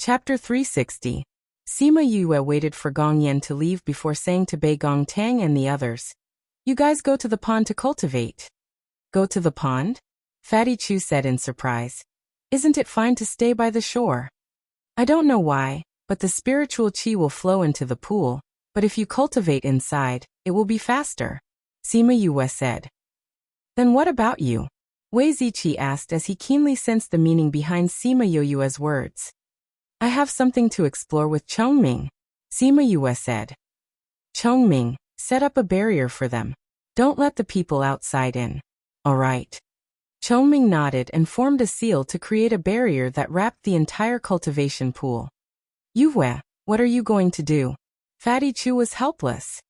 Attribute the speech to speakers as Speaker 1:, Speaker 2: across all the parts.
Speaker 1: Chapter 360. Sima Yue waited for Gong Yan to leave before saying to Bei Gong Tang and the others, "You guys go to the pond to cultivate." "Go to the pond?" Fatty Chu said in surprise. "Isn't it fine to stay by the shore?" "I don't know why, but the spiritual qi will flow into the pool, but if you cultivate inside, it will be faster," Sima Yue said. "Then what about you?" Wei Ziqi asked as he keenly sensed the meaning behind Sima Yue's words. "I have something to explore with Chongming," Sima Yue said. "Chongming, set up a barrier for them. Don't let the people outside in." "All right." Chongming nodded and formed a seal to create a barrier that wrapped the entire cultivation pool. "Yue, what are you going to do?" Fatty Chu was helpless.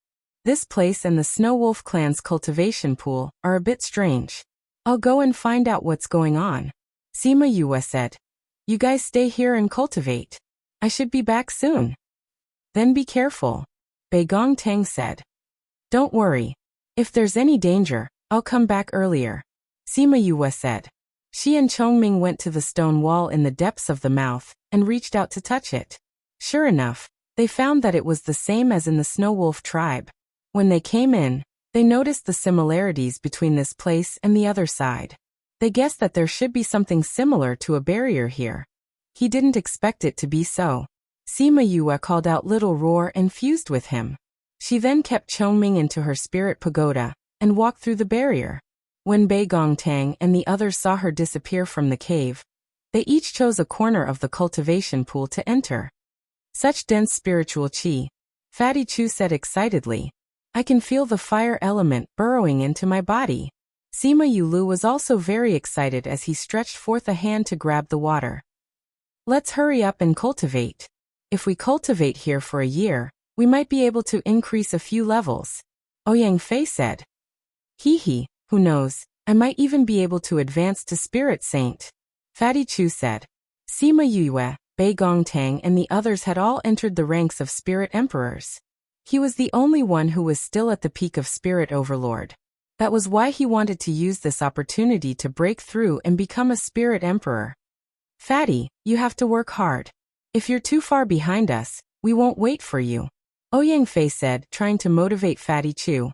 Speaker 1: "This place and the Snow Wolf clan's cultivation pool are a bit strange. I'll go and find out what's going on," Sima Yue said. "You guys stay here and cultivate. I should be back soon." "Then be careful," Bei Gong Tang said. "Don't worry. If there's any danger, I'll come back earlier," Sima Yue said. She and Chongming went to the stone wall in the depths of the mouth and reached out to touch it. Sure enough, they found that it was the same as in the Snow Wolf tribe. When they came in, they noticed the similarities between this place and the other side. They guessed that there should be something similar to a barrier here. He didn't expect it to be so. Sima Yue called out Little Roar and fused with him. She then kept Chongming into her spirit pagoda and walked through the barrier. When Bei Gong Tang and the others saw her disappear from the cave, they each chose a corner of the cultivation pool to enter. "Such dense spiritual qi," Fatty Chu said excitedly. "I can feel the fire element burrowing into my body." Sima Yulu was also very excited as he stretched forth a hand to grab the water. "Let's hurry up and cultivate. If we cultivate here for a year, we might be able to increase a few levels," Ouyang Fei said. "Hee, who knows, I might even be able to advance to Spirit Saint," Fatty Chu said. Sima Yue, Bei Gong Tang and the others had all entered the ranks of Spirit Emperors. He was the only one who was still at the peak of Spirit Overlord. That was why he wanted to use this opportunity to break through and become a Spirit Emperor. "Fatty, you have to work hard. If you're too far behind us, we won't wait for you," Ouyang Fei said, trying to motivate Fatty Chu.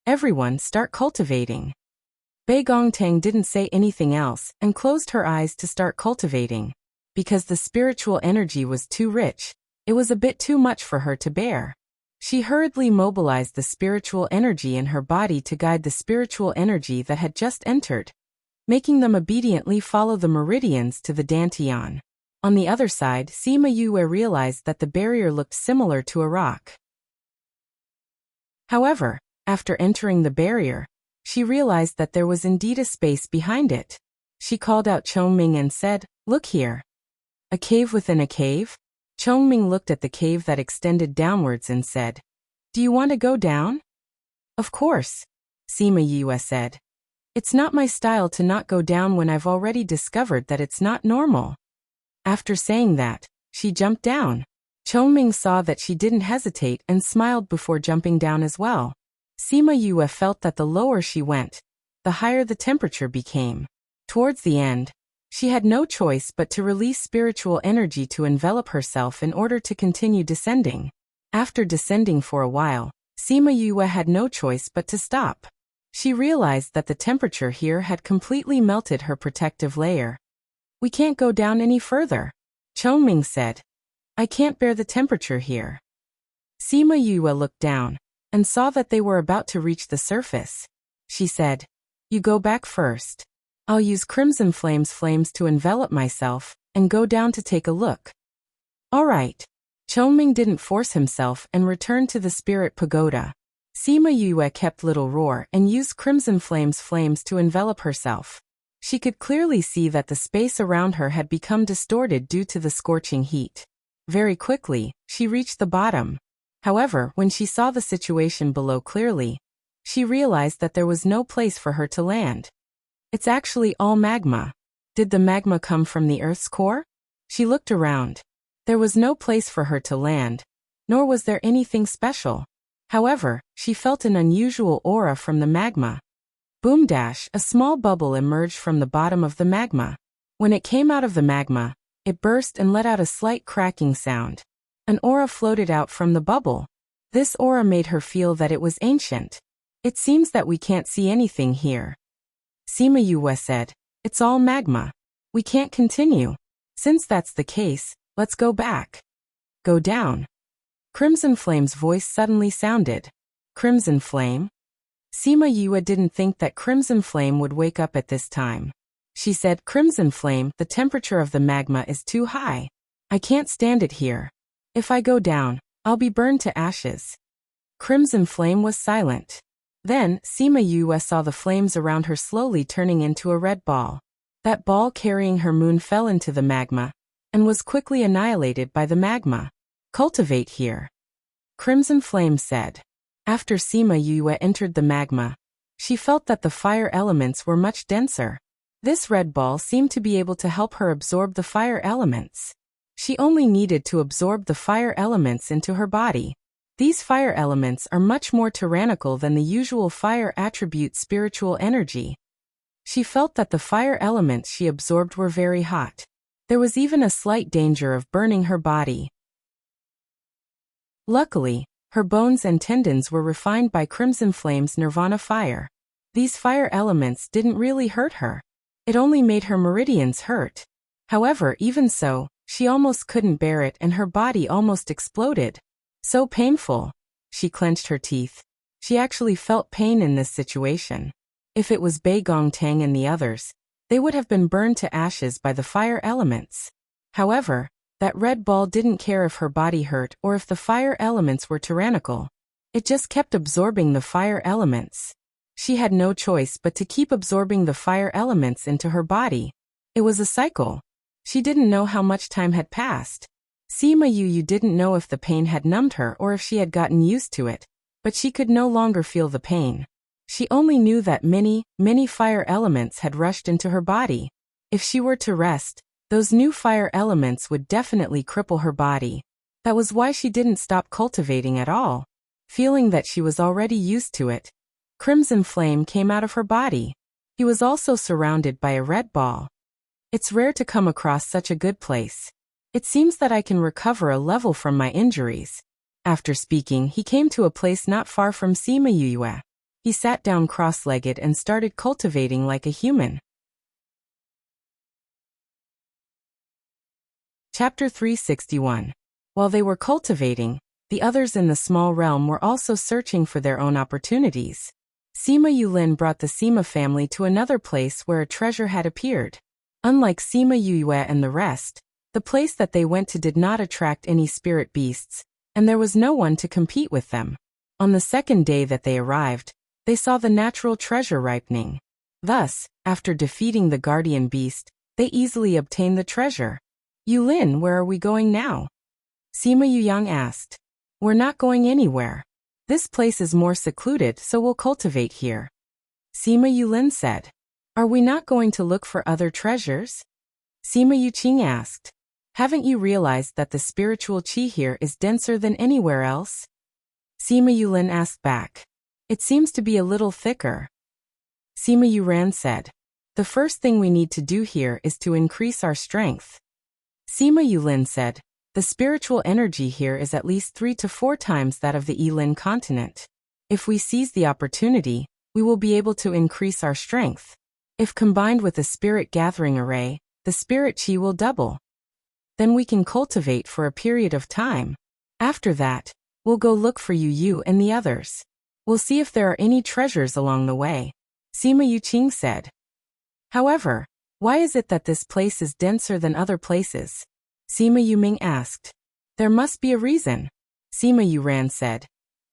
Speaker 1: "Everyone start cultivating." Bei Gong Tang didn't say anything else and closed her eyes to start cultivating. Because the spiritual energy was too rich, it was a bit too much for her to bear. She hurriedly mobilized the spiritual energy in her body to guide the spiritual energy that had just entered, making them obediently follow the meridians to the Dantian. On the other side, Sima Yue realized that the barrier looked similar to a rock. However, after entering the barrier, she realized that there was indeed a space behind it. She called out Chongming and said, "Look here." "A cave within a cave?" Chongming looked at the cave that extended downwards and said, "Do you want to go down?" "Of course," Sima Yue said. "It's not my style to not go down when I've already discovered that it's not normal." After saying that, she jumped down. Chongming saw that she didn't hesitate and smiled before jumping down as well. Sima Yue felt that the lower she went, the higher the temperature became. Towards the end, she had no choice but to release spiritual energy to envelop herself in order to continue descending. After descending for a while, Sima Yue had no choice but to stop. She realized that the temperature here had completely melted her protective layer. "We can't go down any further," Chongming said. "I can't bear the temperature here." Sima Yue looked down and saw that they were about to reach the surface. She said, "You go back first. I'll use Crimson Flames to envelop myself and go down to take a look." "All right." Chongming didn't force himself and returned to the Spirit Pagoda. Sima Yue kept Little Roar and used Crimson Flames to envelop herself. She could clearly see that the space around her had become distorted due to the scorching heat. Very quickly, she reached the bottom. However, when she saw the situation below clearly, she realized that there was no place for her to land. "It's actually all magma. Did the magma come from the Earth's core?" She looked around. There was no place for her to land, nor was there anything special. However, she felt an unusual aura from the magma. Boom dash, a small bubble emerged from the bottom of the magma. When it came out of the magma, It burst and let out a slight cracking sound. An aura floated out from the bubble. This aura made her feel that it was ancient. It seems that we can't see anything here. Sima Yue said, "It's all magma. We can't continue. Since that's the case, let's go back." "Go down." Crimson Flame's voice suddenly sounded. Crimson Flame? Sima Yue didn't think that Crimson Flame would wake up at this time. She said, "Crimson Flame, the temperature of the magma is too high. I can't stand it here. If I go down, I'll be burned to ashes." Crimson Flame was silent. Then, Sima Yue saw the flames around her slowly turning into a red ball. That ball carrying her moon fell into the magma, and was quickly annihilated by the magma. "Cultivate here," Crimson Flame said. After Sima Yue entered the magma, she felt that the fire elements were much denser. This red ball seemed to be able to help her absorb the fire elements. She only needed to absorb the fire elements into her body. These fire elements are much more tyrannical than the usual fire attribute spiritual energy. She felt that the fire elements she absorbed were very hot. There was even a slight danger of burning her body. Luckily, her bones and tendons were refined by Crimson Flame's nirvana fire. These fire elements didn't really hurt her. It only made her meridians hurt. However, even so, she almost couldn't bear it and her body almost exploded. So painful. She clenched her teeth. She actually felt pain in this situation. If it was Bei Gongtang and the others, they would have been burned to ashes by the fire elements. However, that red ball didn't care if her body hurt or if the fire elements were tyrannical. It just kept absorbing the fire elements. She had no choice but to keep absorbing the fire elements into her body. It was a cycle. She didn't know how much time had passed. Sima Yue didn't know if the pain had numbed her or if she had gotten used to it, but she could no longer feel the pain. She only knew that many fire elements had rushed into her body. If she were to rest, those new fire elements would definitely cripple her body. That was why she didn't stop cultivating at all. Feeling that she was already used to it, Crimson Flame came out of her body. He was also surrounded by a red ball. "It's rare to come across such a good place. It seems that I can recover a level from my injuries." After speaking, he came to a place not far from Sima Yue. He sat down cross-legged and started cultivating like a human. Chapter 361. While they were cultivating, the others in the small realm were also searching for their own opportunities. Sima Yulin brought the Sima family to another place where a treasure had appeared. Unlike Sima Yue and the rest, the place that they went to did not attract any spirit beasts, and there was no one to compete with them. On the second day that they arrived, they saw the natural treasure ripening. Thus, after defeating the guardian beast, they easily obtained the treasure. "Yulin, where are we going now?" Sima Yuyang asked. "We're not going anywhere. This place is more secluded, so we'll cultivate here." Sima Yulin said. "Are we not going to look for other treasures?" Sima Yuqing asked. "Haven't you realized that the spiritual qi here is denser than anywhere else?" Sima Yulin asked back. "It seems to be a little thicker." Sima Yuran said. "The first thing we need to do here is to increase our strength." Sima Yulin said. "The spiritual energy here is at least 3 to 4 times that of the Yilin continent. If we seize the opportunity, we will be able to increase our strength. If combined with the spirit gathering array, the spirit qi will double. Then we can cultivate for a period of time. After that, we'll go look for you and the others. We'll see if there are any treasures along the way," Sima Yuqing said. "However, why is it that this place is denser than other places?" Sima Yuming asked. "There must be a reason," Sima Yuran said.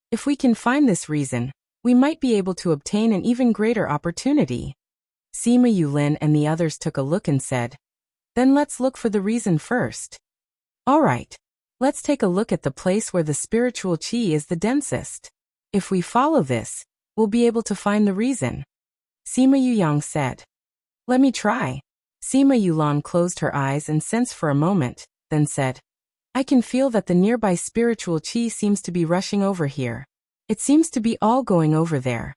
Speaker 1: "If we can find this reason, we might be able to obtain an even greater opportunity." Sima Yulin and the others took a look and said, "Then let's look for the reason first." "All right. Let's take a look at the place where the spiritual qi is the densest. If we follow this, we'll be able to find the reason," Sima Yuyang said. "Let me try." Sima Yulan closed her eyes and sensed for a moment, then said, "I can feel that the nearby spiritual qi seems to be rushing over here. It seems to be all going over there."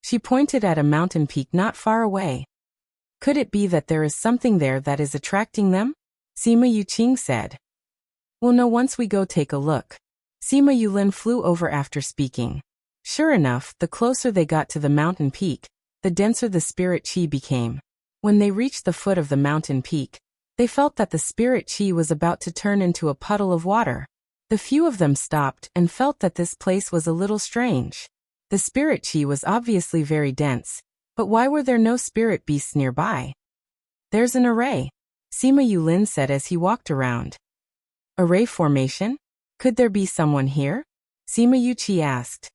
Speaker 1: She pointed at a mountain peak not far away. "Could it be that there is something there that is attracting them?" Sima Yuqing said. We'll know once we go take a look. Sima Yulin flew over after speaking. Sure enough, the closer they got to the mountain peak, the denser the spirit qi became. When they reached the foot of the mountain peak, they felt that the spirit qi was about to turn into a puddle of water. The few of them stopped and felt that this place was a little strange. The spirit qi was obviously very dense, but why were there no spirit beasts nearby? There's an array, Sima Yulin said as he walked around. Array formation? Could there be someone here? Sima Yuqi asked.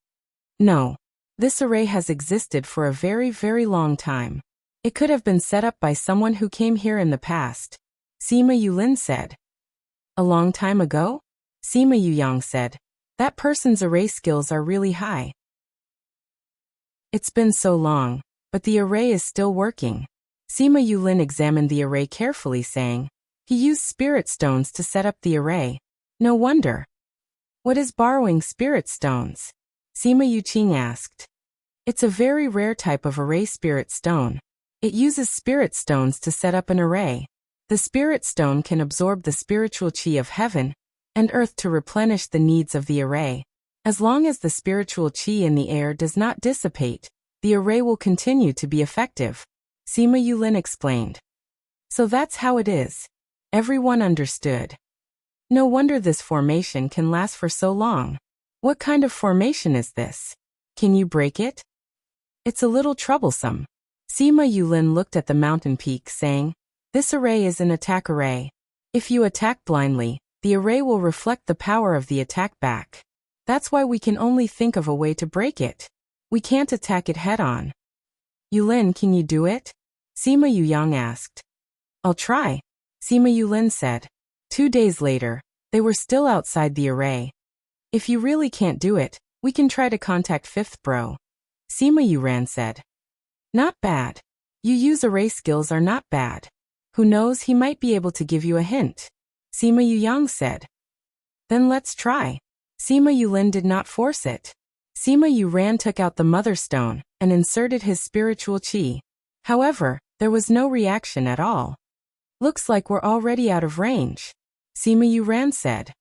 Speaker 1: No. This array has existed for a very, very long time. It could have been set up by someone who came here in the past, Sima Yulin said. A long time ago? Sima Yuyang said. That person's array skills are really high. It's been so long, but the array is still working. Sima Yulin examined the array carefully, saying, he used spirit stones to set up the array. No wonder. What is borrowing spirit stones? Sima Yuqing asked. It's a very rare type of array spirit stone. It uses spirit stones to set up an array. The spirit stone can absorb the spiritual qi of heaven and earth to replenish the needs of the array. As long as the spiritual qi in the air does not dissipate, the array will continue to be effective, Sima Yulin explained. So that's how it is. Everyone understood. No wonder this formation can last for so long. What kind of formation is this? Can you break it? It's a little troublesome. Sima Yulin looked at the mountain peak, saying, this array is an attack array. If you attack blindly, the array will reflect the power of the attack back. That's why we can only think of a way to break it. We can't attack it head-on. Yulin, can you do it? Sima Yuyang asked. I'll try, Sima Yulin said. 2 days later, they were still outside the array. If you really can't do it, we can try to contact Fifth Bro, Sima Yuran said. Not bad. You use array skills are not bad. Who knows, he might be able to give you a hint, Sima Yuyang said. Then let's try. Sima Yulin did not force it. Sima Yuran took out the mother stone and inserted his spiritual qi. However, there was no reaction at all. Looks like we're already out of range, Sima Yuran said.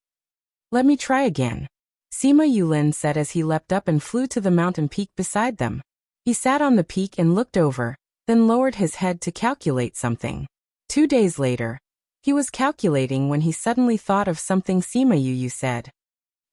Speaker 1: Let me try again, Sima Yulin said as he leapt up and flew to the mountain peak beside them. He sat on the peak and looked over, then lowered his head to calculate something. 2 days later, he was calculating when he suddenly thought of something Sima Yu said.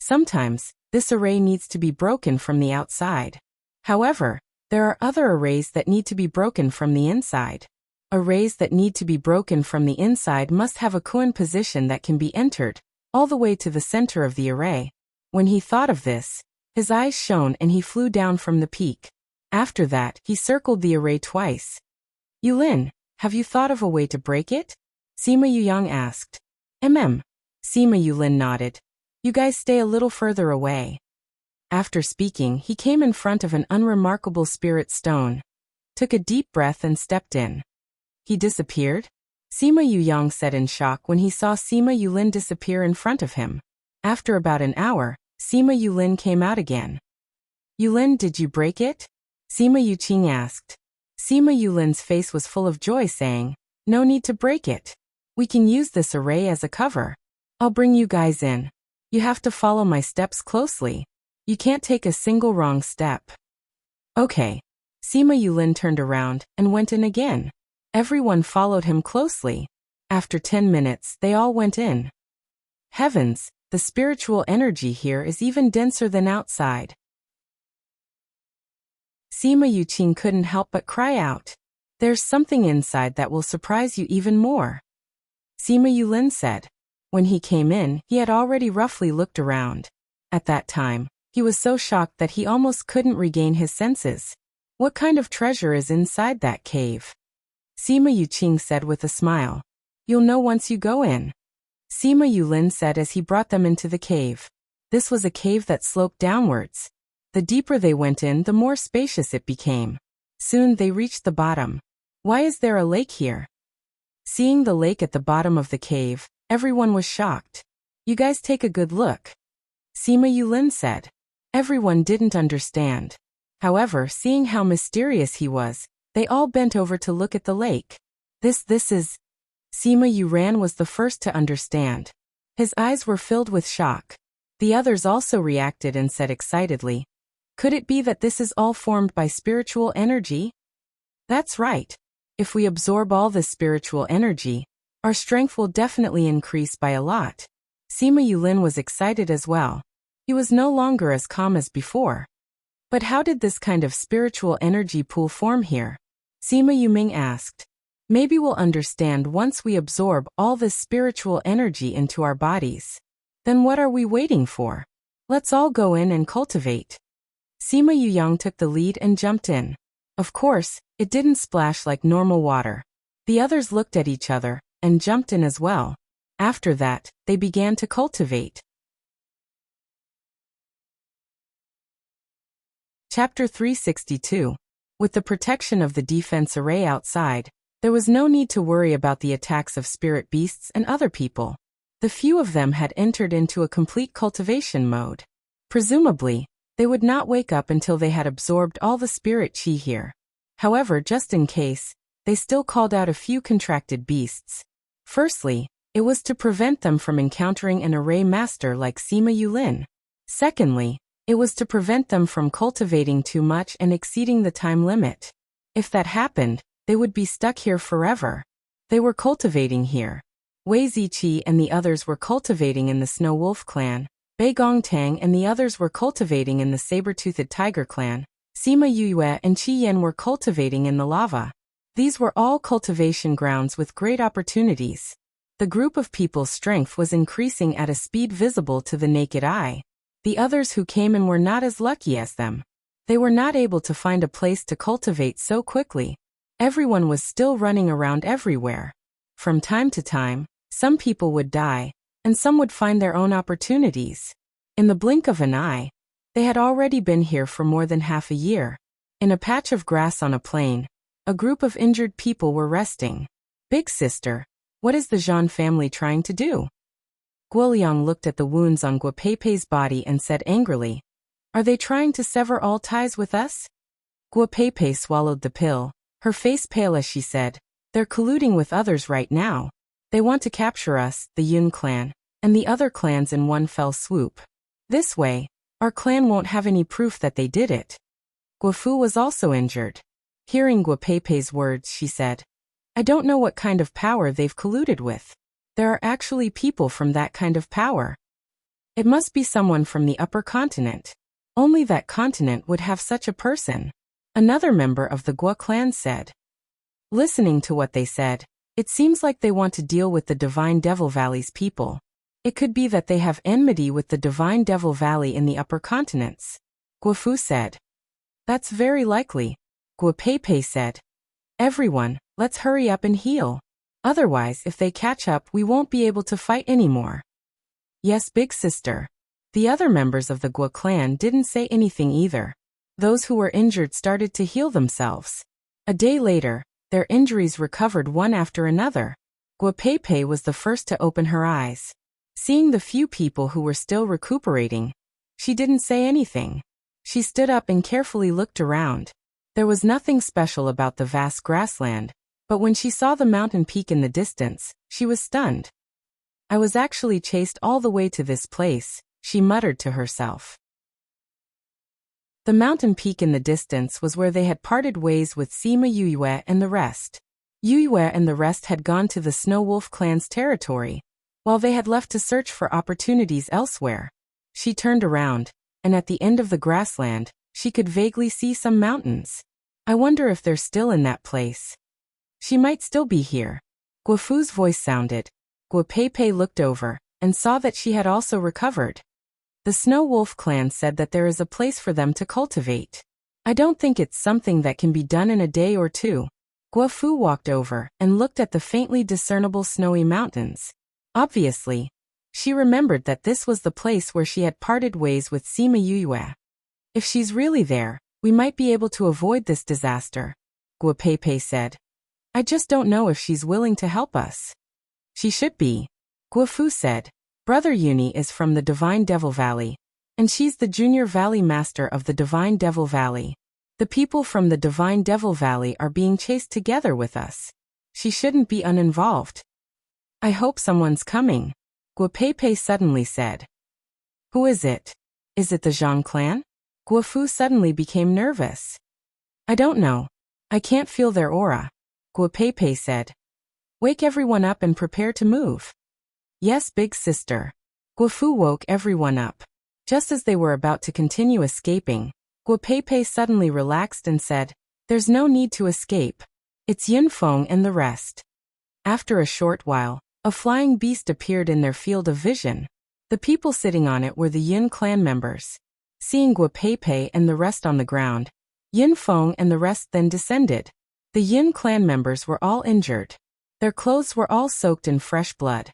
Speaker 1: Sometimes, this array needs to be broken from the outside. However, there are other arrays that need to be broken from the inside. Arrays that need to be broken from the inside must have a koan position that can be entered, all the way to the center of the array. When he thought of this, his eyes shone and he flew down from the peak. After that, he circled the array twice. Yulin, have you thought of a way to break it? Sima Yuyang asked. Sima Yulin nodded. You guys stay a little further away. After speaking, he came in front of an unremarkable spirit stone, took a deep breath and stepped in. He disappeared? Sima Yuyang said in shock when he saw Sima Yulin disappear in front of him. After about an hour, Sima Yulin came out again. Yulin, did you break it? Sima Yuqing asked. Sima Yulin's face was full of joy, saying, no need to break it. We can use this array as a cover. I'll bring you guys in. You have to follow my steps closely. You can't take a single wrong step. Okay. Sima Yulin turned around and went in again. Everyone followed him closely. After 10 minutes, they all went in. Heavens, the spiritual energy here is even denser than outside. Sima Yuqing couldn't help but cry out. There's something inside that will surprise you even more, Sima Yulin said. When he came in, he had already roughly looked around. At that time, he was so shocked that he almost couldn't regain his senses. What kind of treasure is inside that cave? Sima Yuqing said with a smile. You'll know once you go in, Sima Yulin said as he brought them into the cave. This was a cave that sloped downwards. The deeper they went in, the more spacious it became. Soon they reached the bottom. Why is there a lake here? Seeing the lake at the bottom of the cave, everyone was shocked. You guys take a good look, Sima Yulin said. Everyone didn't understand. However, seeing how mysterious he was, they all bent over to look at the lake. This is... Sima Yuran was the first to understand. His eyes were filled with shock. The others also reacted and said excitedly, "Could it be that this is all formed by spiritual energy?" "That's right. If we absorb all this spiritual energy, our strength will definitely increase by a lot." Sima Yulin was excited as well. He was no longer as calm as before. "But how did this kind of spiritual energy pool form here?" Sima Yuming asked. "Maybe we'll understand once we absorb all this spiritual energy into our bodies. Then what are we waiting for? Let's all go in and cultivate." Sima Yuyang took the lead and jumped in. Of course, it didn't splash like normal water. The others looked at each other and jumped in as well. After that, they began to cultivate. Chapter 362. With the protection of the defense array outside, there was no need to worry about the attacks of spirit beasts and other people. The few of them had entered into a complete cultivation mode. Presumably, they would not wake up until they had absorbed all the spirit chi here. However, just in case, they still called out a few contracted beasts. Firstly, it was to prevent them from encountering an array master like Sima Yulin. Secondly, it was to prevent them from cultivating too much and exceeding the time limit. If that happened, they would be stuck here forever. They were cultivating here. Wei Ziqi and the others were cultivating in the Snow Wolf clan. Bei Gongtang and the others were cultivating in the Saber-Toothed Tiger clan. Sima Yuyue and Qi Yan were cultivating in the lava. These were all cultivation grounds with great opportunities. The group of people's strength was increasing at a speed visible to the naked eye. The others who came in were not as lucky as them. They were not able to find a place to cultivate so quickly. Everyone was still running around everywhere. From time to time, some people would die, and some would find their own opportunities. In the blink of an eye, they had already been here for more than half a year. In a patch of grass on a plain, a group of injured people were resting. "Big sister, what is the Zhan family trying to do?" Guoliang looked at the wounds on Guopei's body and said angrily, "Are they trying to sever all ties with us?" Guopei swallowed the pill, her face pale as she said, "They're colluding with others right now. They want to capture us, the Yun clan, and the other clans in one fell swoop. This way, our clan won't have any proof that they did it." Guofu was also injured. Hearing Guopei's words, she said, "I don't know what kind of power they've colluded with. There are actually people from that kind of power. It must be someone from the upper continent. Only that continent would have such a person." Another member of the Guo clan said. Listening to what they said, it seems like they want to deal with the Divine Devil Valley's people. It could be that they have enmity with the Divine Devil Valley in the upper continents. Guofu said. "That's very likely," Guopei said. "Everyone, let's hurry up and heal. Otherwise, if they catch up, we won't be able to fight anymore." "Yes, big sister." The other members of the Guo clan didn't say anything either. Those who were injured started to heal themselves. A day later, their injuries recovered one after another. Guopei was the first to open her eyes. Seeing the few people who were still recuperating, she didn't say anything. She stood up and carefully looked around. There was nothing special about the vast grassland, but when she saw the mountain peak in the distance, she was stunned. "I was actually chased all the way to this place," she muttered to herself. The mountain peak in the distance was where they had parted ways with Sima Yuyue and the rest. Yuyue and the rest had gone to the Snow Wolf clan's territory, while they had left to search for opportunities elsewhere. She turned around, and at the end of the grassland, she could vaguely see some mountains. "I wonder if they're still in that place. She might still be here." Guofu's voice sounded. Guopei looked over, and saw that she had also recovered. The Snow Wolf clan said that there is a place for them to cultivate. "I don't think it's something that can be done in a day or two." Guofu walked over and looked at the faintly discernible snowy mountains. Obviously, she remembered that this was the place where she had parted ways with Sima Yuyue. "If she's really there, we might be able to avoid this disaster," Guopei said. "I just don't know if she's willing to help us." "She should be," Guofu said. "Brother Uni is from the Divine Devil Valley, and she's the junior valley master of the Divine Devil Valley. The people from the Divine Devil Valley are being chased together with us. She shouldn't be uninvolved." I hope someone's coming, Guapepe suddenly said. Who is it? Is it the Zhang clan? Guafu suddenly became nervous. I don't know. I can't feel their aura, Guapepe said. Wake everyone up and prepare to move. Yes, big sister. Guafu woke everyone up. Just as they were about to continue escaping, Guapepe suddenly relaxed and said, There's no need to escape. It's Yunfeng and the rest. After a short while, a flying beast appeared in their field of vision. The people sitting on it were the Yun clan members. Seeing Guapepe and the rest on the ground, Yunfeng and the rest then descended. The Yun clan members were all injured. Their clothes were all soaked in fresh blood.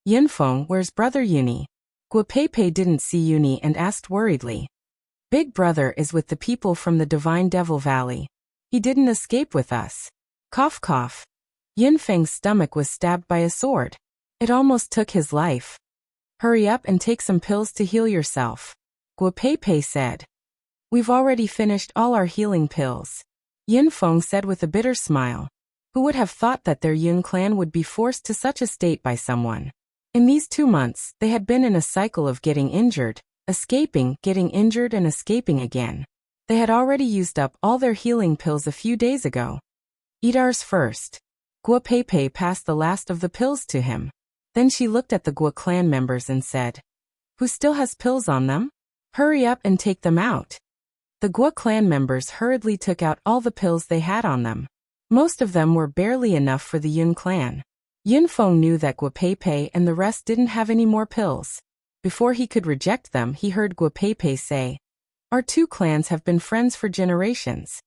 Speaker 1: Yunfeng, where's brother Yuni? Guapepe didn't see Yuni and asked worriedly. Big brother is with the people from the Divine Devil Valley. He didn't escape with us. Cough cough. Yunfeng's stomach was stabbed by a sword. It almost took his life. Hurry up and take some pills to heal yourself, Guapepe said. We've already finished all our healing pills, Yunfeng said with a bitter smile. Who would have thought that their Yun clan would be forced to such a state by someone? In these 2 months, they had been in a cycle of getting injured, escaping, getting injured and escaping again. They had already used up all their healing pills a few days ago. Eat ours first. Guapepe passed the last of the pills to him. Then she looked at the Gua clan members and said, Who still has pills on them? Hurry up and take them out. The Gua clan members hurriedly took out all the pills they had on them. Most of them were barely enough for the Yun clan. Yunfeng knew that Guapepe and the rest didn't have any more pills. Before he could reject them, he heard Guapepe say, Our 2 clans have been friends for generations.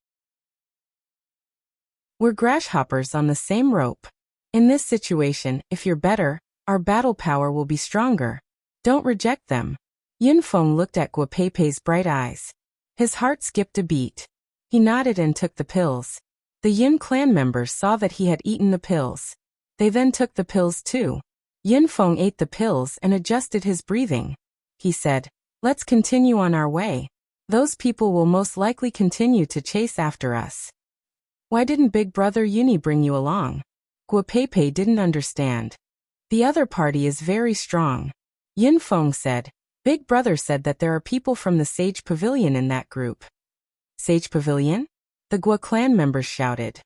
Speaker 1: We're grasshoppers on the same rope. In this situation, if you're better, our battle power will be stronger. Don't reject them. Yunfeng looked at Guapepe's bright eyes. His heart skipped a beat. He nodded and took the pills. The Yun clan members saw that he had eaten the pills. They then took the pills too. Yunfeng ate the pills and adjusted his breathing. He said, Let's continue on our way. Those people will most likely continue to chase after us. Why didn't Big Brother Yuni bring you along? Guapepe didn't understand. The other party is very strong. Yunfeng said, Big Brother said that there are people from the Sage Pavilion in that group. Sage Pavilion? The Gua clan members shouted.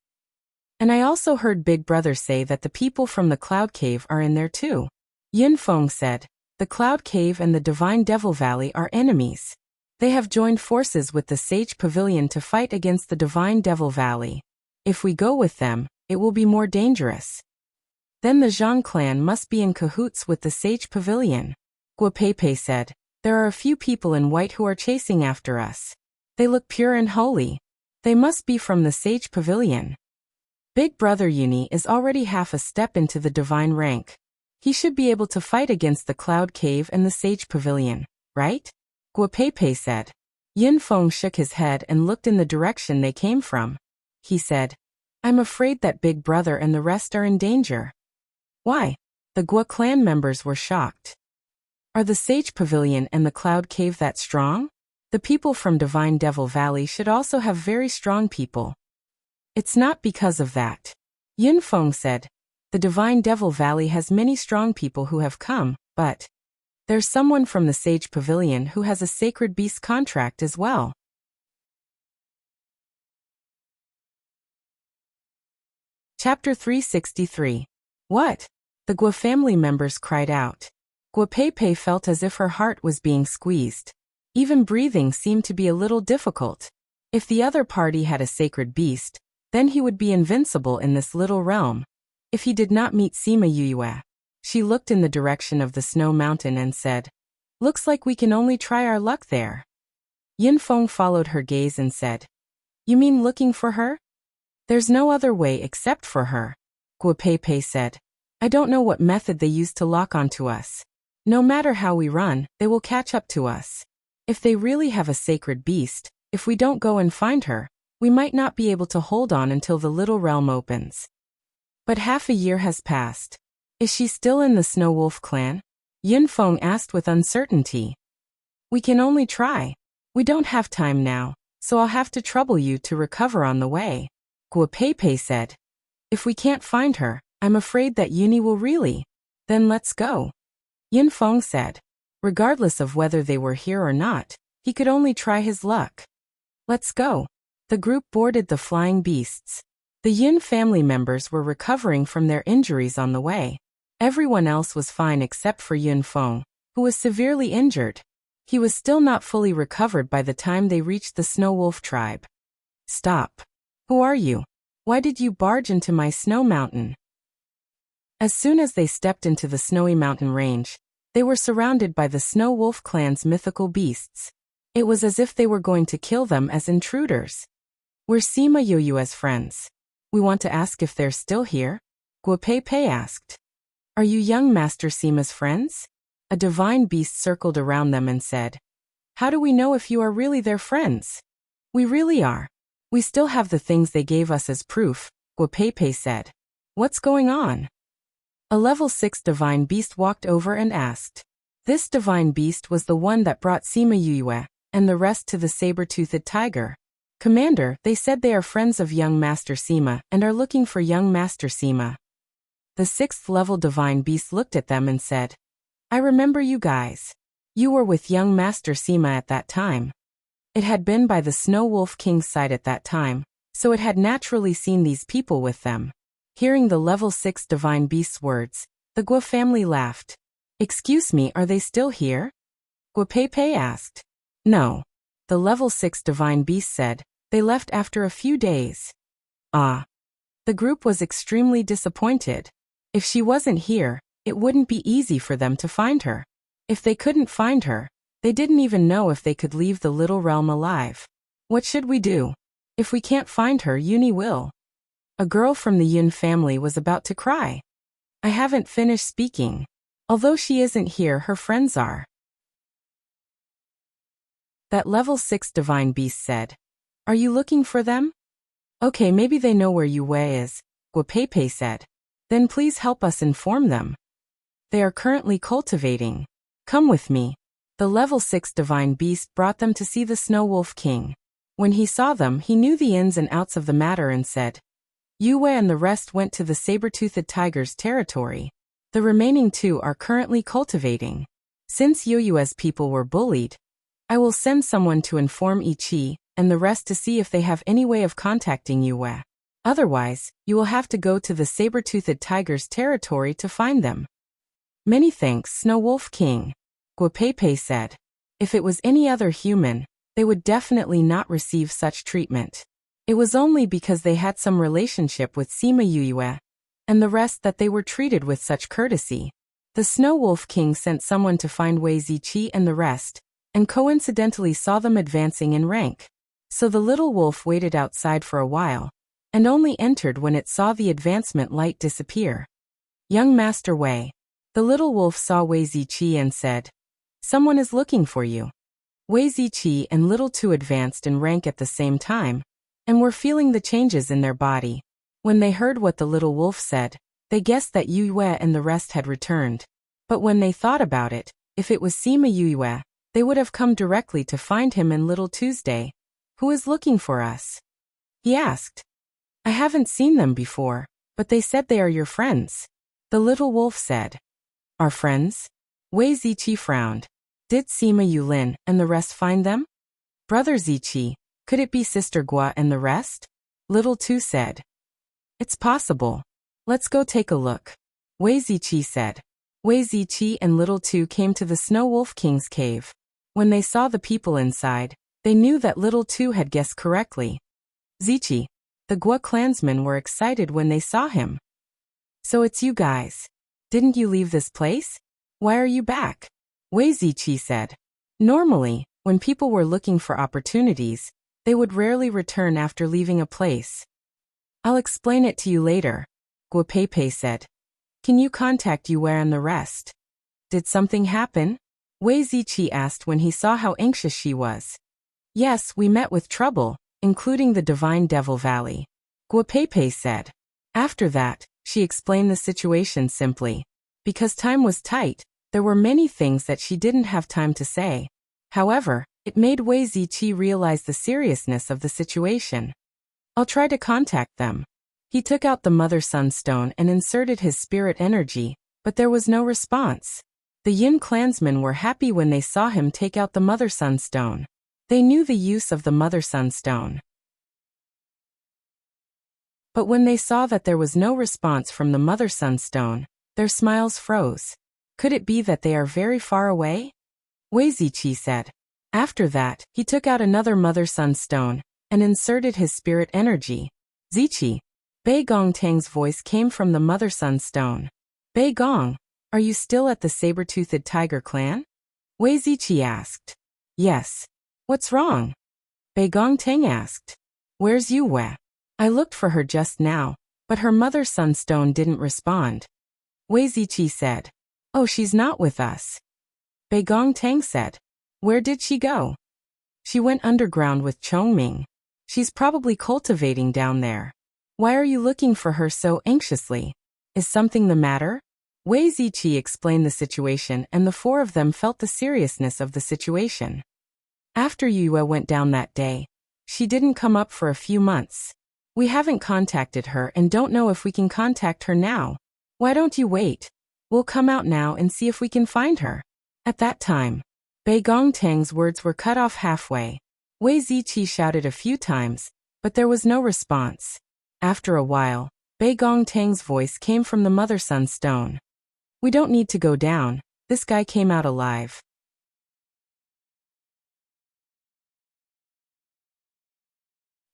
Speaker 1: And I also heard Big Brother say that the people from the Cloud Cave are in there too. Yunfeng said, The Cloud Cave and the Divine Devil Valley are enemies. They have joined forces with the Sage Pavilion to fight against the Divine Devil Valley. If we go with them, it will be more dangerous. Then the Zhang clan must be in cahoots with the Sage Pavilion. Guapepe said, There are a few people in white who are chasing after us. They look pure and holy. They must be from the Sage Pavilion. Big Brother Yuni is already half a step into the divine rank. He should be able to fight against the Cloud Cave and the Sage Pavilion, right? Guapepe said. Yunfeng shook his head and looked in the direction they came from. He said, I'm afraid that Big Brother and the rest are in danger. Why? The Gua clan members were shocked. Are the Sage Pavilion and the Cloud Cave that strong? The people from Divine Devil Valley should also have very strong people. It's not because of that. Yunfeng said, The Divine Devil Valley has many strong people who have come, but there's someone from the Sage Pavilion who has a sacred beast contract as well. Chapter 363. What? The Gua family members cried out. Guapepe felt as if her heart was being squeezed. Even breathing seemed to be a little difficult. If the other party had a sacred beast, then he would be invincible in this little realm. If he did not meet Sima Yue. She looked in the direction of the snow mountain and said, Looks like we can only try our luck there. Yunfeng followed her gaze and said, You mean looking for her? There's no other way except for her. Guapepe said, I don't know what method they use to lock onto us. No matter how we run, they will catch up to us. If they really have a sacred beast, if we don't go and find her, we might not be able to hold on until the little realm opens. But half a year has passed. Is she still in the Snow Wolf clan? Yunfeng asked with uncertainty. We can only try. We don't have time now, so I'll have to trouble you to recover on the way. Guapepe said. If we can't find her, I'm afraid that Uni will really. Then let's go. Yin Feng said. Regardless of whether they were here or not, he could only try his luck. Let's go. The group boarded the flying beasts. The Yin family members were recovering from their injuries on the way. Everyone else was fine except for Yin Feng, who was severely injured. He was still not fully recovered by the time they reached the Snow Wolf tribe. Stop. Who are you? Why did you barge into my snow mountain? As soon as they stepped into the snowy mountain range, they were surrounded by the Snow Wolf clan's mythical beasts. It was as if they were going to kill them as intruders. We're Sima Yoyue's friends. We want to ask if they're still here? Guo Pei Pei asked. Are you young Master Sima's friends? A divine beast circled around them and said, How do we know if you are really their friends? We really are. We still have the things they gave us as proof, Guo Pei Pei said. What's going on? A level 6 divine beast walked over and asked. This divine beast was the one that brought Sima Yue and the rest to the saber-toothed tiger. Commander, they said they are friends of young Master Sima and are looking for young Master Sima. The 6th level divine beast looked at them and said, I remember you guys. You were with young Master Sima at that time. It had been by the Snow Wolf King's side at that time, so it had naturally seen these people with them. Hearing the level 6 divine beast's words, the Guo family laughed. Excuse me, are they still here? Guo Pei Pei asked. No. The level 6 divine beast said, they left after a few days. Ah. The group was extremely disappointed. If she wasn't here, it wouldn't be easy for them to find her. If they couldn't find her, they didn't even know if they could leave the little realm alive. What should we do? If we can't find her, Uni will. A girl from the Yin family was about to cry. I haven't finished speaking. Although she isn't here, her friends are. That level 6 divine beast said. Are you looking for them? Okay, maybe they know where Yue is, Guo Pei Pei said. Then please help us inform them. They are currently cultivating. Come with me. The level 6 divine beast brought them to see the Snow Wolf King. When he saw them, he knew the ins and outs of the matter and said, Yue and the rest went to the saber-toothed tiger's territory. The remaining 2 are currently cultivating. Since Yoyue's people were bullied, I will send someone to inform Ichi and the rest to see if they have any way of contacting Yue. Otherwise, you will have to go to the saber-toothed tiger's territory to find them. Many thanks, Snow Wolf King, Guo Pei Pei said. If it was any other human, they would definitely not receive such treatment. It was only because they had some relationship with Sima Yue and the rest that they were treated with such courtesy. The Snow Wolf King sent someone to find Wei Ziqi and the rest, and coincidentally saw them advancing in rank. So the little wolf waited outside for a while, and only entered when it saw the advancement light disappear. Young Master Wei. The little wolf saw Wei Ziqi and said, Someone is looking for you. Wei Ziqi and Little Two advanced in rank at the same time, and were feeling the changes in their body. When they heard what the little wolf said, they guessed that Yue and the rest had returned. But when they thought about it, if it was Sima Yue, they would have come directly to find him in Little Tuesday. Who is looking for us? He asked. I haven't seen them before, but they said they are your friends. The little wolf said. Our friends? Wei Ziqi frowned. Did Sima Yulin and the rest find them? Brother Ziqi, could it be Sister Gua and the rest? Little Two said. It's possible. Let's go take a look. Wei Ziqi said. Wei Ziqi and Little Two came to the Snow Wolf King's cave. When they saw the people inside, they knew that Little Two had guessed correctly. Ziqi. The Gua clansmen were excited when they saw him. So it's you guys. Didn't you leave this place? Why are you back? Wei Ziqi said. Normally, when people were looking for opportunities, they would rarely return after leaving a place. I'll explain it to you later, Guo Pei Pei said. Can you contact Yue and the rest? Did something happen? Wei Ziqi asked when he saw how anxious she was. Yes, we met with trouble, including the Divine Devil Valley, Guo Pei Pei said. After that, she explained the situation simply. Because time was tight, there were many things that she didn't have time to say. However, it made Wei Ziqi realize the seriousness of the situation. I'll try to contact them. He took out the Mother Sunstone and inserted his spirit energy, but there was no response. The Yin clansmen were happy when they saw him take out the Mother Sunstone. They knew the use of the Mother Sunstone. But when they saw that there was no response from the Mother Sunstone, their smiles froze. Could it be that they are very far away? Wei Ziqi said. After that, he took out another Mother Sunstone and inserted his spirit energy. Ziqi. Bei Gongtang's voice came from the Mother Sunstone. Bei Gong, are you still at the saber-toothed tiger clan? Wei Ziqi asked. Yes. What's wrong? Bei Gongtang asked. Where's Yue? I looked for her just now, but her Mother Sunstone didn't respond. Wei Ziqi said. Oh, she's not with us. Bei Gongtang said. Where did she go? She went underground with Chongming. She's probably cultivating down there. Why are you looking for her so anxiously? Is something the matter? Wei Ziqi explained the situation, and the four of them felt the seriousness of the situation. After Yue went down that day, she didn't come up for a few months. We haven't contacted her and don't know if we can contact her now. Why don't you wait? We'll come out now and see if we can find her. At that time, Bei Gongtang's words were cut off halfway. Wei Ziqi shouted a few times, but there was no response. After a while, Bei Gongtang's voice came from the Mother Sunstone. We don't need to go down, this guy came out alive.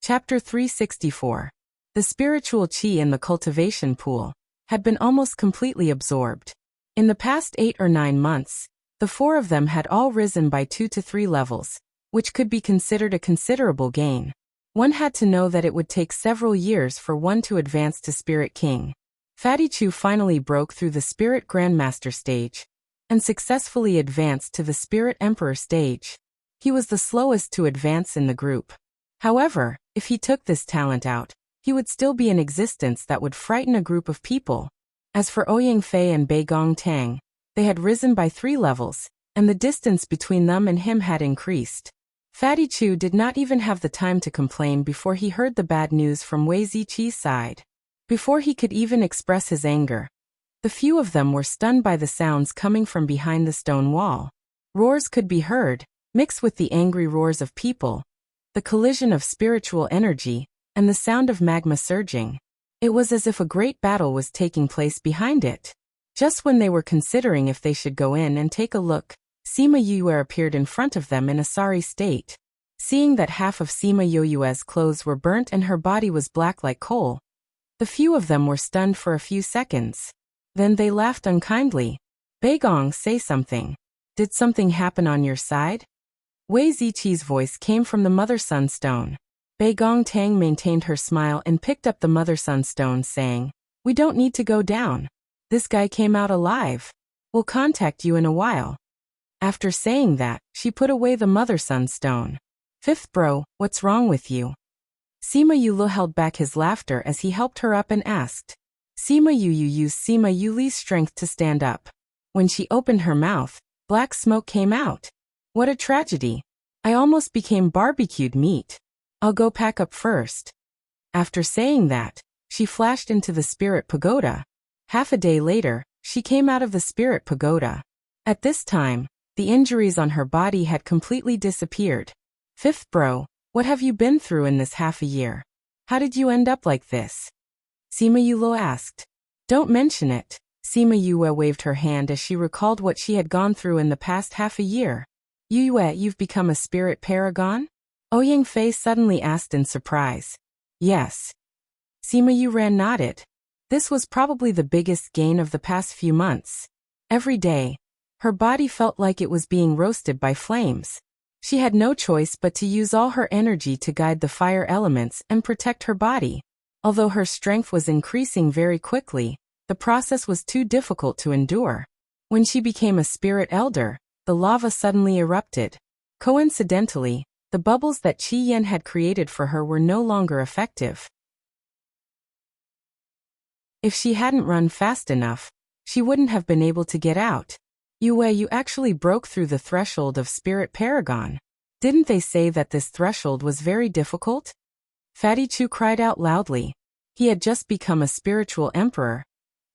Speaker 1: Chapter 364. The spiritual qi in the cultivation pool had been almost completely absorbed. In the past 8 or 9 months, the four of them had all risen by 2 to 3 levels, which could be considered a considerable gain. One had to know that it would take several years for one to advance to Spirit King. Fatty Chu finally broke through the Spirit Grandmaster stage and successfully advanced to the Spirit Emperor stage. He was the slowest to advance in the group. However, if he took this talent out, he would still be in existence that would frighten a group of people. As for Ouyang Fei and Bei Gongtang, they had risen by 3 levels, and the distance between them and him had increased. Fatty Chu did not even have the time to complain before he heard the bad news from Wei Ziqi's side. Before he could even express his anger, the few of them were stunned by the sounds coming from behind the stone wall. Roars could be heard, mixed with the angry roars of people, the collision of spiritual energy, and the sound of magma surging. It was as if a great battle was taking place behind it. Just when they were considering if they should go in and take a look, Sima Yue appeared in front of them in a sorry state. Seeing that half of Sima Yue's clothes were burnt and her body was black like coal, the few of them were stunned for a few seconds. Then they laughed unkindly. Bei Gong, say something. Did something happen on your side? Wei Ziqi's voice came from the Mother Sunstone. Bei Gongtang maintained her smile and picked up the Mother Sunstone, saying, We don't need to go down. This guy came out alive. We'll contact you in a while. After saying that, she put away the Mother Sunstone. Fifth bro, what's wrong with you? Sima Yulu held back his laughter as he helped her up and asked. Sima Yu used Sima Yuli's strength to stand up. When she opened her mouth, black smoke came out. What a tragedy. I almost became barbecued meat. I'll go pack up first. After saying that, she flashed into the Spirit Pagoda. Half a day later, she came out of the Spirit Pagoda. At this time, the injuries on her body had completely disappeared. Fifth bro, what have you been through in this half a year? How did you end up like this? Sima Yulo asked. Don't mention it. Sima Yue waved her hand as she recalled what she had gone through in the past half a year. Yue, you've become a spirit paragon? Ouyang Fei suddenly asked in surprise. Yes. Sima Yuran nodded. This was probably the biggest gain of the past few months. Every day, her body felt like it was being roasted by flames. She had no choice but to use all her energy to guide the fire elements and protect her body. Although her strength was increasing very quickly, the process was too difficult to endure. When she became a spirit elder, the lava suddenly erupted. Coincidentally, the bubbles that Qi Yan had created for her were no longer effective. If she hadn't run fast enough, she wouldn't have been able to get out. Yue, you actually broke through the threshold of Spirit Paragon. Didn't they say that this threshold was very difficult? Fatty Chu cried out loudly. He had just become a spiritual emperor.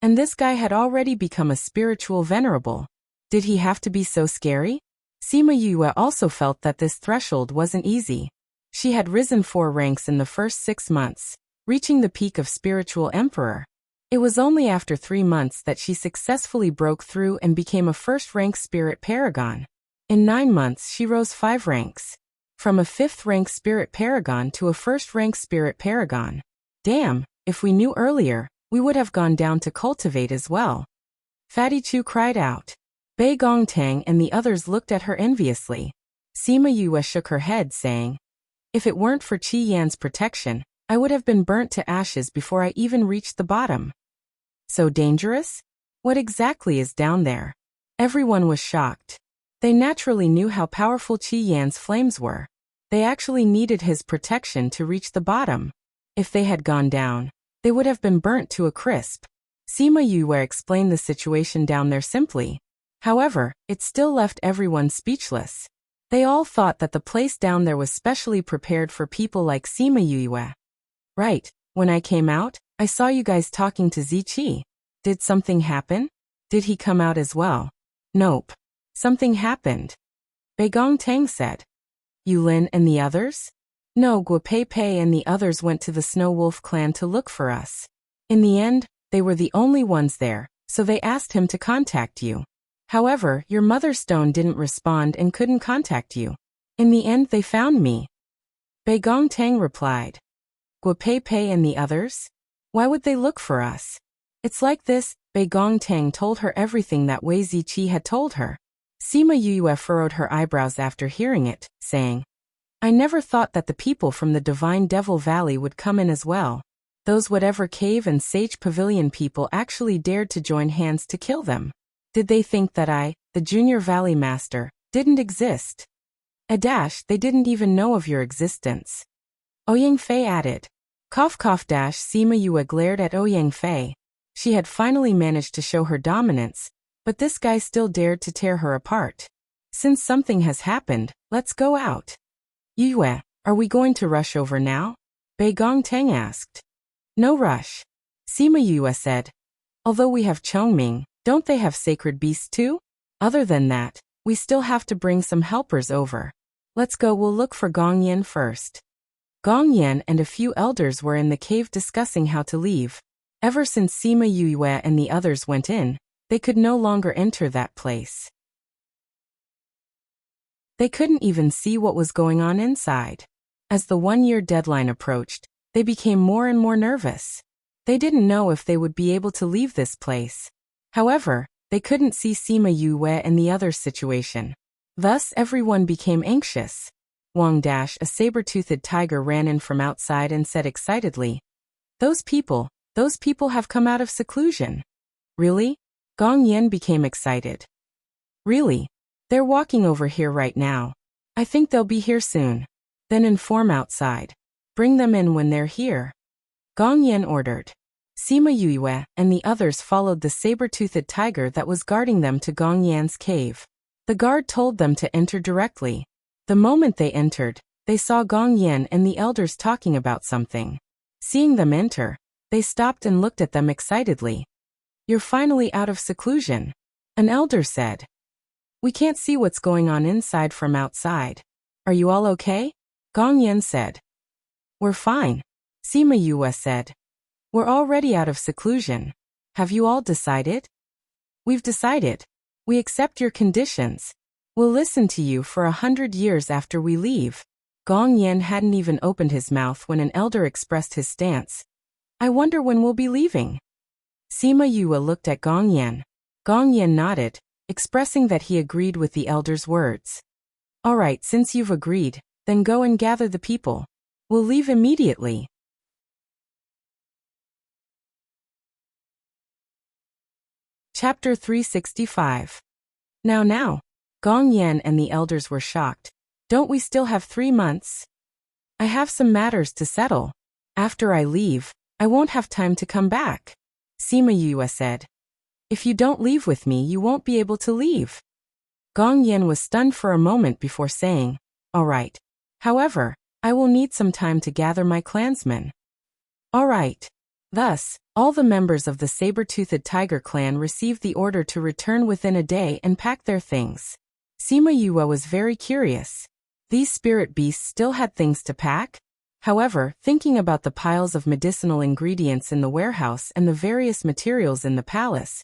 Speaker 1: And this guy had already become a spiritual venerable. Did he have to be so scary? Sima Yue also felt that this threshold wasn't easy. She had risen 4 ranks in the first 6 months, reaching the peak of spiritual emperor. It was only after 3 months that she successfully broke through and became a first-rank spirit paragon. In 9 months she rose 5 ranks. From a 5th-rank spirit paragon to a first-rank spirit paragon. Damn, if we knew earlier, we would have gone down to cultivate as well. Fatty Chu cried out. Bei Gongtang and the others looked at her enviously. Sima Yue shook her head, saying, if it weren't for Qi Yan's protection, I would have been burnt to ashes before I even reached the bottom. So dangerous? What exactly is down there? Everyone was shocked. They naturally knew how powerful Qi Yan's flames were. They actually needed his protection to reach the bottom. If they had gone down, they would have been burnt to a crisp. Sima Yue explained the situation down there simply. However, it still left everyone speechless. They all thought that the place down there was specially prepared for people like Sima Yue. Right, when I came out, I saw you guys talking to Ziqi. Did something happen? Did he come out as well? Nope. Something happened. Bei Gongtang said. Yulin and the others? No, Guopei and the others went to the Snow Wolf clan to look for us. In the end, they were the only ones there, so they asked him to contact you. However, your mother stone didn't respond and couldn't contact you. In the end they found me. Bei Gongtang replied. Guopei and the others? Why would they look for us? It's like this, Bei Gongtang told her everything that Wei Ziqi had told her. Sima Yue furrowed her eyebrows after hearing it, saying, I never thought that the people from the Divine Devil Valley would come in as well. Those whatever cave and sage pavilion people actually dared to join hands to kill them. Did they think that I, the Junior Valley Master, didn't exist? They didn't even know of your existence. Ouyang Fei added. Sima Yue glared at Ouyang Fei. She had finally managed to show her dominance, but this guy still dared to tear her apart. Since something has happened, let's go out. Yue, are we going to rush over now? Bei Gongtang asked. No rush. Sima Yue said. Although we have Chongming, don't they have sacred beasts too? Other than that, we still have to bring some helpers over. Let's go, we'll look for Gong Yan first. Gong Yan and a few elders were in the cave discussing how to leave. Ever since Sima Yue and the others went in, they could no longer enter that place. They couldn't even see what was going on inside. As the 1-year deadline approached, they became more and more nervous. They didn't know if they would be able to leave this place. However, they couldn't see Sima Yue and the others' situation. Thus, everyone became anxious. Wang Dash, a saber-toothed tiger, ran in from outside and said excitedly, those people have come out of seclusion. Really? Gong Yan became excited. Really? They're walking over here right now. I think they'll be here soon. Then inform outside. Bring them in when they're here. Gong Yan ordered. Sima Yue and the others followed the saber-toothed tiger that was guarding them to Gong Yan's cave. The guard told them to enter directly. The moment they entered, they saw Gong Yan and the elders talking about something. Seeing them enter, they stopped and looked at them excitedly. You're finally out of seclusion, an elder said. We can't see what's going on inside from outside. Are you all okay? Gong Yan said. We're fine, Sima Yue said. We're already out of seclusion. Have you all decided? We've decided. We accept your conditions. We'll listen to you for 100 years after we leave. Gong Yan hadn't even opened his mouth when an elder expressed his stance. I wonder when we'll be leaving. Sima Yue looked at Gong Yan. Gong Yan nodded, expressing that he agreed with the elder's words. All right, since you've agreed, then go and gather the people. We'll leave immediately. Chapter 365. Now. Gong Yan and the elders were shocked. Don't we still have 3 months? I have some matters to settle. After I leave, I won't have time to come back. Sima Yue said. If you don't leave with me, you won't be able to leave. Gong Yan was stunned for a moment before saying, all right. However, I will need some time to gather my clansmen. All right. Thus, all the members of the saber-toothed tiger clan received the order to return within a day and pack their things. Sima Yue was very curious. These spirit beasts still had things to pack? However, thinking about the piles of medicinal ingredients in the warehouse and the various materials in the palace,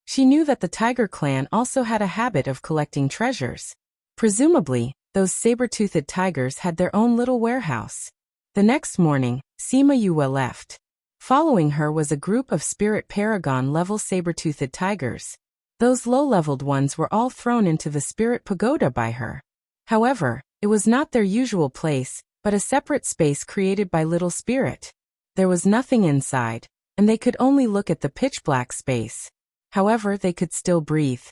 Speaker 1: she knew that the tiger clan also had a habit of collecting treasures. Presumably, those saber-toothed tigers had their own little warehouse. The next morning, Sima Yue left. Following her was a group of spirit paragon-level saber-toothed tigers. Those low-leveled ones were all thrown into the spirit pagoda by her. However, it was not their usual place, but a separate space created by Little Spirit. There was nothing inside, and they could only look at the pitch-black space. However, they could still breathe.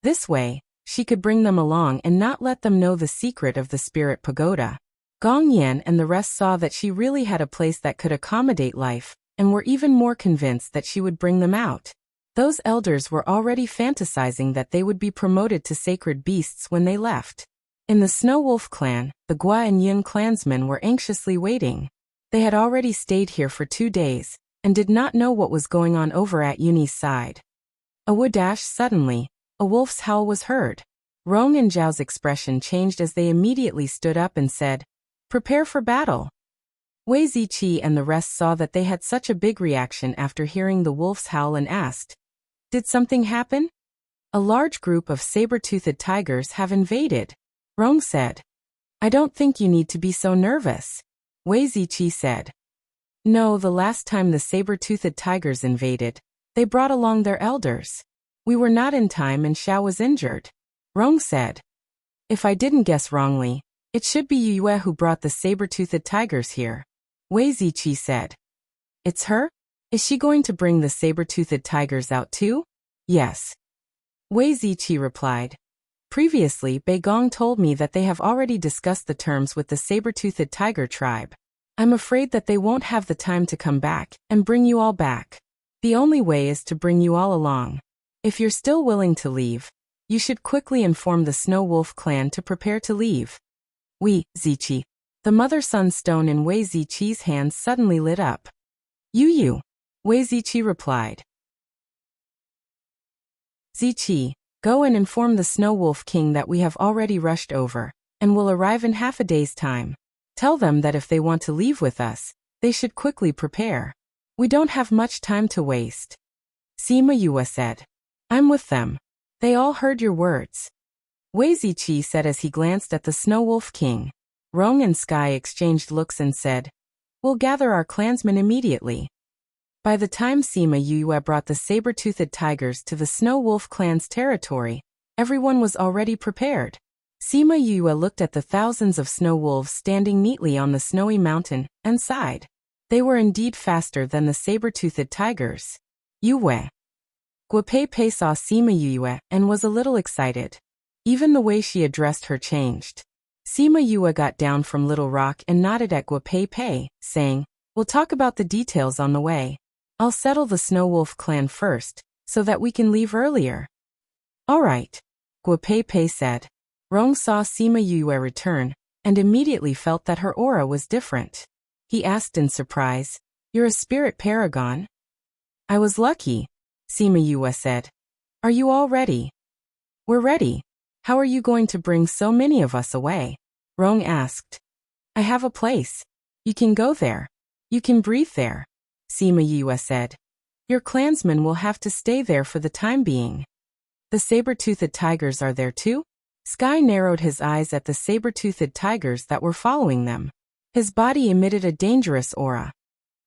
Speaker 1: This way, she could bring them along and not let them know the secret of the spirit pagoda. Gong Yan and the rest saw that she really had a place that could accommodate life, and were even more convinced that she would bring them out. Those elders were already fantasizing that they would be promoted to sacred beasts when they left. In the Snow Wolf clan, the Gua and Yun clansmen were anxiously waiting. They had already stayed here for 2 days, and did not know what was going on over at Yuni's side. Suddenly, a wolf's howl was heard. Rong and Zhao's expression changed as they immediately stood up and said, "Prepare for battle." Wei Ziqi and the rest saw that they had such a big reaction after hearing the wolf's howl and asked, "Did something happen?" "A large group of saber-toothed tigers have invaded," Rong said. "I don't think you need to be so nervous," Wei Ziqi said. "No, the last time the saber-toothed tigers invaded, they brought along their elders. We were not in time and Xiao was injured," Rong said. "If I didn't guess wrongly, it should be Yue who brought the saber-toothed tigers here," Wei Ziqi said. "It's her? Is she going to bring the saber-toothed tigers out too?" "Yes," Wei Ziqi replied. "Previously, Bei Gong told me that they have already discussed the terms with the saber-toothed tiger tribe. I'm afraid that they won't have the time to come back and bring you all back. The only way is to bring you all along. If you're still willing to leave, you should quickly inform the Snow Wolf clan to prepare to leave." "Oui, Ziqi." The mother-son stone in Wei Ziqi's hands suddenly lit up. "You," Wei Ziqi replied. "Ziqi, go and inform the Snow Wolf King that we have already rushed over, and will arrive in half a day's time. Tell them that if they want to leave with us, they should quickly prepare. We don't have much time to waste." Sima Yue said. "I'm with them. They all heard your words," Wei Ziqi said as he glanced at the Snow Wolf King. Rong and Sky exchanged looks and said, "We'll gather our clansmen immediately." By the time Sima Yue brought the saber-toothed tigers to the Snow Wolf clan's territory, everyone was already prepared. Sima Yue looked at the thousands of snow wolves standing neatly on the snowy mountain, and sighed. They were indeed faster than the saber-toothed tigers. Yue. Guopei saw Sima Yue and was a little excited. Even the way she addressed her changed. Sima Yue got down from Little Rock and nodded at Guopei, saying, "We'll talk about the details on the way. I'll settle the Snow Wolf clan first, so that we can leave earlier." "All right," Guopei said. Rong saw Sima Yue return, and immediately felt that her aura was different. He asked in surprise, "You're a spirit paragon?" "I was lucky," Sima Yue said. "Are you all ready?" "We're ready. How are you going to bring so many of us away?" Rong asked. "I have a place. You can go there. You can breathe there," Sima Yue said. "Your clansmen will have to stay there for the time being." "The saber-toothed tigers are there too?" Sky narrowed his eyes at the saber-toothed tigers that were following them. His body emitted a dangerous aura.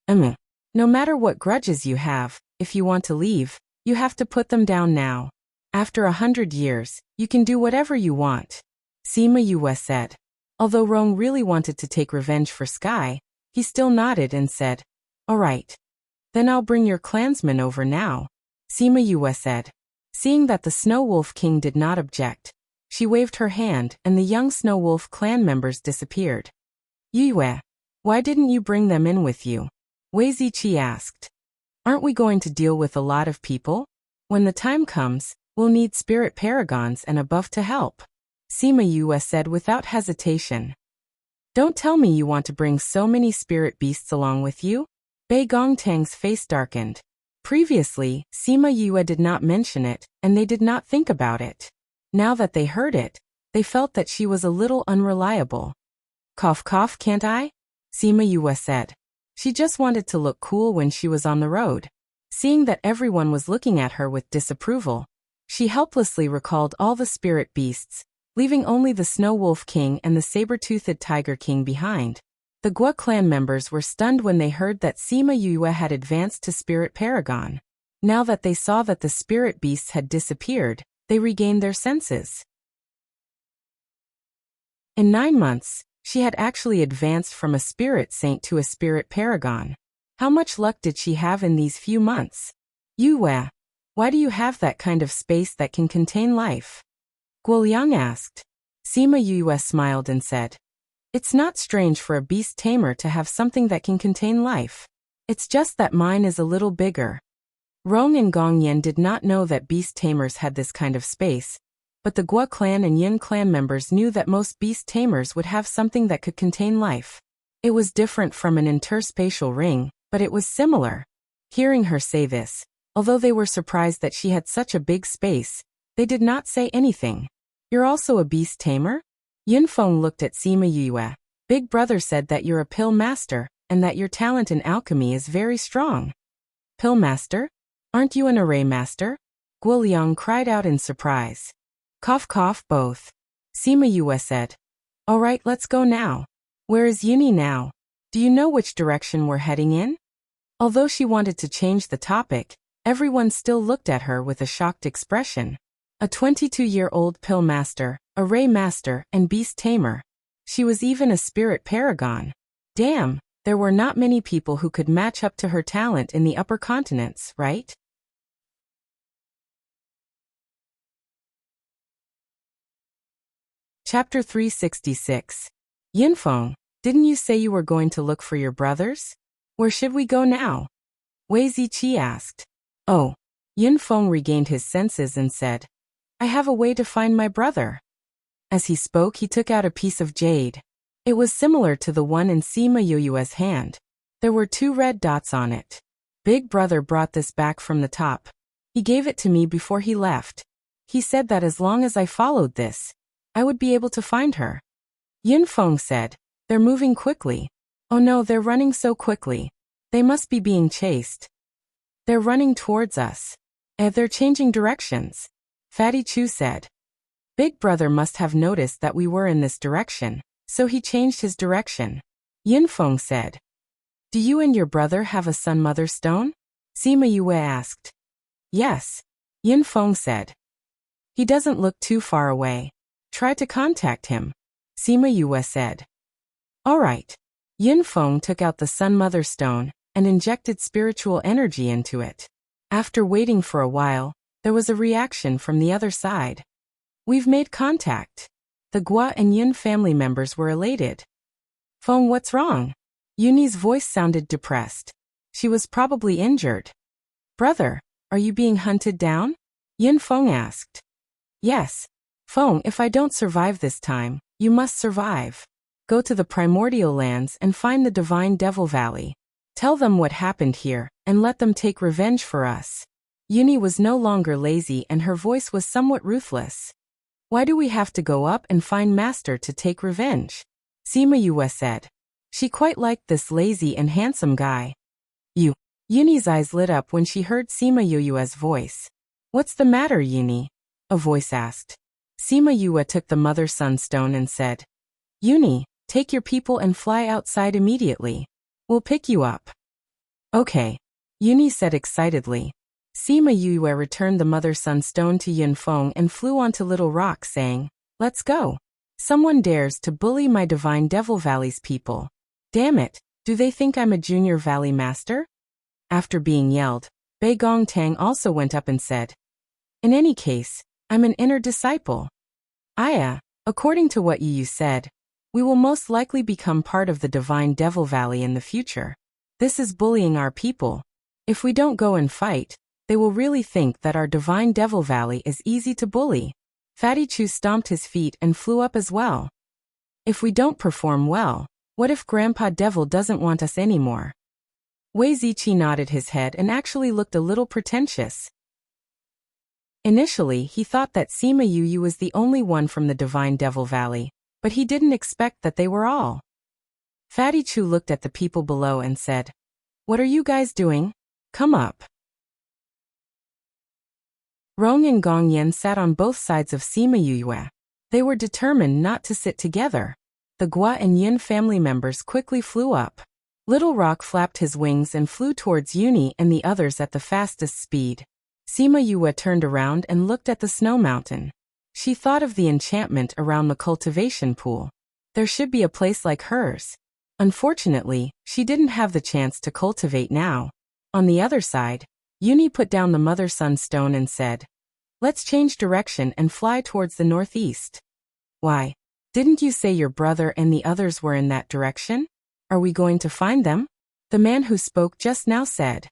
Speaker 1: No matter what grudges you have, if you want to leave, you have to put them down now. After 100 years, you can do whatever you want," Sima Yue said. Although Rong really wanted to take revenge for Sky, he still nodded and said, "All right. Then I'll bring your clansmen over now," Sima Yue said. Seeing that the Snow Wolf King did not object, she waved her hand and the young Snow Wolf clan members disappeared. "Yue, why didn't you bring them in with you?" Wei Ziqi asked. "Aren't we going to deal with a lot of people? When the time comes, we'll need spirit paragons and above to help," Sima Yue said without hesitation. "Don't tell me you want to bring so many spirit beasts along with you?" Bei Gongtang's face darkened. Previously, Sima Yue did not mention it, and they did not think about it. Now that they heard it, they felt that she was a little unreliable. Cough cough, can't I? Sima Yue said. She just wanted to look cool when she was on the road. Seeing that everyone was looking at her with disapproval, she helplessly recalled all the spirit beasts, leaving only the Snow Wolf King and the saber-toothed Tiger King behind. The Gua clan members were stunned when they heard that Sima Yue had advanced to Spirit Paragon. Now that they saw that the spirit beasts had disappeared, they regained their senses. In 9 months, she had actually advanced from a spirit saint to a spirit paragon. How much luck did she have in these few months? Yue, why do you have that kind of space that can contain life? Guoliang asked. Sima Yue smiled and said, it's not strange for a beast tamer to have something that can contain life. It's just that mine is a little bigger. Rong and Gongyan did not know that beast tamers had this kind of space, but the Gua clan and Yin clan members knew that most beast tamers would have something that could contain life. It was different from an interspatial ring, but it was similar. Hearing her say this, although they were surprised that she had such a big space, they did not say anything. You're also a beast tamer? Yunfeng looked at Sima Yue. Big brother said that you're a pill master, and that your talent in alchemy is very strong. Pill master? Aren't you an array master? Guoliang cried out in surprise. Cough cough both. Sima Yue said. Alright, let's go now. Where is Yuni now? Do you know which direction we're heading in? Although she wanted to change the topic, everyone still looked at her with a shocked expression. A 22-year-old pill master, array master, and beast tamer. She was even a spirit paragon. Damn, there were not many people who could match up to her talent in the upper continents, right? Chapter 366. Yunfeng, didn't you say you were going to look for your brothers? Where should we go now? Wei Ziqi asked. Oh. Yunfeng regained his senses and said, I have a way to find my brother. As he spoke, he took out a piece of jade. It was similar to the one in Sima Yue's hand. There were 2 red dots on it. Big brother brought this back from the top. He gave it to me before he left. He said that as long as I followed this, I would be able to find her. Yunfeng said, they're moving quickly. Oh no, they're running so quickly. They must be being chased. They're running towards us. They're changing directions. Fatty Chu said. Big brother must have noticed that we were in this direction, so he changed his direction. Yunfeng said. Do you and your brother have a sun-mother stone? Sima Yue asked. Yes. Yunfeng said. He doesn't look too far away. Try to contact him. Sima Yue said. Alright. Yunfeng took out the sun-mother stone and injected spiritual energy into it. After waiting for a while, there was a reaction from the other side. We've made contact. The Gua and Yun family members were elated. Feng, what's wrong? Yuni's voice sounded depressed. She was probably injured. Brother, are you being hunted down? Yunfeng asked. Yes. Feng, if I don't survive this time, you must survive. Go to the primordial lands and find the divine Devil Valley. Tell them what happened here, and let them take revenge for us. Yuni was no longer lazy and her voice was somewhat ruthless. Why do we have to go up and find Master to take revenge? Sima Yue said. She quite liked this lazy and handsome guy. Yuni's eyes lit up when she heard Sima Yue's voice. What's the matter, Yuni? A voice asked. Sima Yue took the Mother Sun Stone and said, Yuni, take your people and fly outside immediately. We'll pick you up. Okay. Yuni said excitedly. Sima Yue returned the Mother Sun Stone to Yunfeng and flew onto Little Rock saying, Let's go. Someone dares to bully my Divine Devil Valley's people. Damn it, do they think I'm a junior valley master? After being yelled, Bei Gongtang also went up and said, In any case, I'm an inner disciple. Aya, according to what you said, we will most likely become part of the Divine Devil Valley in the future. This is bullying our people. If we don't go and fight, they will really think that our Divine Devil Valley is easy to bully. Fatty Chu stomped his feet and flew up as well. If we don't perform well, what if Grandpa Devil doesn't want us anymore? Wei Ziqi nodded his head and actually looked a little pretentious. Initially, he thought that Sima Yu was the only one from the Divine Devil Valley, but he didn't expect that they were all. Fatty Chu looked at the people below and said, "What are you guys doing? Come up." Rong and Gong Yan sat on both sides of Sima Yu. They were determined not to sit together. The Gua and Yin family members quickly flew up. Little Rock flapped his wings and flew towards Uni and the others at the fastest speed. Sima Yu turned around and looked at the snow mountain. She thought of the enchantment around the cultivation pool. There should be a place like hers. Unfortunately, she didn't have the chance to cultivate now. On the other side, Uni put down the Mother Sun stone and said, "Let's change direction and fly towards the northeast." "Why? Didn't you say your brother and the others were in that direction? Are we going to find them?" The man who spoke just now said.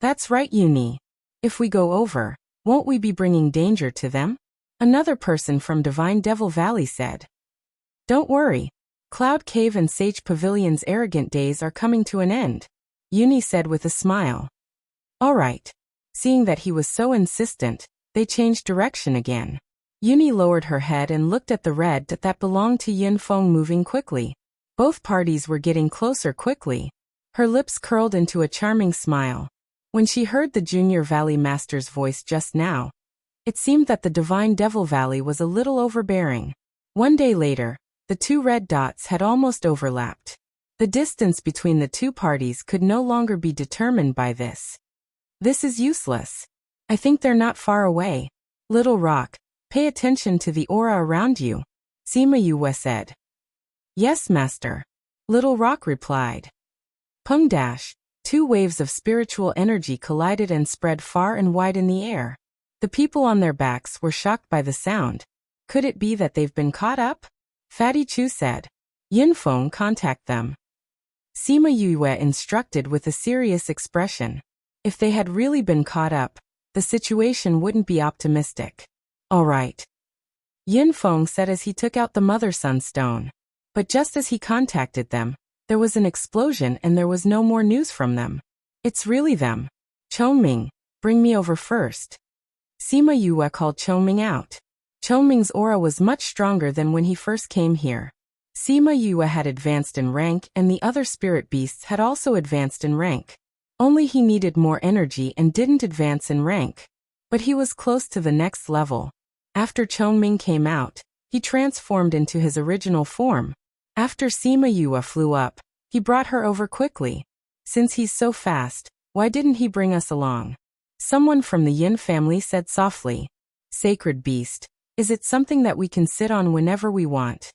Speaker 1: "That's right, Uni. If we go over, won't we be bringing danger to them?" Another person from Divine Devil Valley said. "Don't worry. Cloud Cave and Sage Pavilion's arrogant days are coming to an end," Uni said with a smile. "All right." Seeing that he was so insistent, they changed direction again. Uni lowered her head and looked at the red dot that belonged to Yin Feng moving quickly. Both parties were getting closer quickly. Her lips curled into a charming smile. When she heard the Junior Valley Master's voice just now, it seemed that the Divine Devil Valley was a little overbearing. One day later, the two red dots had almost overlapped. The distance between the two parties could no longer be determined by this. "This is useless. I think they're not far away. Little Rock, pay attention to the aura around you," Sima Yu said. "Yes, Master," Little Rock replied. Pung dash. Two waves of spiritual energy collided and spread far and wide in the air. The people on their backs were shocked by the sound. Could it be that they've been caught up? Fatty Chu said. "Yin Feng, contact them." Sima Yu instructed with a serious expression. If they had really been caught up, the situation wouldn't be optimistic. "All right," Yin Feng said as he took out the Mother Sun stone. But just as he contacted them, there was an explosion and there was no more news from them. "It's really them. Chongming, bring me over first." Sima Yu called Chongming out. Chongming's aura was much stronger than when he first came here. Sima Yu had advanced in rank and the other spirit beasts had also advanced in rank. Only he needed more energy and didn't advance in rank. But he was close to the next level. After Chongming came out, he transformed into his original form. After Sima Yu flew up, he brought her over quickly. "Since he's so fast, why didn't he bring us along?" Someone from the Yin family said softly. "Sacred beast, is it something that we can sit on whenever we want?"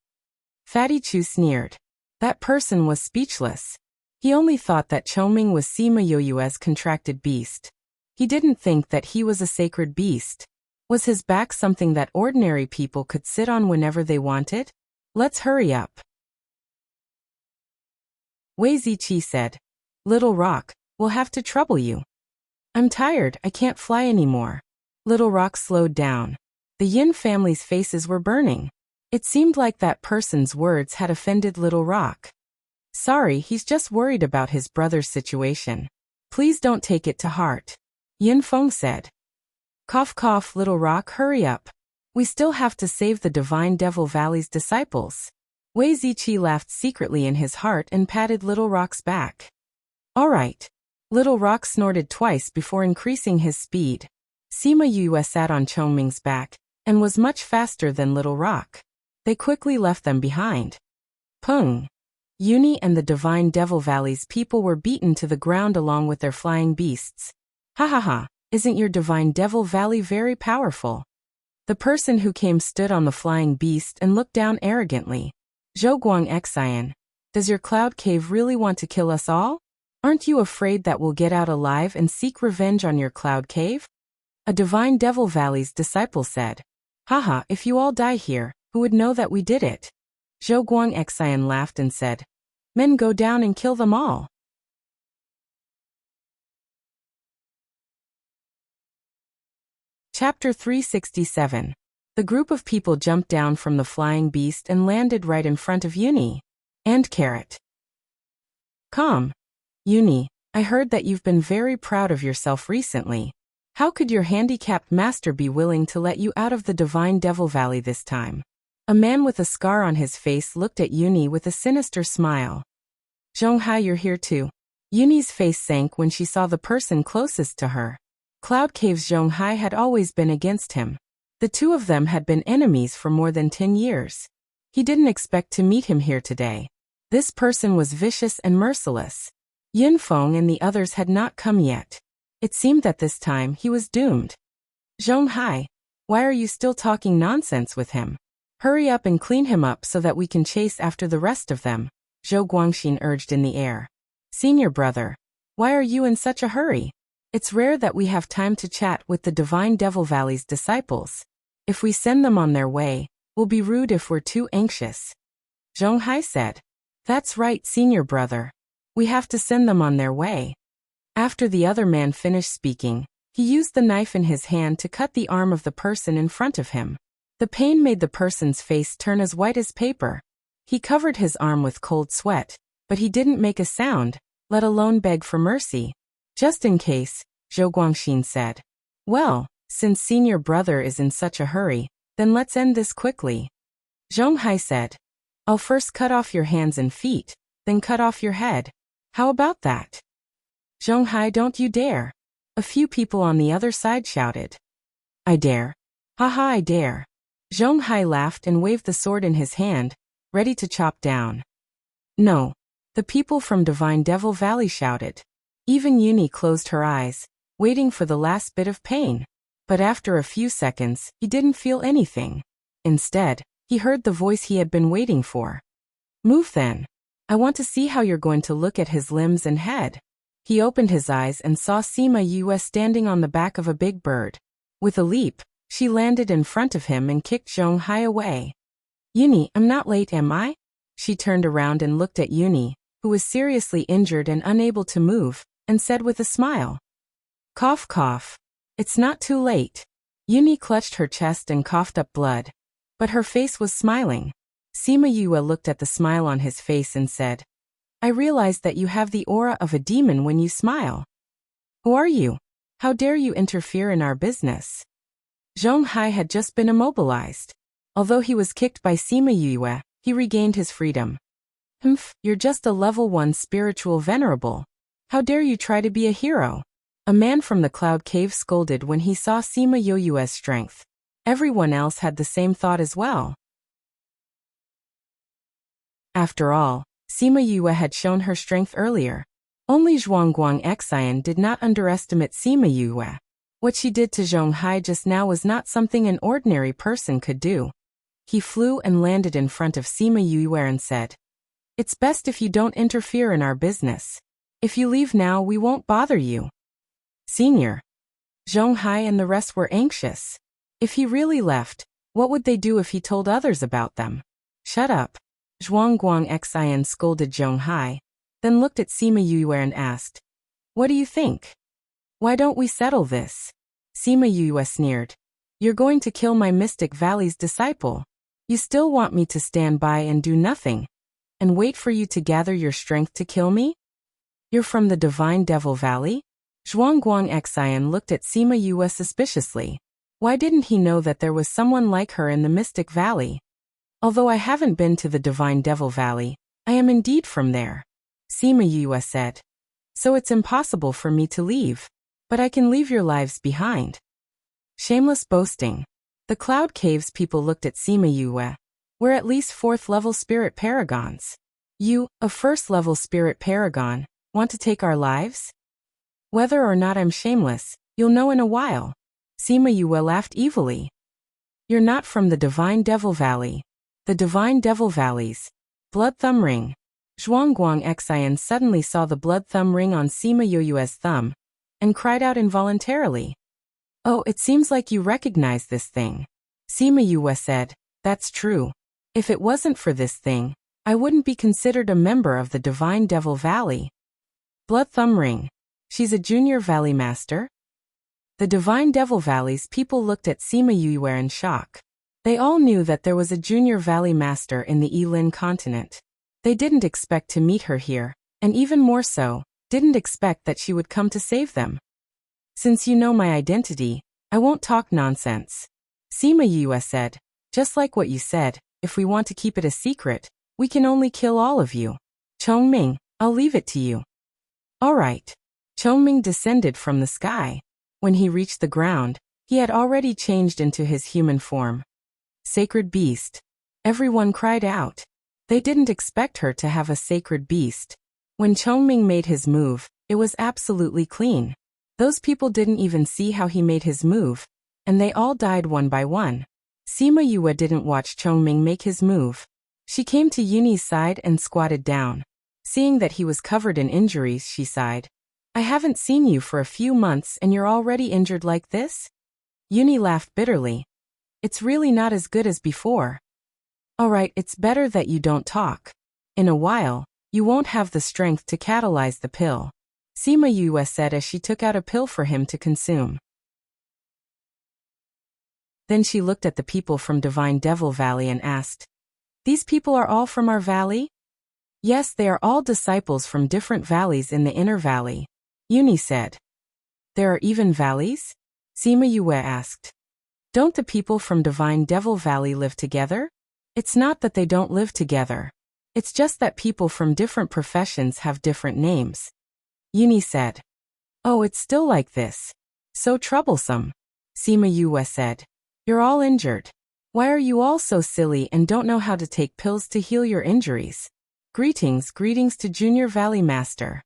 Speaker 1: Fatty Chu sneered. That person was speechless. He only thought that Chongming was Sima Yu's contracted beast. He didn't think that he was a sacred beast. Was his back something that ordinary people could sit on whenever they wanted? "Let's hurry up." Wei Ziqi said. "Little Rock, we'll have to trouble you. I'm tired, I can't fly anymore." Little Rock slowed down. The Yin family's faces were burning. It seemed like that person's words had offended Little Rock. "Sorry, he's just worried about his brother's situation. Please don't take it to heart," Yin Feng said. "Cough cough, Little Rock, hurry up. We still have to save the Divine Devil Valley's disciples." Wei Ziqi laughed secretly in his heart and patted Little Rock's back. "All right." Little Rock snorted twice before increasing his speed. Sima Yu sat on Chongming's back and was much faster than Little Rock. They quickly left them behind. Pung. Uni and the Divine Devil Valley's people were beaten to the ground along with their flying beasts. "Ha ha ha, isn't your Divine Devil Valley very powerful?" The person who came stood on the flying beast and looked down arrogantly. "Zhouguang Xian, does your cloud cave really want to kill us all? Aren't you afraid that we'll get out alive and seek revenge on your cloud cave?" A Divine Devil Valley's disciple said. "Haha, if you all die here, who would know that we did it?" Zhouguang Xian laughed and said, "Men, go down and kill them all." Chapter 367. The group of people jumped down from the flying beast and landed right in front of Uni. And Carrot. "Calm. Uni, I heard that you've been very proud of yourself recently. How could your handicapped master be willing to let you out of the Divine Devil Valley this time? A man with a scar on his face looked at Yuni with a sinister smile. Zhonghai, you're here too. Yuni's face sank when she saw the person closest to her. Cloud Cave's Zhonghai had always been against him. The two of them had been enemies for more than 10 years. He didn't expect to meet him here today. This person was vicious and merciless. Yin Feng and the others had not come yet. It seemed that this time he was doomed. Zhonghai, why are you still talking nonsense with him? Hurry up and clean him up so that we can chase after the rest of them, Zhou Guangxin urged in the air. Senior brother, why are you in such a hurry? It's rare that we have time to chat with the Divine Devil Valley's disciples. If we send them on their way, we'll be rude if we're too anxious. Zhonghai said. That's right, senior brother. We have to send them on their way. After the other man finished speaking, he used the knife in his hand to cut the arm of the person in front of him. The pain made the person's face turn as white as paper. He covered his arm with cold sweat, but he didn't make a sound, let alone beg for mercy. Just in case, Zhou Guangxin said. Well, since senior brother is in such a hurry, then let's end this quickly. Zhonghai said. I'll first cut off your hands and feet, then cut off your head. How about that? Zhonghai, don't you dare. A few people on the other side shouted. I dare. Haha, I dare. Zhonghai laughed and waved the sword in his hand, ready to chop down. No. The people from Divine Devil Valley shouted. Even Yuni closed her eyes, waiting for the last bit of pain. But after a few seconds, he didn't feel anything. Instead, he heard the voice he had been waiting for. Move then. I want to see how you're going to look at his limbs and head. He opened his eyes and saw Sima Yue standing on the back of a big bird. With a leap, she landed in front of him and kicked Zhonghai away. Yuni, I'm not late, am I? She turned around and looked at Yuni, who was seriously injured and unable to move, and said with a smile. Cough, cough. It's not too late. Yuni clutched her chest and coughed up blood. But her face was smiling. Sima Yue looked at the smile on his face and said, I realized that you have the aura of a demon when you smile. Who are you? How dare you interfere in our business? Zhonghai had just been immobilized. Although he was kicked by Sima Yue, he regained his freedom. You're just a level 1 spiritual venerable. How dare you try to be a hero? A man from the Cloud Cave scolded when he saw Sima Yue's strength. Everyone else had the same thought as well. After all, Sima Yue had shown her strength earlier. Only Zhuangguang Xian did not underestimate Sima Yue. What she did to Zhonghai just now was not something an ordinary person could do. He flew and landed in front of Sima Yue and said, It's best if you don't interfere in our business. If you leave now, we won't bother you. Senior. Zhonghai and the rest were anxious. If he really left, what would they do if he told others about them? Shut up. Zhuangguang Xian scolded Zhonghai, then looked at Sima Yue and asked, What do you think? Why don't we settle this? Sima Yue sneered. You're going to kill my Mystic Valley's disciple. You still want me to stand by and do nothing, and wait for you to gather your strength to kill me? You're from the Divine Devil Valley? Zhuangguang Xian looked at Sima Yue suspiciously. Why didn't he know that there was someone like her in the Mystic Valley? Although I haven't been to the Divine Devil Valley, I am indeed from there. Sima Yue said. So it's impossible for me to leave. But I can leave your lives behind. Shameless boasting. The Cloud Cave's people looked at Sima Yue. We're at least 4th level spirit paragons. You, a 1st level spirit paragon, want to take our lives? Whether or not I'm shameless, you'll know in a while. Sima Yue laughed evilly. You're not from the Divine Devil Valley. The Divine Devil Valley's blood thumb ring. Zhuangguang Xian suddenly saw the blood thumb ring on Sima Yue's thumb, and cried out involuntarily. Oh, it seems like you recognize this thing. Sima Yue said, That's true. If it wasn't for this thing, I wouldn't be considered a member of the Divine Devil Valley. Blood thumb ring. She's a junior valley master? The Divine Devil Valley's people looked at Sima Yue in shock. They all knew that there was a junior valley master in the Yilin continent. They didn't expect to meet her here, and even more so, didn't expect that she would come to save them. Since you know my identity, I won't talk nonsense. Sima Yue said, just like what you said, if we want to keep it a secret, we can only kill all of you. Chongming, I'll leave it to you. All right. Chongming descended from the sky. When he reached the ground, he had already changed into his human form. Sacred beast. Everyone cried out. They didn't expect her to have a sacred beast. When Chongming made his move, it was absolutely clean. Those people didn't even see how he made his move, and they all died one by one. Sima Yue didn't watch Chongming make his move. She came to Yuni's side and squatted down. Seeing that he was covered in injuries, she sighed. I haven't seen you for a few months and you're already injured like this? Yuni laughed bitterly. It's really not as good as before. Alright, it's better that you don't talk. In a while, you won't have the strength to catalyze the pill. Sima Yue said as she took out a pill for him to consume. Then she looked at the people from Divine Devil Valley and asked, these people are all from our valley? Yes, they are all disciples from different valleys in the inner valley. Yuni said. There are even valleys? Sima Yue asked. Don't the people from Divine Devil Valley live together? It's not that they don't live together. It's just that people from different professions have different names. Yuni said. Oh, it's still like this. So troublesome. Sima Yue said. You're all injured. Why are you all so silly and don't know how to take pills to heal your injuries? Greetings to Junior Valley Master.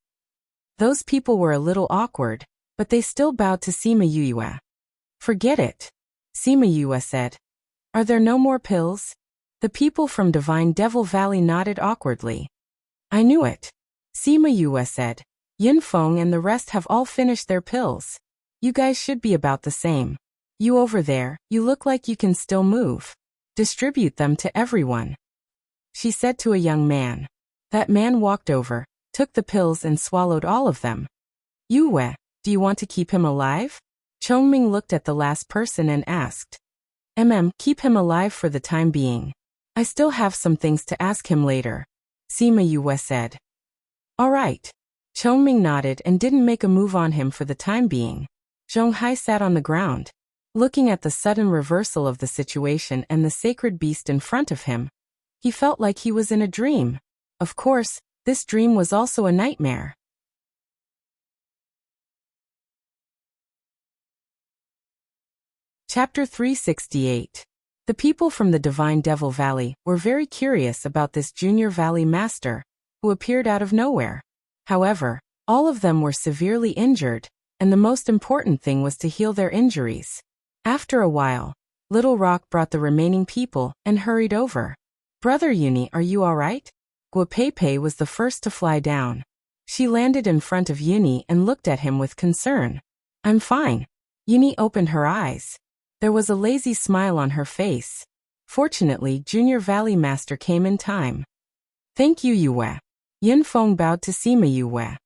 Speaker 1: Those people were a little awkward, but they still bowed to Sima Yue. Forget it. Sima Yue said. Are there no more pills? The people from Divine Devil Valley nodded awkwardly. I knew it. Sima Yue said. Yin Feng and the rest have all finished their pills. You guys should be about the same. You over there, you look like you can still move. Distribute them to everyone. She said to a young man. That man walked over, took the pills and swallowed all of them. Yue, do you want to keep him alive? Chongming looked at the last person and asked. Keep him alive for the time being. I still have some things to ask him later. Sima Yue said. All right. Chongming nodded and didn't make a move on him for the time being. Zhonghai sat on the ground. Looking at the sudden reversal of the situation and the sacred beast in front of him, he felt like he was in a dream. Of course, this dream was also a nightmare. Chapter 368. The people from the Divine Devil Valley were very curious about this Junior Valley Master, who appeared out of nowhere. However, all of them were severely injured, and the most important thing was to heal their injuries. After a while, Little Rock brought the remaining people and hurried over. Brother Yuni, are you all right? Guapei was the first to fly down. She landed in front of Yuni and looked at him with concern. I'm fine. Yuni opened her eyes. There was a lazy smile on her face. Fortunately, Junior Valley Master came in time. Thank you, Yue. Yin Feng bowed to Sima Yue.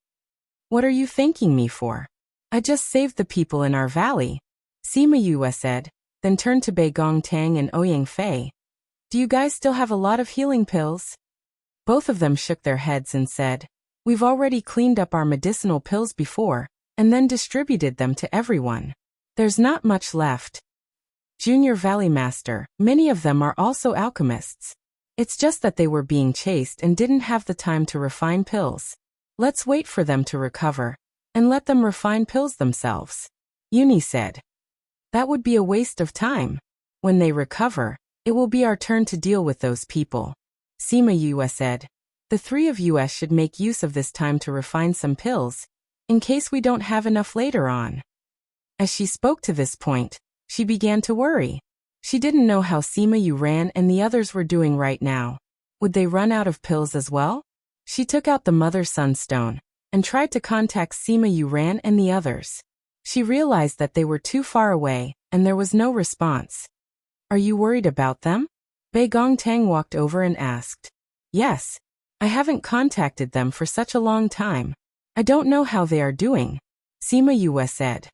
Speaker 1: What are you thanking me for? I just saved the people in our valley. Sima Yue said, then turned to Bei Gong Tang and Ouyang Fei. Do you guys still have a lot of healing pills? Both of them shook their heads and said, we've already cleaned up our medicinal pills before, and then distributed them to everyone. There's not much left. Junior Valley Master, many of them are also alchemists. It's just that they were being chased and didn't have the time to refine pills. Let's wait for them to recover, and let them refine pills themselves. Yuni said. That would be a waste of time. When they recover, it will be our turn to deal with those people. Sima Yue said. The three of you should make use of this time to refine some pills, in case we don't have enough later on. As she spoke to this point, she began to worry. She didn't know how Sima Yue and the others were doing right now. Would they run out of pills as well? She took out the Mother Sun Stone and tried to contact Sima Yue and the others. She realized that they were too far away, and there was no response. Are you worried about them? Bei Gong Tang walked over and asked. Yes. I haven't contacted them for such a long time. I don't know how they are doing. Sima Yue said.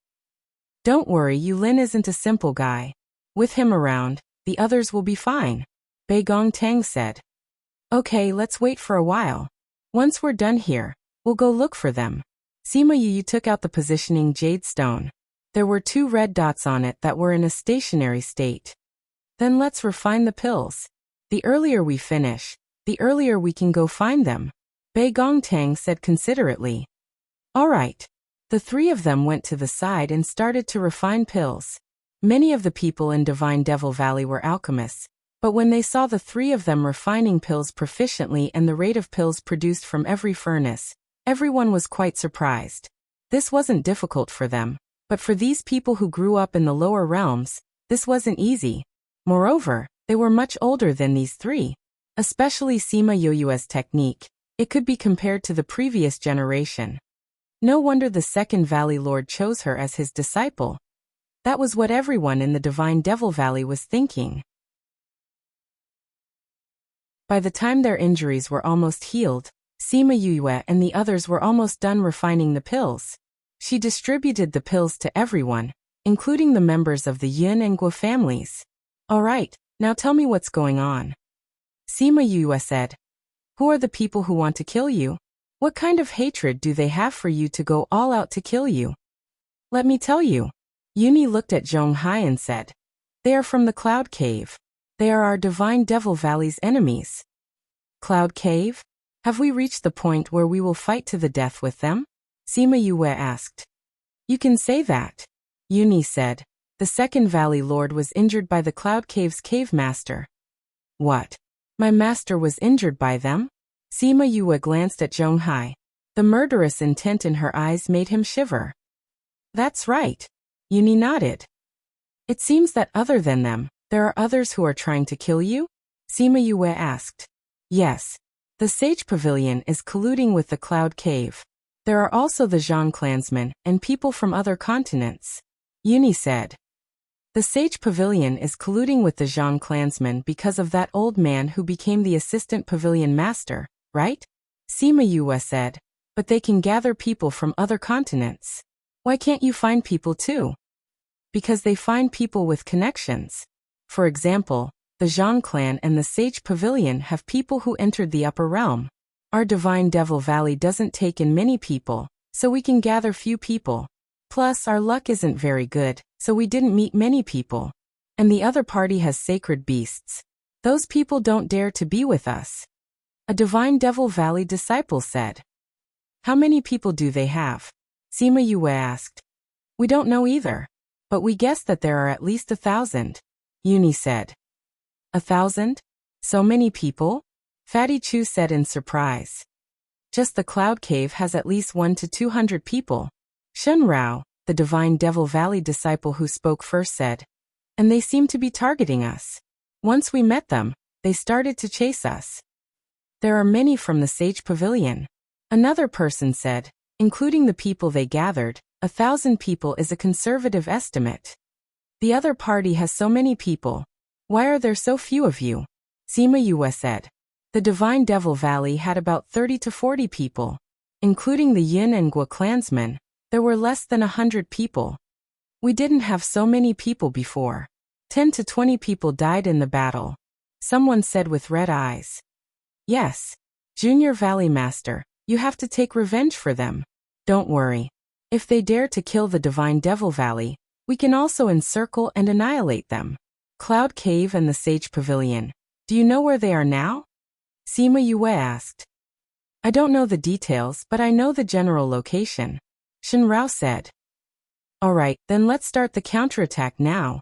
Speaker 1: Don't worry, Yulin isn't a simple guy. With him around, the others will be fine. Bei Gong Tang said. Okay, let's wait for a while. Once we're done here, we'll go look for them. Sima Yu took out the positioning jade stone. There were 2 red dots on it that were in a stationary state. Then let's refine the pills. The earlier we finish, the earlier we can go find them, Bei Gongtang said considerately. All right. The 3 of them went to the side and started to refine pills. Many of the people in Divine Devil Valley were alchemists, but when they saw the 3 of them refining pills proficiently and the rate of pills produced from every furnace, everyone was quite surprised. This wasn't difficult for them, but for these people who grew up in the lower realms, this wasn't easy. Moreover, they were much older than these 3. Especially Sima Yoyue's technique, it could be compared to the previous generation. No wonder the second Valley Lord chose her as his disciple. That was what everyone in the Divine Devil Valley was thinking. By the time their injuries were almost healed, Sima Yue and the others were almost done refining the pills. She distributed the pills to everyone, including the members of the Yin and Guo families. All right, now tell me what's going on. Sima Yue said. Who are the people who want to kill you? What kind of hatred do they have for you to go all out to kill you? Let me tell you. Yuni looked at Zhonghai and said. They are from the Cloud Cave. They are our Divine Devil Valley's enemies. Cloud Cave? Have we reached the point where we will fight to the death with them? Sima Yue asked. You can say that. Yuni said. The second Valley Lord was injured by the Cloud Cave's cave master. What? My master was injured by them? Sima Yue glanced at Zhonghai. The murderous intent in her eyes made him shiver. That's right. Yuni nodded. It seems that other than them, there are others who are trying to kill you? Sima Yue asked. Yes. The Sage Pavilion is colluding with the Cloud Cave. There are also the Zhang clansmen and people from other continents. Yuni said. The Sage Pavilion is colluding with the Zhang clansmen because of that old man who became the assistant pavilion master, right? Sima Yue said. But they can gather people from other continents. Why can't you find people too? Because they find people with connections. For example, the Zhang clan and the Sage Pavilion have people who entered the upper realm. Our Divine Devil Valley doesn't take in many people, so we can gather few people. Plus, our luck isn't very good, so we didn't meet many people. And the other party has sacred beasts. Those people don't dare to be with us. A Divine Devil Valley disciple said. How many people do they have? Sima Yue asked. We don't know either. But we guess that there are at least 1,000. Yuni said. 1,000? So many people? Fatty Chu said in surprise. Just the Cloud Cave has at least 100 to 200 people. Shen Rao, the Divine Devil Valley disciple who spoke first said. And they seem to be targeting us. Once we met them, they started to chase us. There are many from the Sage Pavilion. Another person said, including the people they gathered, 1,000 people is a conservative estimate. The other party has so many people. Why are there so few of you? Sima Yue said. The Divine Devil Valley had about 30 to 40 people. Including the Yin and Guo clansmen, there were less than 100 people. We didn't have so many people before. 10 to 20 people died in the battle. Someone said with red eyes. Yes. Junior Valley Master, you have to take revenge for them. Don't worry. If they dare to kill the Divine Devil Valley, we can also encircle and annihilate them. Cloud Cave and the Sage Pavilion. Do you know where they are now? Sima Yue asked. I don't know the details, but I know the general location. Shen Rao said. All right, then let's start the counterattack now.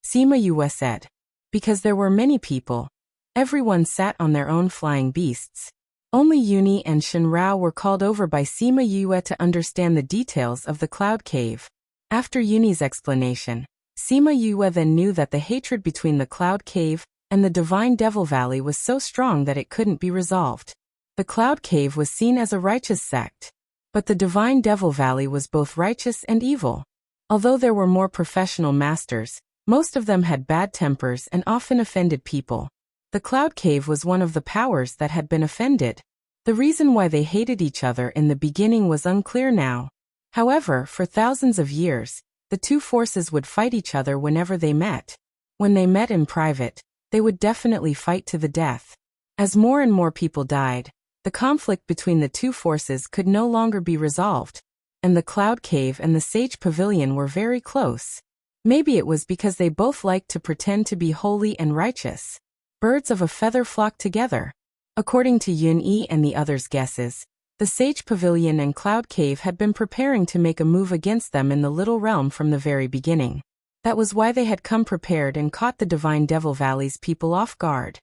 Speaker 1: Sima Yue said. Because there were many people. Everyone sat on their own flying beasts. Only Yuni and Shen Rao were called over by Sima Yue to understand the details of the Cloud Cave. After Yuni's explanation, Sima Yue then knew that the hatred between the Cloud Cave and the Divine Devil Valley was so strong that it couldn't be resolved. The Cloud Cave was seen as a righteous sect. But the Divine Devil Valley was both righteous and evil. Although there were more professional masters, most of them had bad tempers and often offended people. The Cloud Cave was one of the powers that had been offended. The reason why they hated each other in the beginning was unclear now. However, for thousands of years, the two forces would fight each other whenever they met. When they met in private, they would definitely fight to the death. As more and more people died, The conflict between the two forces could no longer be resolved, and the Cloud Cave and the Sage Pavilion were very close. Maybe it was because they both liked to pretend to be holy and righteous. Birds of a feather flock together. According to Yun-Yi and the others' guesses, the Sage Pavilion and Cloud Cave had been preparing to make a move against them in the Little Realm from the very beginning. That was why they had come prepared and caught the Divine Devil Valley's people off guard.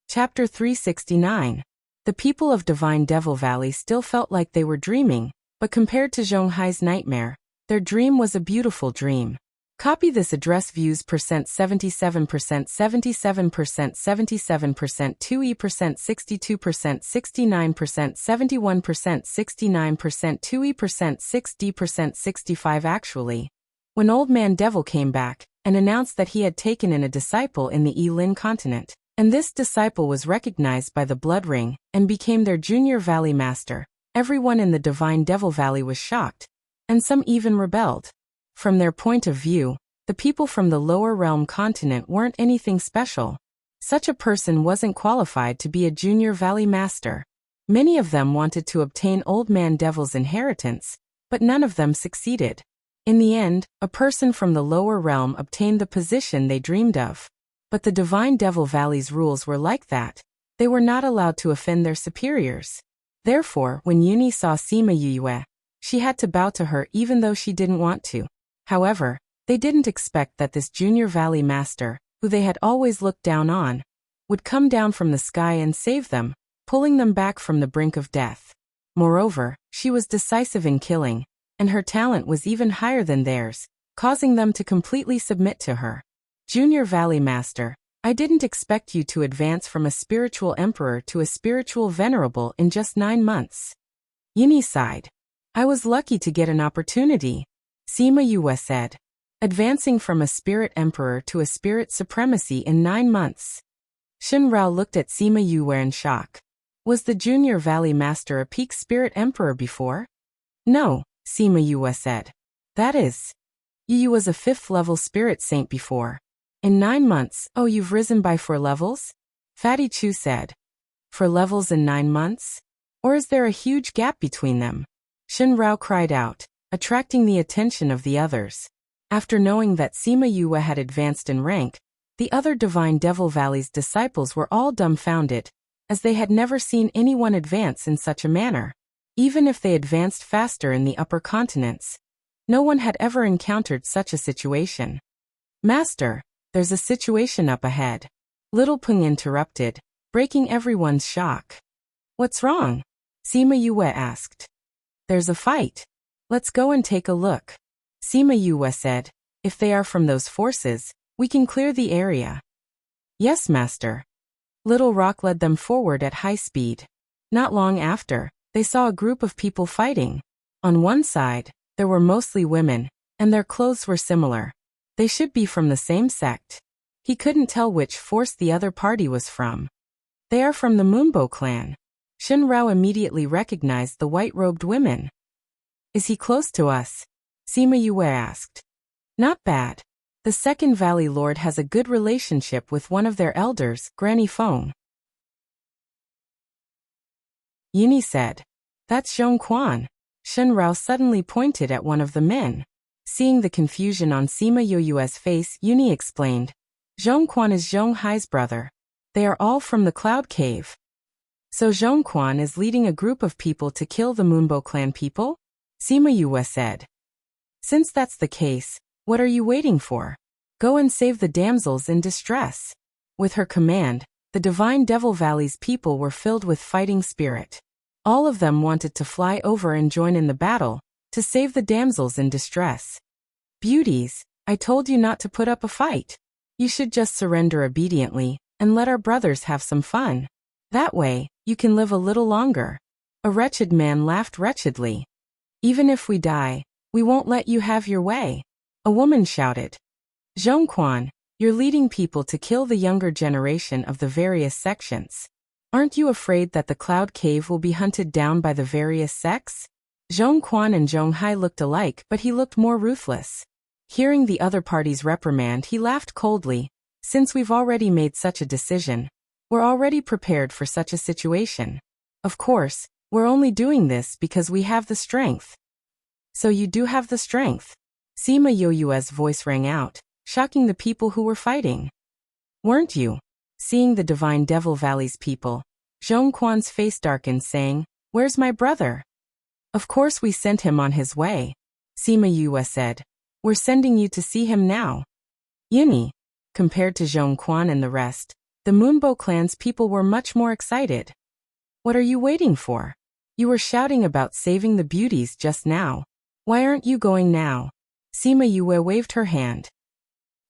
Speaker 1: Chapter 369. The people of Divine Devil Valley still felt like they were dreaming, but compared to Zhonghai's nightmare, their dream was a beautiful dream. Copy this address views %77%, 77%, 77%, 2E%, 62%, 69%, 71%, 69%, 2E%, 6D%, 65 actually. When Old Man Devil came back and announced that he had taken in a disciple in the Yilin continent, and this disciple was recognized by the Blood Ring and became their junior Valley Master, everyone in the Divine Devil Valley was shocked, and some even rebelled. From their point of view, the people from the Lower Realm continent weren't anything special. Such a person wasn't qualified to be a junior Valley Master. Many of them wanted to obtain Old Man Devil's inheritance, but none of them succeeded. In the end, a person from the Lower Realm obtained the position they dreamed of. But the Divine Devil Valley's rules were like that. They were not allowed to offend their superiors. Therefore, when Yuni saw Sima Yue, she had to bow to her even though she didn't want to. However, they didn't expect that this junior Valley Master, who they had always looked down on, would come down from the sky and save them, pulling them back from the brink of death. Moreover, she was decisive in killing, and her talent was even higher than theirs, causing them to completely submit to her. Junior Valley Master, I didn't expect you to advance from a spiritual emperor to a spiritual venerable in just 9 months. Yuni sighed. I was lucky to get an opportunity, Sima Yue said. Advancing from a spirit emperor to a spirit supremacy in 9 months. Shen Rao looked at Sima Yue in shock. Was the Junior Valley Master a peak spirit emperor before? No, Sima Yue said. That is, Yu was a 5th level spirit saint before. In 9 months, oh, you've risen by 4 levels? Fatty Chu said. 4 levels in 9 months? Or is there a huge gap between them? Shen Rao cried out, attracting the attention of the others. After knowing that Sima Yue had advanced in rank, the other Divine Devil Valley's disciples were all dumbfounded, as they had never seen anyone advance in such a manner. Even if they advanced faster in the upper continents, no one had ever encountered such a situation. Master, there's a situation up ahead. Little Peng interrupted, breaking everyone's shock. What's wrong? Sima Yue asked. There's a fight. Let's go and take a look. Sima Yue said, if they are from those forces, we can clear the area. Yes, Master. Little Rock led them forward at high speed. Not long after, they saw a group of people fighting. On one side, there were mostly women, and their clothes were similar. They should be from the same sect. He couldn't tell which force the other party was from. They are from the Moonbow clan. Shen Rao immediately recognized the white-robed women. Is he close to us? Sima Yue asked. Not bad. The Second Valley Lord has a good relationship with one of their elders, Granny Feng. Yuni said. That's Zhong Quan. Shen Rao suddenly pointed at one of the men. Seeing the confusion on Sima Yue's face, Yuni explained. Zhong Quan is Zhong Hai's brother. They are all from the Cloud Cave. So Zhong Quan is leading a group of people to kill the Moonbow clan people? Sima Yue said. Since that's the case, what are you waiting for? Go and save the damsels in distress. With her command, the Divine Devil Valley's people were filled with fighting spirit. All of them wanted to fly over and join in the battle, to save the damsels in distress. Beauties, I told you not to put up a fight. You should just surrender obediently, and let our brothers have some fun. That way, you can live a little longer. A wretched man laughed wretchedly. Even if we die, we won't let you have your way. A woman shouted. Zhong Quan, you're leading people to kill the younger generation of the various sections. Aren't you afraid that the Cloud Cave will be hunted down by the various sects? Zhong Quan and Zhong Hai looked alike, but he looked more ruthless. Hearing the other party's reprimand, he laughed coldly, Since we've already made such a decision, we're already prepared for such a situation. Of course, we're only doing this because we have the strength. So you do have the strength? Sima Yoyue's voice rang out, shocking the people who were fighting. Weren't you? Seeing the Divine Devil Valley's people, Zhong Quan's face darkened, saying, "Where's my brother?" "Of course we sent him on his way," Sima Yue said. "We're sending you to see him now." Yuni. Compared to Zhong Quan and the rest, the Moonbow clan's people were much more excited. "What are you waiting for? You were shouting about saving the beauties just now. Why aren't you going now?" Sima Yue waved her hand.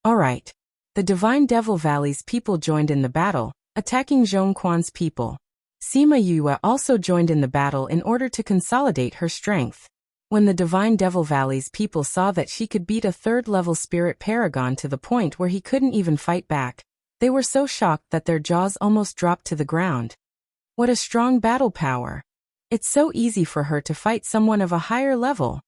Speaker 1: "All right." The Divine Devil Valley's people joined in the battle, attacking Zhong Quan's people. Sima Yue also joined in the battle in order to consolidate her strength. When the Divine Devil Valley's people saw that she could beat a third-level spirit paragon to the point where he couldn't even fight back, they were so shocked that their jaws almost dropped to the ground. What a strong battle power! It's so easy for her to fight someone of a higher level.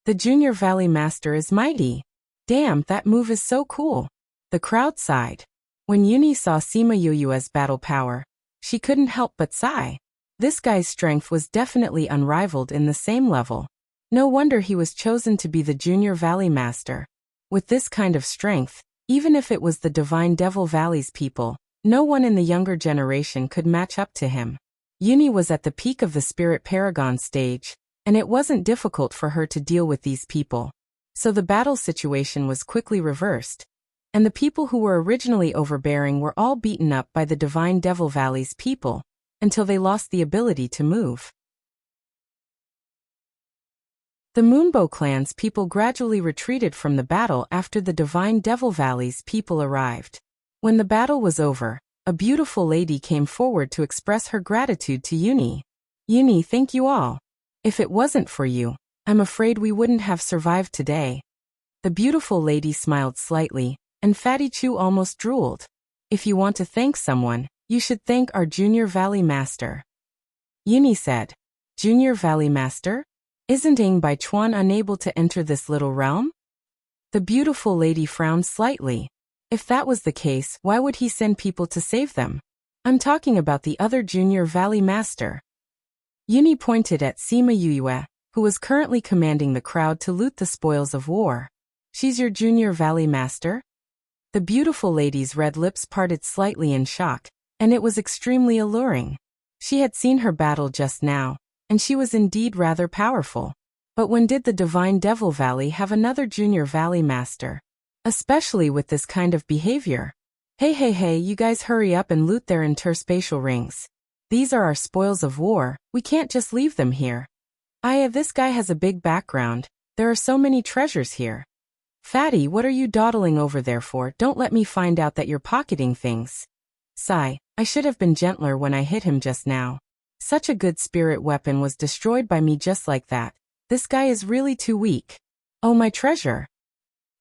Speaker 1: The Junior Valley Master is mighty. Damn, that move is so cool. The crowd sighed. When Yuni saw Sima Yoyue's battle power, she couldn't help but sigh. This guy's strength was definitely unrivaled in the same level. No wonder he was chosen to be the Junior Valley Master. With this kind of strength, even if it was the Divine Devil Valley's people, no one in the younger generation could match up to him. Yuni was at the peak of the Spirit Paragon stage, and it wasn't difficult for her to deal with these people. So the battle situation was quickly reversed, and the people who were originally overbearing were all beaten up by the Divine Devil Valley's people, until they lost the ability to move. The Moonbow clan's people gradually retreated from the battle after the Divine Devil Valley's people arrived. When the battle was over, a beautiful lady came forward to express her gratitude to Yuni. "Yuni, thank you all. If it wasn't for you, I'm afraid we wouldn't have survived today." The beautiful lady smiled slightly, and Fatty Chu almost drooled. "If you want to thank someone, you should thank our Junior Valley Master." Yuni said. "Junior Valley Master? Isn't Ng Bai Chuan unable to enter this little realm?" The beautiful lady frowned slightly. If that was the case, why would he send people to save them? "I'm talking about the other Junior Valley Master." Yuni pointed at Sima Yue, who was currently commanding the crowd to loot the spoils of war. "She's your Junior Valley Master?" The beautiful lady's red lips parted slightly in shock, and it was extremely alluring. She had seen her battle just now, and she was indeed rather powerful. But when did the Divine Devil Valley have another Junior Valley Master? Especially with this kind of behavior. Hey, you guys hurry up and loot their interspatial rings. These are our spoils of war, we can't just leave them here. This guy has a big background, there are so many treasures here. Fatty, what are you dawdling over there for? Don't let me find out that you're pocketing things. Sigh, I should have been gentler when I hit him just now. Such a good spirit weapon was destroyed by me just like that. This guy is really too weak. Oh, my treasure.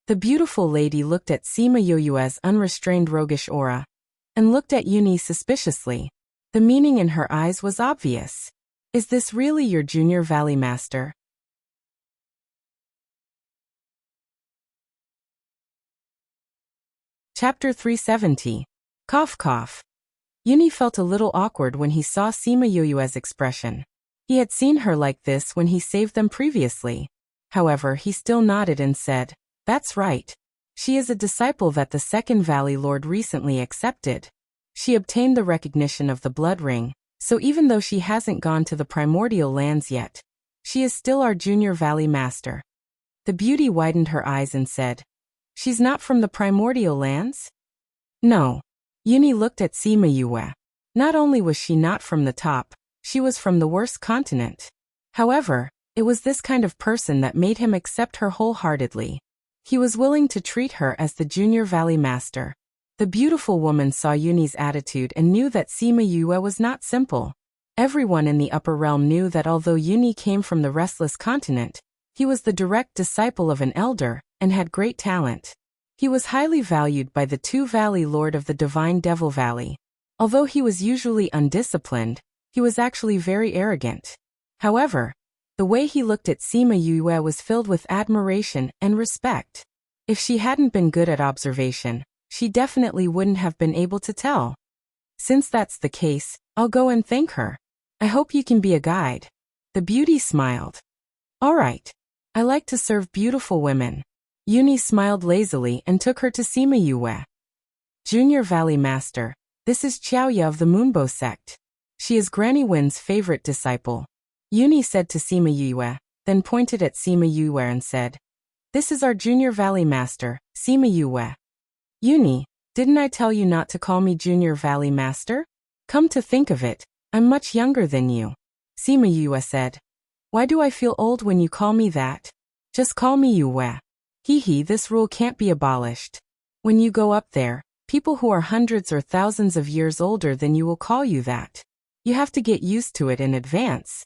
Speaker 1: The beautiful lady looked at Sima Yoyue's unrestrained roguish aura, and looked at Yuni suspiciously. The meaning in her eyes was obvious. Is this really your Junior Valley Master? Chapter 370. Cough cough. Yuni felt a little awkward when he saw Sima Yoyue's expression. He had seen her like this when he saved them previously. However, he still nodded and said, "That's right. She is a disciple that the Second Valley Lord recently accepted. She obtained the recognition of the Blood Ring, so even though she hasn't gone to the primordial lands yet, she is still our Junior Valley Master." The beauty widened her eyes and said, "She's not from the primordial lands?" "No." Yuni looked at Sima Yue. Not only was she not from the top, she was from the worst continent. However, it was this kind of person that made him accept her wholeheartedly. He was willing to treat her as the Junior Valley Master. The beautiful woman saw Yuni's attitude and knew that Sima Yue was not simple. Everyone in the upper realm knew that although Yuni came from the restless continent, he was the direct disciple of an elder, and had great talent. He was highly valued by the Two-Valley Lord of the Divine Devil Valley. Although he was usually undisciplined, he was actually very arrogant. However, the way he looked at Sima Yue was filled with admiration and respect. If she hadn't been good at observation, she definitely wouldn't have been able to tell. Since that's the case, I'll go and thank her. I hope you can be a guide. The beauty smiled. All right. I like to serve beautiful women. Uni smiled lazily and took her to Sima Yue. Junior Valley Master, this is Xiaoya of the Moonbow sect. She is Granny Wen's favorite disciple. Uni said to Sima Yue, then pointed at Sima Yue and said, this is our Junior Valley Master, Sima Yue. Uni, didn't I tell you not to call me Junior Valley Master? Come to think of it, I'm much younger than you. Sima Yue said. Why do I feel old when you call me that? Just call me Yue. Hee, this rule can't be abolished. When you go up there, people who are hundreds or thousands of years older than you will call you that. You have to get used to it in advance.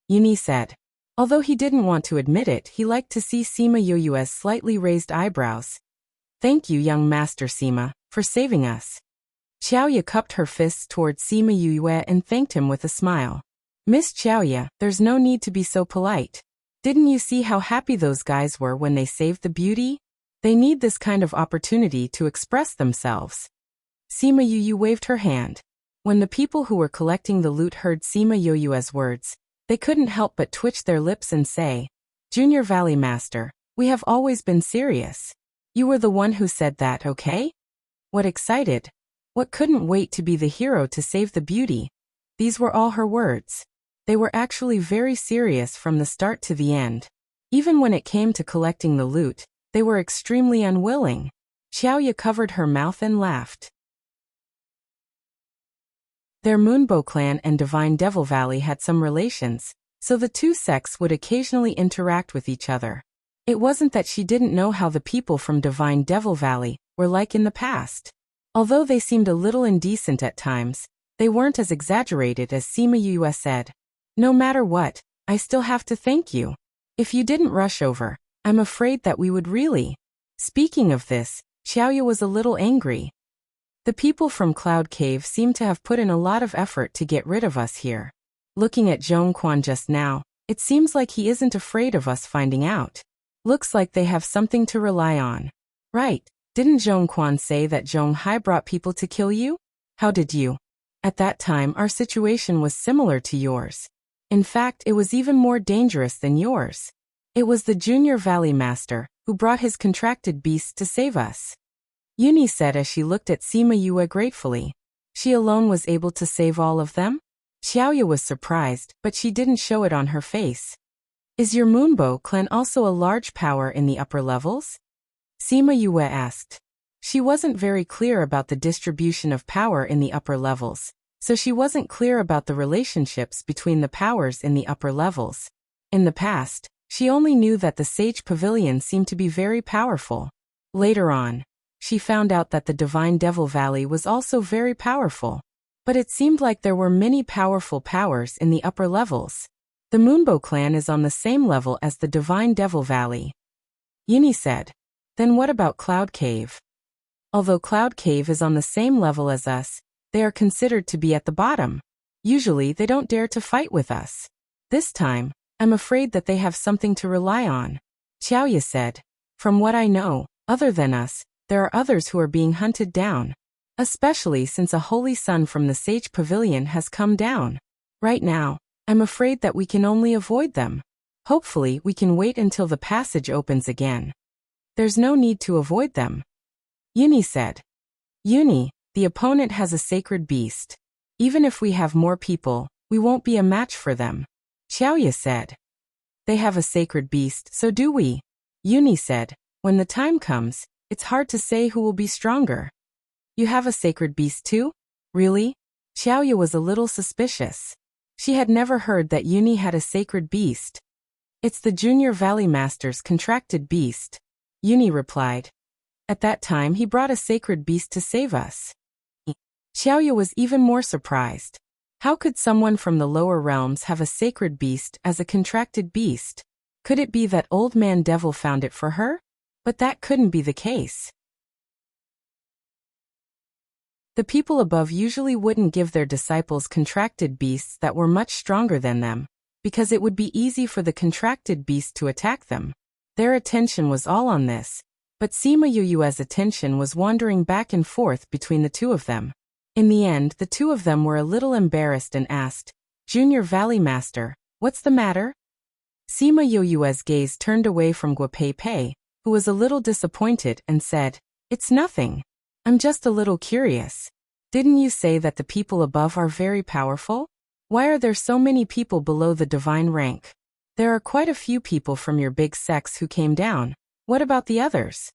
Speaker 1: Uni said. Although he didn't want to admit it, he liked to see Sima Yue's slightly raised eyebrows. Thank you, young Master Sima, for saving us. Xiaoya cupped her fists towards Sima Yue and thanked him with a smile. Miss Xiaoya, there's no need to be so polite. Didn't you see how happy those guys were when they saved the beauty? They need this kind of opportunity to express themselves. Sima Yue waved her hand. When the people who were collecting the loot heard Sima Yue's words, they couldn't help but twitch their lips and say, Junior Valley Master, we have always been serious. You were the one who said that, okay? What excited? What couldn't wait to be the hero to save the beauty? These were all her words. They were actually very serious from the start to the end. Even when it came to collecting the loot, they were extremely unwilling. Xiaoya covered her mouth and laughed. Their Moonbow clan and Divine Devil Valley had some relations, so the two sects would occasionally interact with each other. It wasn't that she didn't know how the people from Divine Devil Valley were like in the past. Although they seemed a little indecent at times, they weren't as exaggerated as Sima Yue said. No matter what, I still have to thank you. If you didn't rush over, I'm afraid that we would really. Speaking of this, Xiaoya was a little angry. The people from Cloud Cave seem to have put in a lot of effort to get rid of us here. Looking at Zhongquan just now, it seems like he isn't afraid of us finding out. Looks like they have something to rely on. Right, didn't Zhongquan say that Zhonghai brought people to kill you? How did you? At that time our situation was similar to yours. In fact, it was even more dangerous than yours. It was the Junior Valley Master who brought his contracted beast to save us. Uni said as she looked at Sima Yue gratefully. She alone was able to save all of them? Xiaoya was surprised, but she didn't show it on her face. Is your Moonbow clan also a large power in the upper levels? Sima Yue asked. She wasn't very clear about the distribution of power in the upper levels, so she wasn't clear about the relationships between the powers in the upper levels. In the past, she only knew that the Sage Pavilion seemed to be very powerful. Later on, she found out that the Divine Devil Valley was also very powerful. But it seemed like there were many powerful powers in the upper levels. The Moonbow clan is on the same level as the Divine Devil Valley. Uni said. Then what about Cloud Cave? Although Cloud Cave is on the same level as us, they are considered to be at the bottom. Usually they don't dare to fight with us. This time, I'm afraid that they have something to rely on. Xiaoya said. From what I know, other than us, there are others who are being hunted down. Especially since a holy sun from the Sage Pavilion has come down. Right now, I'm afraid that we can only avoid them. Hopefully we can wait until the passage opens again. There's no need to avoid them. Uni said. Uni, the opponent has a sacred beast. Even if we have more people, we won't be a match for them. Xiaoya said. They have a sacred beast, so do we. Uni said. When the time comes, it's hard to say who will be stronger. You have a sacred beast too? Really? Xiaoya was a little suspicious. She had never heard that Uni had a sacred beast. It's the Junior Valley Master's contracted beast. Uni replied. At that time he brought a sacred beast to save us. Xiaoya was even more surprised. How could someone from the lower realms have a sacred beast as a contracted beast? Could it be that Old Man Devil found it for her? But that couldn't be the case. The people above usually wouldn't give their disciples contracted beasts that were much stronger than them, because it would be easy for the contracted beast to attack them. Their attention was all on this, But Sima Yuyue's attention was wandering back and forth between the two of them. In the end, the two of them were a little embarrassed and asked, "Junior Valley Master, what's the matter?" Sima Yuyue's gaze turned away from Guopei, who was a little disappointed, and said, "It's nothing. I'm just a little curious. Didn't you say that the people above are very powerful? Why are there so many people below the divine rank? There are quite a few people from your big sects who came down. What about the others?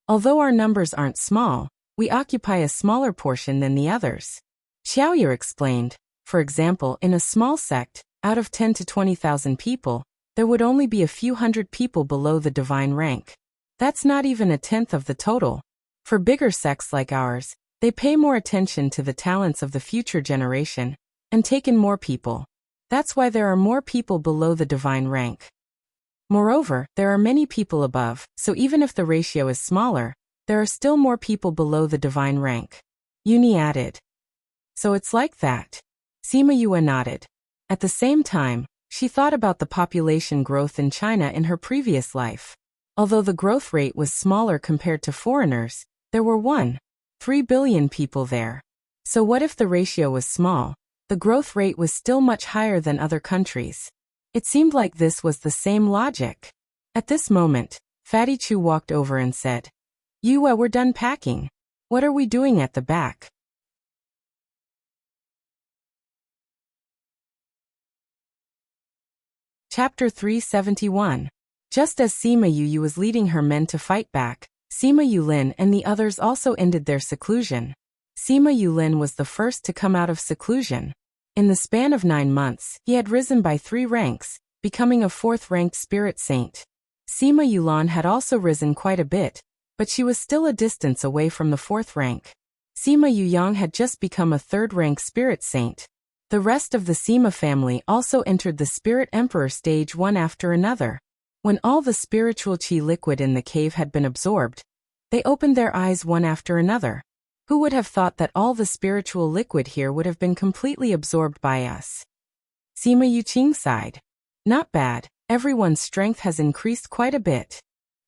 Speaker 1: Although our numbers aren't small, we occupy a smaller portion than the others." Xiaoyu explained, "For example, in a small sect, out of 10 to 20,000 people, there would only be a few hundred people below the divine rank. That's not even a tenth of the total. For bigger sects like ours, they pay more attention to the talents of the future generation and take in more people. That's why there are more people below the divine rank. Moreover, there are many people above, so even if the ratio is smaller, there are still more people below the divine rank." Uni added. "So it's like that." Sima Yue nodded. At the same time, she thought about the population growth in China in her previous life. Although the growth rate was smaller compared to foreigners, there were 1.3 billion people there. So what if the ratio was small? The growth rate was still much higher than other countries. It seemed like this was the same logic. At this moment, Fatty Chu walked over and said, "Yue, we're done packing. What are we doing at the back?" Chapter 371. Just as Sima Yu was leading her men to fight back, Sima Yulin and the others also ended their seclusion. Sima Yulin was the first to come out of seclusion. In the span of 9 months, he had risen by 3 ranks, becoming a 4th-ranked spirit saint. Sima Yulan had also risen quite a bit, but she was still a distance away from the 4th rank. Sima Yuyang had just become a 3rd-rank spirit saint. The rest of the Sima family also entered the Spirit Emperor stage one after another. When all the spiritual qi liquid in the cave had been absorbed, they opened their eyes one after another. Who would have thought that all the spiritual liquid here would have been completely absorbed by us? Sima Yuqing sighed. "Not bad, everyone's strength has increased quite a bit."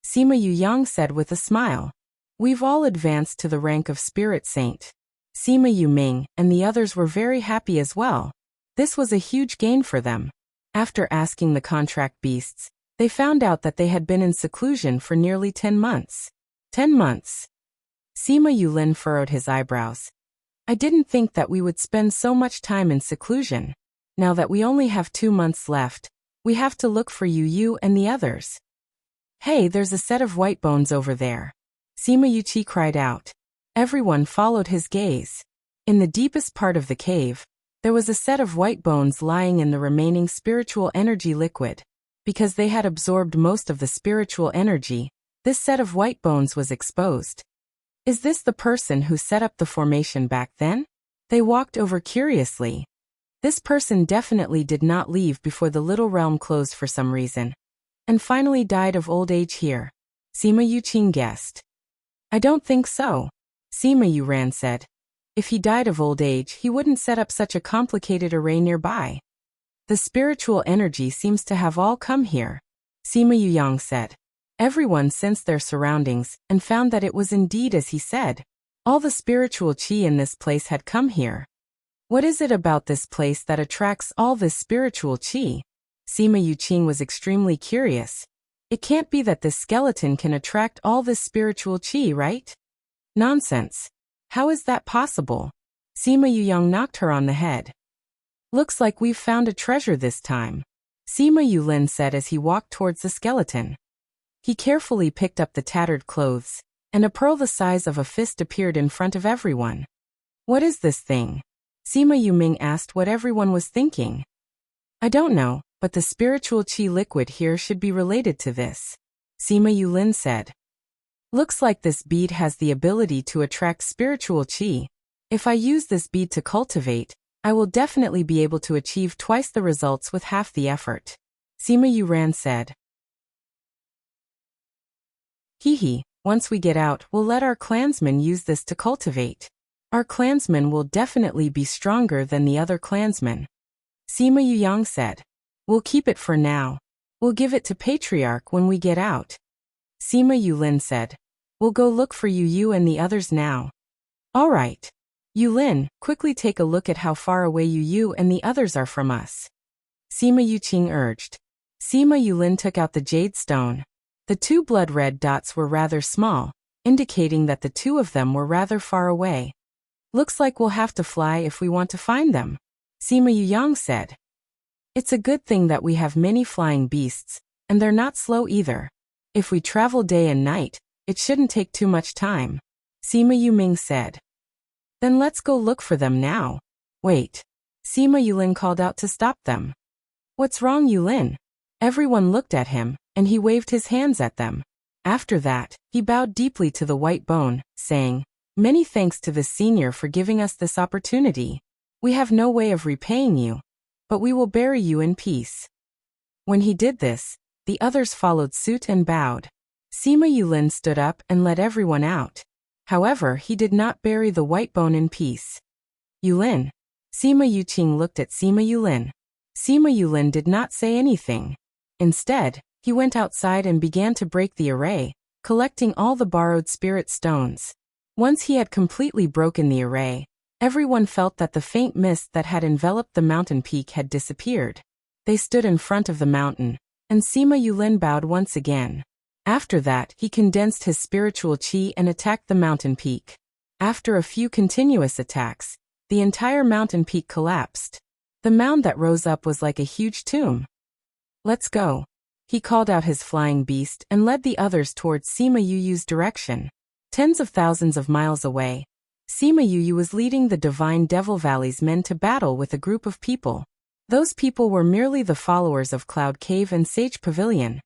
Speaker 1: Sima Yuyang said with a smile. "We've all advanced to the rank of spirit saint." Sima Yuming and the others were very happy as well. This was a huge gain for them. After asking the contract beasts, they found out that they had been in seclusion for nearly 10 months. 10 months. Sima Yulin furrowed his eyebrows. "I didn't think that we would spend so much time in seclusion. Now that we only have 2 months left, we have to look for you and the others." "Hey, there's a set of white bones over there." Sima Yuqi cried out. Everyone followed his gaze. In the deepest part of the cave, there was a set of white bones lying in the remaining spiritual energy liquid. Because they had absorbed most of the spiritual energy, this set of white bones was exposed. "Is this the person who set up the formation back then?" They walked over curiously. This person definitely did not leave before the little realm closed for some reason, and finally died of old age here. Sima Yuqing guessed. "I don't think so," Sima Yuran said. "If he died of old age, he wouldn't set up such a complicated array nearby. The spiritual energy seems to have all come here," Sima Yuyang said. Everyone sensed their surroundings and found that it was indeed as he said. All the spiritual qi in this place had come here. What is it about this place that attracts all this spiritual qi? Sima Yuqing was extremely curious. It can't be that this skeleton can attract all this spiritual qi, right? Nonsense. How is that possible? Sima Yuyang knocked her on the head. "Looks like we've found a treasure this time," Sima Yulin said as he walked towards the skeleton. He carefully picked up the tattered clothes, and a pearl the size of a fist appeared in front of everyone. "What is this thing?" Sima Yuming asked what everyone was thinking. "I don't know, but the spiritual qi liquid here should be related to this," Sima Yulin said. "Looks like this bead has the ability to attract spiritual qi. If I use this bead to cultivate, I will definitely be able to achieve twice the results with half the effort," Sima Yuran said. "Hee, once we get out, we'll let our clansmen use this to cultivate. Our clansmen will definitely be stronger than the other clansmen," Sima Yuyang said. "We'll keep it for now. We'll give it to Patriarch when we get out." Sima Yulin said. We'll go look for you and the others now. All right. Yulin, quickly take a look at how far away you and the others are from us. Sima Yuqing urged. Sima Yulin took out the jade stone. The two blood-red dots were rather small, indicating that the two of them were rather far away. Looks like we'll have to fly if we want to find them, Sima Yuyang said. It's a good thing that we have many flying beasts, and they're not slow either. If we travel day and night, it shouldn't take too much time, Sima Yuming said. Then let's go look for them now. Wait. Sima Yulin called out to stop them. What's wrong, Yulin? Everyone looked at him, and he waved his hands at them. After that, he bowed deeply to the white bone, saying, Many thanks to the senior for giving us this opportunity. We have no way of repaying you, but we will bury you in peace. When he did this, the others followed suit and bowed. Sima Yulin stood up and let everyone out. However, he did not bury the white bone in peace. Yulin. Sima Yuqing looked at Sima Yulin. Sima Yulin did not say anything. Instead, he went outside and began to break the array, collecting all the borrowed spirit stones. Once he had completely broken the array, everyone felt that the faint mist that had enveloped the mountain peak had disappeared. They stood in front of the mountain, and Sima Yulin bowed once again. After that, he condensed his spiritual qi and attacked the mountain peak. After a few continuous attacks, the entire mountain peak collapsed. The mound that rose up was like a huge tomb. Let's go. He called out his flying beast and led the others towards Sima Yuyu's direction. Tens of thousands of miles away, Sima Yuyu was leading the Divine Devil Valley's men to battle with a group of people. Those people were merely the followers of Cloud Cave and Sage Pavilion.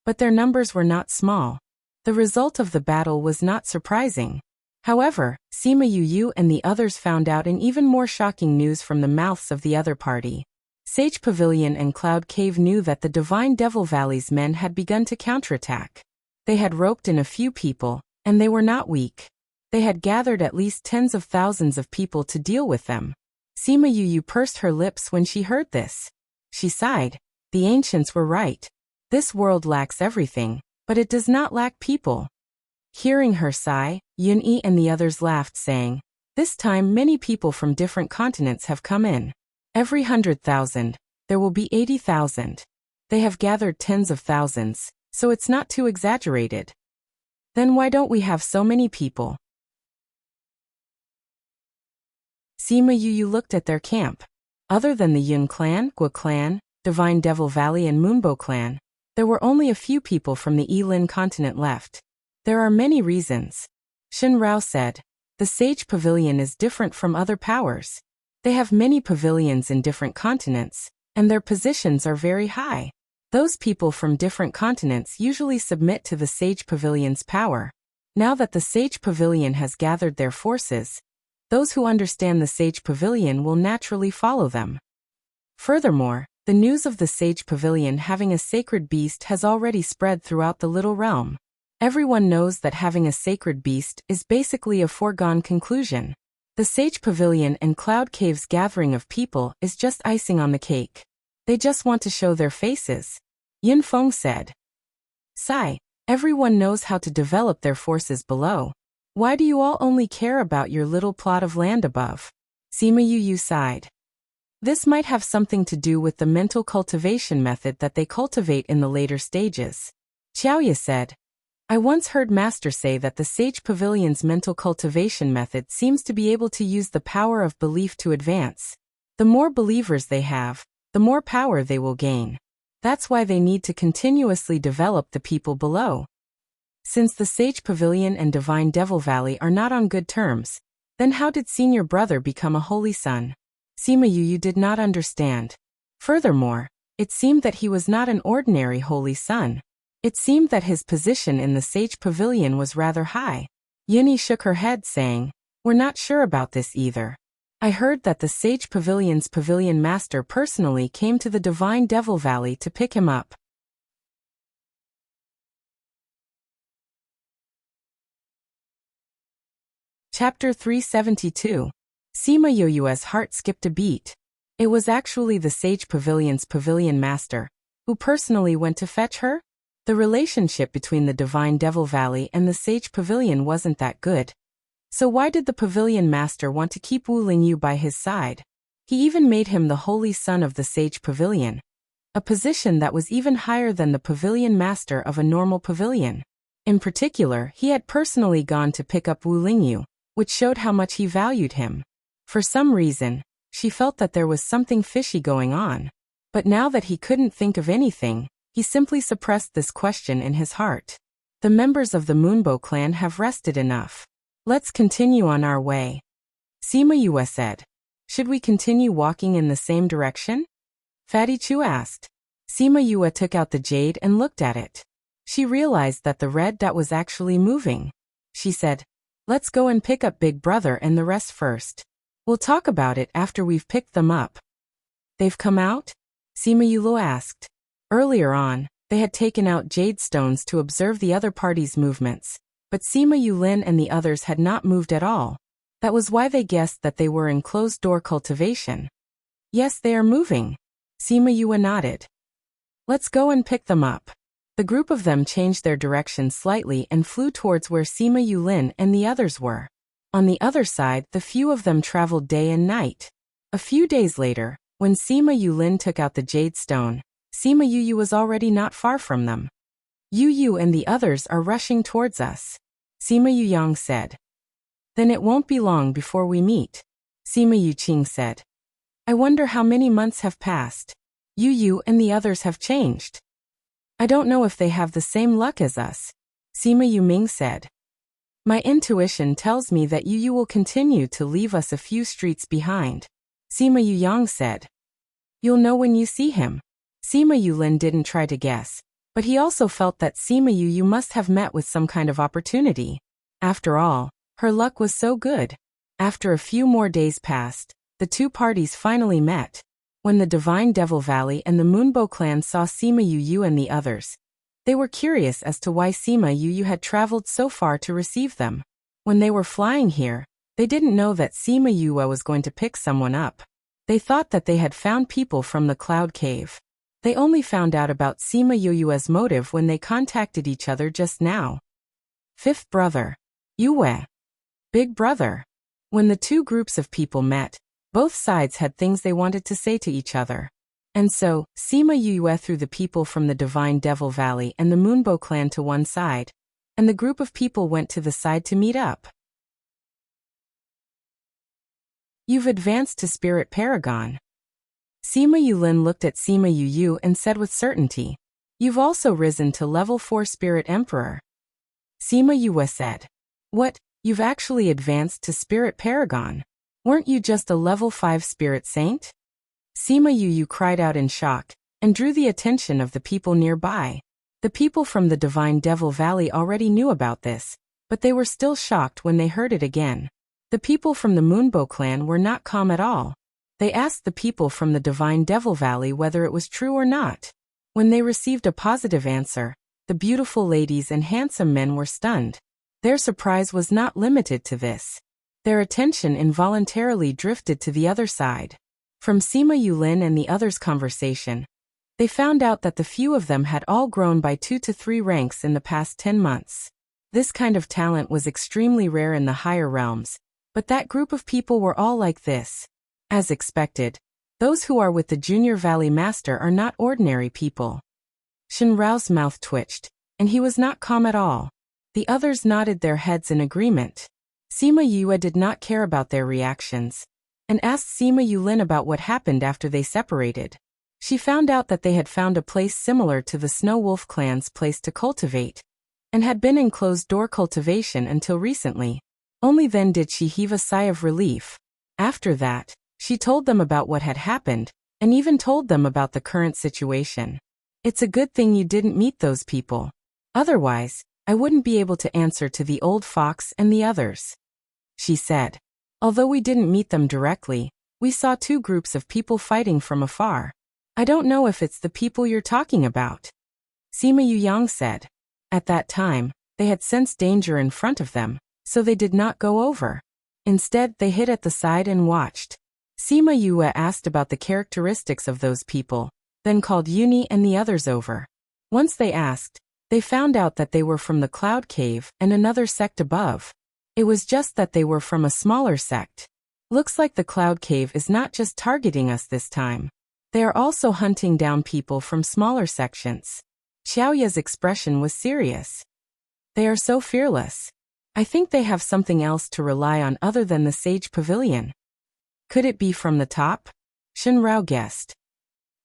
Speaker 1: But their numbers were not small. The result of the battle was not surprising. However, Sima Yuyu and the others found out an even more shocking news from the mouths of the other party. Sage Pavilion and Cloud Cave knew that the Divine Devil Valley's men had begun to counterattack. They had roped in a few people, and they were not weak. They had gathered at least tens of thousands of people to deal with them. Sima Yuyu pursed her lips when she heard this. She sighed. The ancients were right. This world lacks everything, but it does not lack people. Hearing her sigh, Yun-Yi and the others laughed, saying, This time many people from different continents have come in. Every 100,000, there will be 80,000. They have gathered tens of thousands, so it's not too exaggerated. Then why don't we have so many people? Sima Yuyu looked at their camp. Other than the Yun clan, Gua clan, Divine Devil Valley and Moonbow clan, there were only a few people from the Yilin continent left. There are many reasons. Shen Rao said. The Sage Pavilion is different from other powers. They have many pavilions in different continents, and their positions are very high. Those people from different continents usually submit to the Sage Pavilion's power. Now that the Sage Pavilion has gathered their forces, those who understand the Sage Pavilion will naturally follow them. Furthermore, the news of the Sage Pavilion having a sacred beast has already spread throughout the little realm. Everyone knows that having a sacred beast is basically a foregone conclusion. The Sage Pavilion and Cloud Cave's gathering of people is just icing on the cake. They just want to show their faces. Yin Feng said. Sigh, everyone knows how to develop their forces below. Why do you all only care about your little plot of land above? Sima Yuyu sighed. This might have something to do with the mental cultivation method that they cultivate in the later stages. Xiaoya said. I once heard Master say that the Sage Pavilion's mental cultivation method seems to be able to use the power of belief to advance. The more believers they have, the more power they will gain. That's why they need to continuously develop the people below. Since the Sage Pavilion and Divine Devil Valley are not on good terms, then how did Senior Brother become a holy son? Sima Yuyu did not understand. Furthermore, it seemed that he was not an ordinary holy son. It seemed that his position in the Sage Pavilion was rather high. Yuni shook her head, saying, We're not sure about this either. I heard that the Sage Pavilion's Pavilion Master personally came to the Divine Devil Valley to pick him up. Chapter 372. Sima Yoyue's heart skipped a beat. It was actually the Sage Pavilion's Pavilion Master, who personally went to fetch her? The relationship between the Divine Devil Valley and the Sage Pavilion wasn't that good. So why did the Pavilion Master want to keep Wu Lingyu by his side? He even made him the Holy Son of the Sage Pavilion, a position that was even higher than the Pavilion Master of a normal pavilion. In particular, he had personally gone to pick up Wu Lingyu, which showed how much he valued him. For some reason, she felt that there was something fishy going on. But now that he couldn't think of anything, he simply suppressed this question in his heart. The members of the Moonbow clan have rested enough. Let's continue on our way. Sima Yue said. Should we continue walking in the same direction? Fatty Chu asked. Sima Yue took out the jade and looked at it. She realized that the red dot was actually moving. She said, let's go and pick up Big Brother and the rest first. We'll talk about it after we've picked them up. They've come out? Sima Yue asked. Earlier on, they had taken out jade stones to observe the other party's movements, but Sima Yulin and the others had not moved at all. That was why they guessed that they were in closed-door cultivation. Yes, they are moving. Sima Yue nodded. Let's go and pick them up. The group of them changed their direction slightly and flew towards where Sima Yulin and the others were. On the other side, the few of them traveled day and night. A few days later, when Sima Yulin took out the jade stone, Sima Yu was already not far from them. Yu and the others are rushing towards us, Sima Yang said. Then it won't be long before we meet, Sima Yuqing said. I wonder how many months have passed. Yu and the others have changed. I don't know if they have the same luck as us, Sima Yuming said. My intuition tells me that Yu will continue to leave us a few streets behind, Sima Yang said. You'll know when you see him. Sima Yulin didn't try to guess, but he also felt that Sima Yu must have met with some kind of opportunity. After all, her luck was so good. After a few more days passed, the two parties finally met. When the Divine Devil Valley and the Moonbow clan saw Sima Yu and the others, they were curious as to why Sima Yu had traveled so far to receive them. When they were flying here, they didn't know that Sima Yu was going to pick someone up. They thought that they had found people from the Cloud Cave. They only found out about Sima Yu's motive when they contacted each other just now. Fifth brother. Yue. Big brother. When the two groups of people met, both sides had things they wanted to say to each other. And so, Sima Yue threw the people from the Divine Devil Valley and the Moonbow clan to one side, and the group of people went to the side to meet up. You've advanced to Spirit Paragon. Sima Yulin looked at Sima Yu and said with certainty, You've also risen to level 4 Spirit Emperor. Sima Yue said, What, you've actually advanced to Spirit Paragon? Weren't you just a level 5 Spirit Saint? Sima Yu cried out in shock, and drew the attention of the people nearby. The people from the Divine Devil Valley already knew about this, but they were still shocked when they heard it again. The people from the Moonbow clan were not calm at all. They asked the people from the Divine Devil Valley whether it was true or not. When they received a positive answer, the beautiful ladies and handsome men were stunned. Their surprise was not limited to this. Their attention involuntarily drifted to the other side. From Sima Yulin and the others' conversation, they found out that the few of them had all grown by 2 to 3 ranks in the past 10 months. This kind of talent was extremely rare in the higher realms, but that group of people were all like this. As expected, those who are with the Junior Valley Master are not ordinary people. Shen Rao's mouth twitched, and he was not calm at all. The others nodded their heads in agreement. Sima Yue did not care about their reactions, and asked Sima Yulin about what happened after they separated. She found out that they had found a place similar to the Snow Wolf clan's place to cultivate, and had been in closed-door cultivation until recently. Only then did she heave a sigh of relief. After that, she told them about what had happened, and even told them about the current situation. It's a good thing you didn't meet those people. Otherwise, I wouldn't be able to answer to the old fox and the others, she said. Although we didn't meet them directly, we saw 2 groups of people fighting from afar. I don't know if it's the people you're talking about, Sima Yang said. At that time, they had sensed danger in front of them, so they did not go over. Instead, they hid at the side and watched. Sima Yue asked about the characteristics of those people, then called Uni and the others over. Once they asked, They found out that they were from the Cloud Cave and another sect above. It was just that they were from a smaller sect. Looks like the Cloud Cave is not just targeting us this time. They are also hunting down people from smaller sections. Xiaoya's expression was serious. They are so fearless. I think they have something else to rely on other than the Sage Pavilion. Could it be from the top? Shenrao guessed.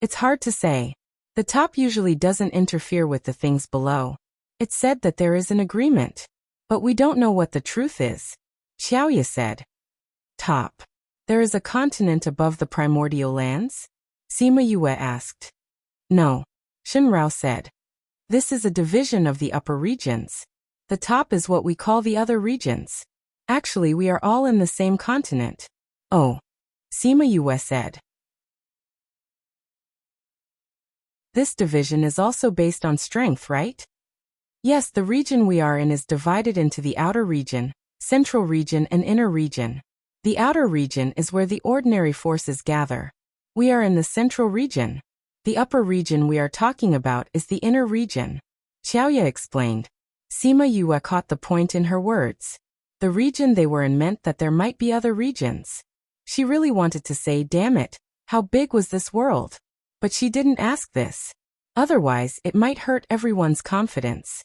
Speaker 1: It's hard to say. The top usually doesn't interfere with the things below. It's said that there is an agreement. But we don't know what the truth is. Xiaoya said. Top. There is a continent above the primordial lands? Sima Yue asked. No. Shenrao said. This is a division of the upper regions. The top is what we call the other regions. Actually, we are all in the same continent. Oh. Sima Yue said. This division is also based on strength, right? Yes, the region we are in is divided into the outer region, central region and inner region. The outer region is where the ordinary forces gather. We are in the central region. The upper region we are talking about is the inner region. Xiaoya explained. Sima Yue caught the point in her words. The region they were in meant that there might be other regions. She really wanted to say, damn it, how big was this world? But she didn't ask this. Otherwise, it might hurt everyone's confidence.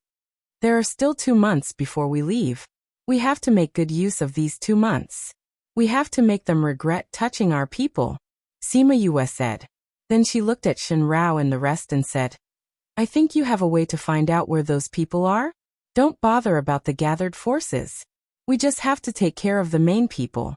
Speaker 1: There are still 2 months before we leave. We have to make good use of these 2 months. We have to make them regret touching our people, Sima Yue said. Then she looked at Shenrao and the rest and said, I think you have a way to find out where those people are? Don't bother about the gathered forces. We just have to take care of the main people.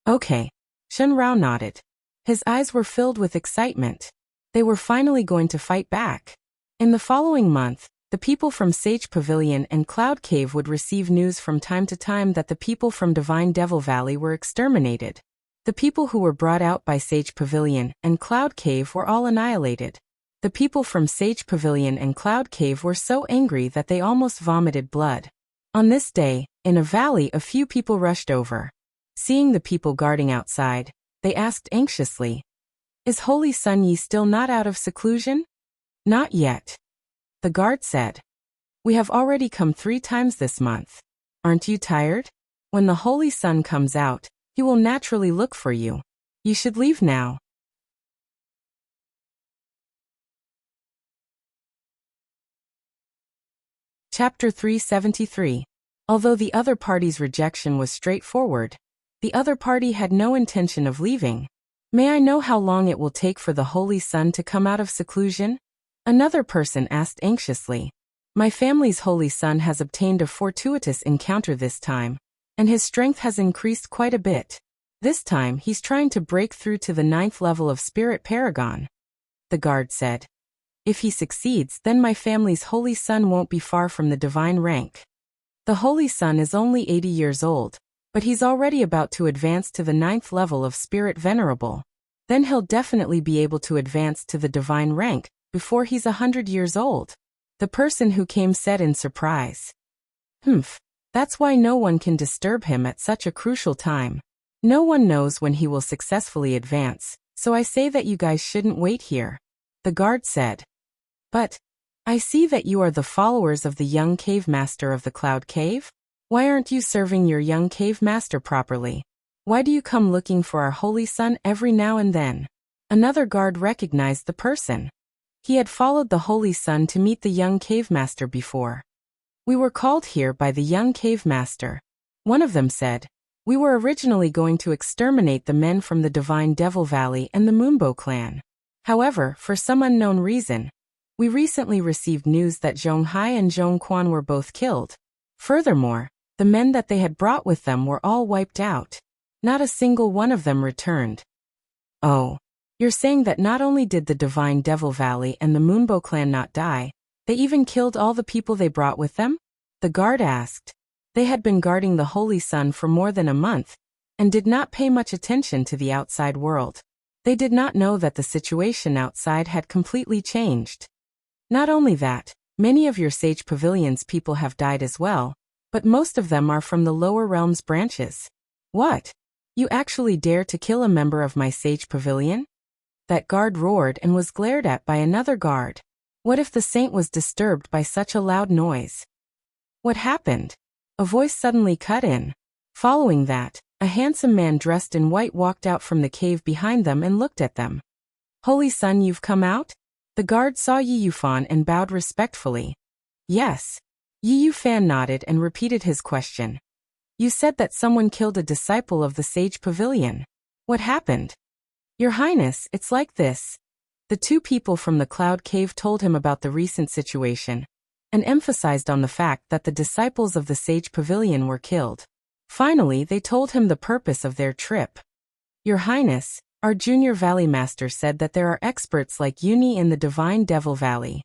Speaker 1: Okay. Shenrao nodded. His eyes were filled with excitement. They were finally going to fight back. In the following month, the people from Sage Pavilion and Cloud Cave would receive news from time to time that the people from Divine Devil Valley were exterminated. The people who were brought out by Sage Pavilion and Cloud Cave were all annihilated. The people from Sage Pavilion and Cloud Cave were so angry that they almost vomited blood. On this day, in a valley, a few people rushed over. Seeing the people guarding outside, they asked anxiously, Is Holy Sun Yi still not out of seclusion? Not yet. The guard said. We have already come 3 times this month. Aren't you tired? When the Holy Sun comes out, he will naturally look for you. You should leave now. Chapter 373. Although the other party's rejection was straightforward, the other party had no intention of leaving. May I know how long it will take for the Holy Sun to come out of seclusion? Another person asked anxiously. My family's Holy Sun has obtained a fortuitous encounter this time, and his strength has increased quite a bit. This time he's trying to break through to the 9th level of Spirit Paragon. The guard said. If he succeeds, then my family's Holy Sun won't be far from the divine rank. The Holy Sun is only 80 years old, but he's already about to advance to the 9th level of Spirit Venerable. Then he'll definitely be able to advance to the divine rank before he's 100 years old. The person who came said in surprise. That's why no one can disturb him at such a crucial time. No one knows when he will successfully advance, so I say that you guys shouldn't wait here. The guard said. But I see that you are the followers of the young cave master of the Cloud Cave. Why aren't you serving your young cave master properly? Why do you come looking for our Holy Sun every now and then? Another guard recognized the person. He had followed the Holy Sun to meet the young cave master before. We were called here by the young cave master. One of them said. We were originally going to exterminate the men from the Divine Devil Valley and the Moonbow clan. However, for some unknown reason, we recently received news that Zhonghai and Zhongquan were both killed. Furthermore, the men that they had brought with them were all wiped out. Not a single one of them returned. Oh, you're saying that not only did the Divine Devil Valley and the Moonbow clan not die, they even killed all the people they brought with them? The guard asked. They had been guarding the Holy Sun for more than a month, and did not pay much attention to the outside world. They did not know that the situation outside had completely changed. Not only that, many of your Sage Pavilion's people have died as well, but most of them are from the lower realms branches. What? You actually dare to kill a member of my Sage Pavilion? That guard roared and was glared at by another guard. What if the saint was disturbed by such a loud noise? What happened? A voice suddenly cut in. Following that, a handsome man dressed in white walked out from the cave behind them and looked at them. Holy Son, you've come out? The guard saw Yi Yufan and bowed respectfully. Yes. Yi Yufan nodded and repeated his question. You said that someone killed a disciple of the Sage Pavilion. What happened? Your Highness, it's like this. The two people from the Cloud Cave told him about the recent situation, and emphasized on the fact that the disciples of the Sage Pavilion were killed. Finally, they told him the purpose of their trip. Your Highness, our Junior Valley Master said that there are experts like Uni in the Divine Devil Valley.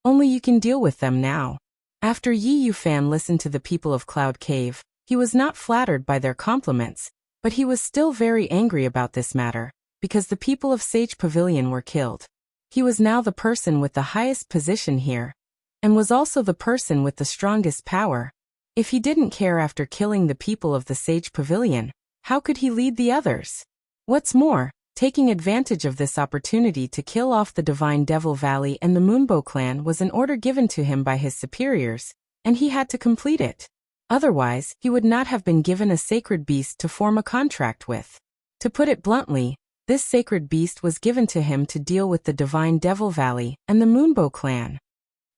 Speaker 1: Only you can deal with them now. After Yi Yufan listened to the people of Cloud Cave, he was not flattered by their compliments, but he was still very angry about this matter, because the people of Sage Pavilion were killed. He was now the person with the highest position here, and was also the person with the strongest power. If he didn't care after killing the people of the Sage Pavilion, how could he lead the others? What's more, taking advantage of this opportunity to kill off the Divine Devil Valley and the Moonbow clan was an order given to him by his superiors, and he had to complete it. Otherwise, he would not have been given a sacred beast to form a contract with. To put it bluntly, this sacred beast was given to him to deal with the Divine Devil Valley and the Moonbow clan.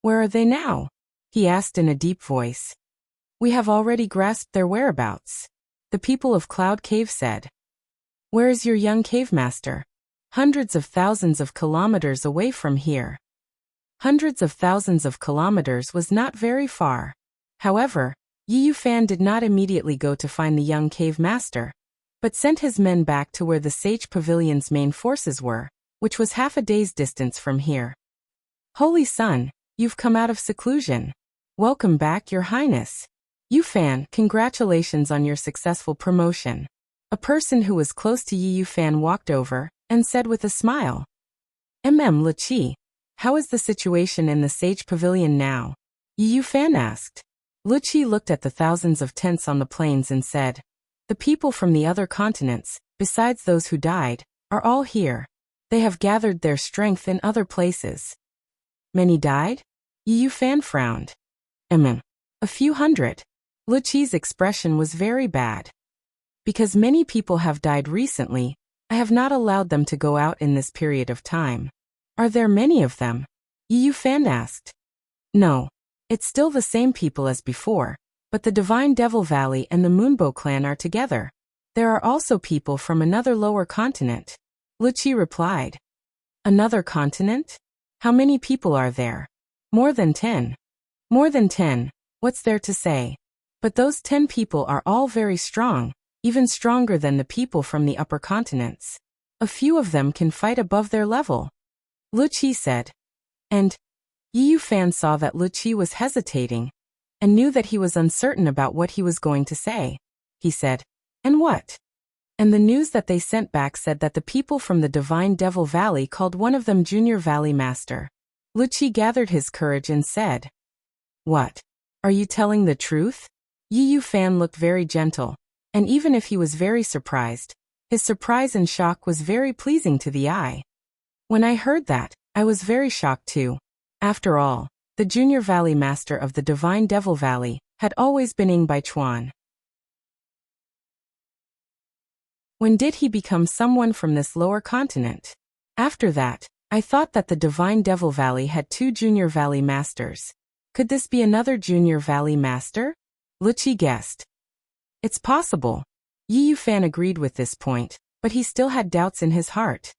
Speaker 1: Where are they now? He asked in a deep voice. We have already grasped their whereabouts. The people of Cloud Cave said. Where is your young cave master? Hundreds of thousands of kilometers away from here. Hundreds of thousands of kilometers was not very far. However, Yi Yufan did not immediately go to find the young cave master, but sent his men back to where the Sage Pavilion's main forces were, which was half a day's distance from here. Holy Son, you've come out of seclusion. Welcome back, Your Highness. Yufan, congratulations on your successful promotion. A person who was close to Yi Yufan walked over and said with a smile. Luqi, how is the situation in the Sage Pavilion now? Yi Yufan asked. Luqi looked at the thousands of tents on the plains and said, the people from the other continents, besides those who died, are all here. They have gathered their strength in other places. Many died? Yi Yufan frowned. A few hundred. Luqi's expression was very bad. Because many people have died recently, I have not allowed them to go out in this period of time. Are there many of them? Yi Yufan asked. No. It's still the same people as before, but the Divine Devil Valley and the Moonbow clan are together. There are also people from another lower continent. Luqi replied. Another continent? How many people are there? More than 10. More than 10, what's there to say? But those 10 people are all very strong, even stronger than the people from the upper continents. A few of them can fight above their level. Luqi said. And Yi Yufan saw that Luqi was hesitating, and knew that he was uncertain about what he was going to say. He said, and what? And the news that they sent back said that the people from the Divine Devil Valley called one of them Junior Valley Master. Luqi gathered his courage and said, what? Are you telling the truth? Yi Yufan looked very gentle, and even if he was very surprised, his surprise and shock was very pleasing to the eye. When I heard that, I was very shocked too. After all, the Junior Valley Master of the Divine Devil Valley had always been Ing Baichuan. When did he become someone from this lower continent? After that, I thought that the Divine Devil Valley had 2 Junior Valley Masters. Could this be another Junior Valley Master? Luqi guessed. It's possible. Yi Yufan agreed with this point, but he still had doubts in his heart.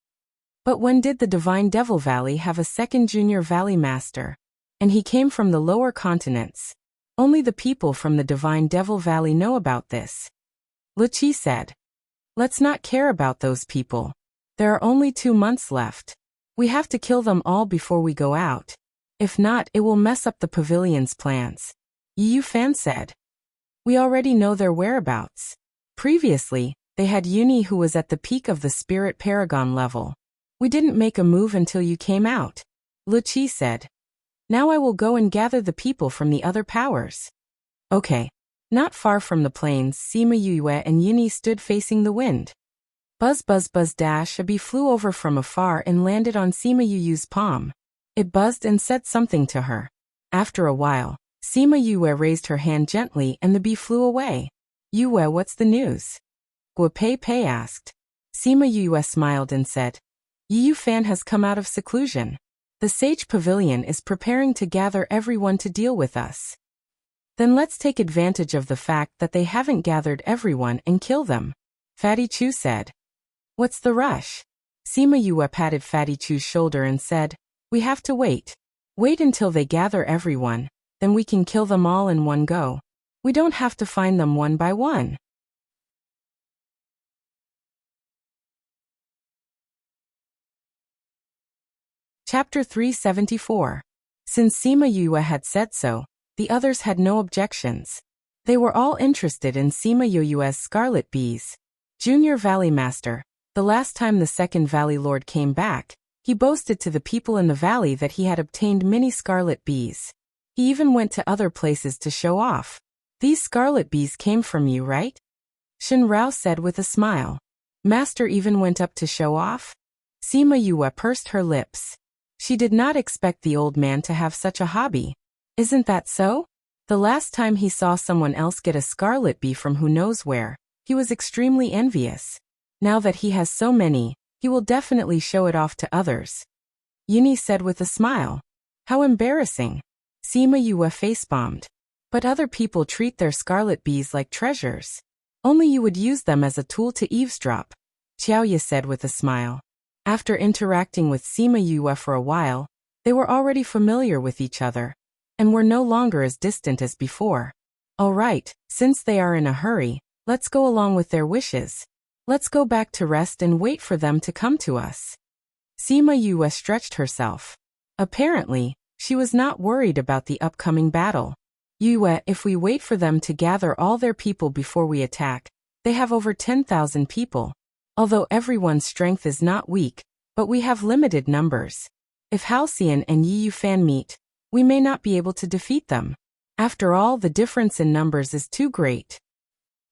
Speaker 1: But when did the Divine Devil Valley have a second Junior Valley Master? And he came from the lower continents. Only the people from the Divine Devil Valley know about this. Luqi said. Let's not care about those people. There are only 2 months left. We have to kill them all before we go out. If not, it will mess up the pavilion's plans. Yi Yufan said. We already know their whereabouts. Previously, they had Uni who was at the peak of the Spirit Paragon level. We didn't make a move until you came out. Luqi said. Now I will go and gather the people from the other powers. Okay. Not far from the plains, Sima Yue and Uni stood facing the wind. Buzz buzz buzz dash, a bee flew over from afar and landed on Sima Yu's palm. It buzzed and said something to her. After a while, Sima Yue raised her hand gently and the bee flew away. Yue, what's the news? Guo Pei Pei asked. Sima Yue smiled and said, Yu Fan has come out of seclusion. The Sage Pavilion is preparing to gather everyone to deal with us. Then let's take advantage of the fact that they haven't gathered everyone and kill them, Fatty Chu said. What's the rush? Sima Yue patted Fatty Chu's shoulder and said, we have to wait. Wait until they gather everyone, then we can kill them all in one go. We don't have to find them one by one. Chapter 374. Since Sima Yue had said so, the others had no objections. They were all interested in Sima Yue's scarlet bees. Junior Valley Master, the last time the second Valley Lord came back, he boasted to the people in the valley that he had obtained many scarlet bees. He even went to other places to show off. These scarlet bees came from you, right? Shen Rao said with a smile. Master even went up to show off? Sima Yue pursed her lips. She did not expect the old man to have such a hobby. Isn't that so? The last time he saw someone else get a scarlet bee from who knows where, he was extremely envious. Now that he has so many, he will definitely show it off to others. Yuni said with a smile. How embarrassing. Sima Yue face-bombed. But other people treat their scarlet bees like treasures. Only you would use them as a tool to eavesdrop, Xiaoye said with a smile. After interacting with Sima Yue for a while, they were already familiar with each other, and were no longer as distant as before. All right, since they are in a hurry, let's go along with their wishes. Let's go back to rest and wait for them to come to us. Sima Yue stretched herself. Apparently, she was not worried about the upcoming battle. Yue, if we wait for them to gather all their people before we attack, they have over 10,000 people. Although everyone's strength is not weak, but we have limited numbers. If Halcyon and Yi Fan meet, we may not be able to defeat them. After all, the difference in numbers is too great.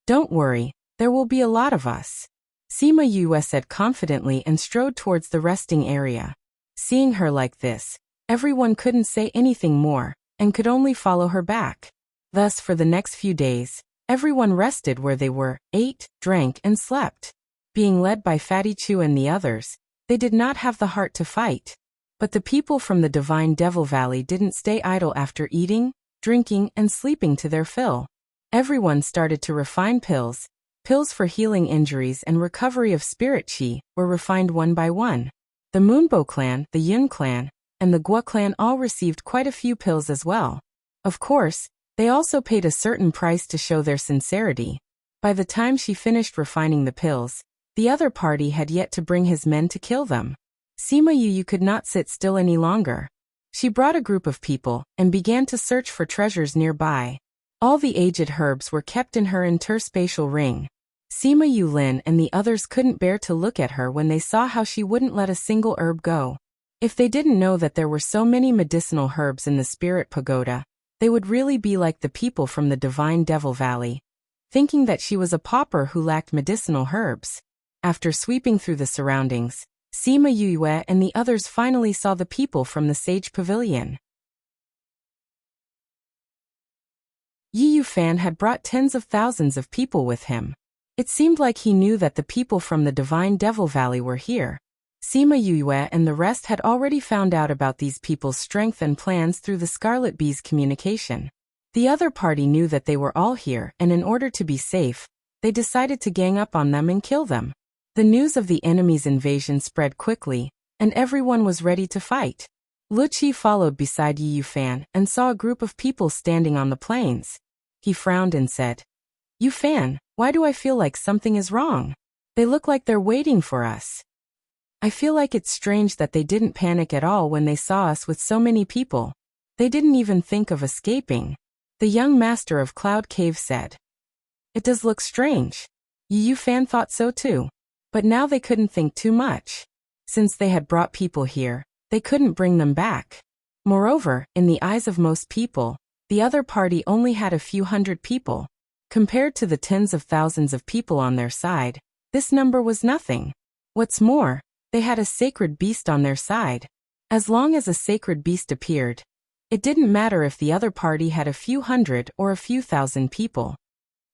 Speaker 1: Don't worry, there will be a lot of us, Sima Yue said confidently and strode towards the resting area. Seeing her like this, everyone couldn't say anything more, and could only follow her back. Thus, for the next few days, everyone rested where they were, ate, drank, and slept. Being led by Fatty Chu and the others, they did not have the heart to fight. But the people from the Divine Devil Valley didn't stay idle after eating, drinking, and sleeping to their fill. Everyone started to refine pills. Pills for healing injuries and recovery of spirit chi were refined one by one. The Moonbow clan, the Yun clan, and the Guo clan all received quite a few pills as well. Of course, they also paid a certain price to show their sincerity. By the time she finished refining the pills, the other party had yet to bring his men to kill them. Sima Yue could not sit still any longer. She brought a group of people and began to search for treasures nearby. All the aged herbs were kept in her interspatial ring. Sima Yulin and the others couldn't bear to look at her when they saw how she wouldn't let a single herb go. If they didn't know that there were so many medicinal herbs in the Spirit Pagoda, they would really be like the people from the Divine Devil Valley, thinking that she was a pauper who lacked medicinal herbs. After sweeping through the surroundings, Sima Yue and the others finally saw the people from the Sage Pavilion. Yi Fan had brought tens of thousands of people with him. It seemed like he knew that the people from the Divine Devil Valley were here. Sima Yue and the rest had already found out about these people's strength and plans through the Scarlet Bee's communication. The other party knew that they were all here, and in order to be safe, they decided to gang up on them and kill them. The news of the enemy's invasion spread quickly, and everyone was ready to fight. Lu Qi followed beside Yi Fan and saw a group of people standing on the plains. He frowned and said, Yu Fan, why do I feel like something is wrong? They look like they're waiting for us. I feel like it's strange that they didn't panic at all when they saw us with so many people. They didn't even think of escaping. The young master of Cloud Cave said. It does look strange. Yi Fan thought so too. But now they couldn't think too much. Since they had brought people here, they couldn't bring them back. Moreover, in the eyes of most people, the other party only had a few hundred people. Compared to the tens of thousands of people on their side, This number was nothing. What's more, they had a sacred beast on their side. As long as a sacred beast appeared, it didn't matter if the other party had a few hundred or a few thousand people.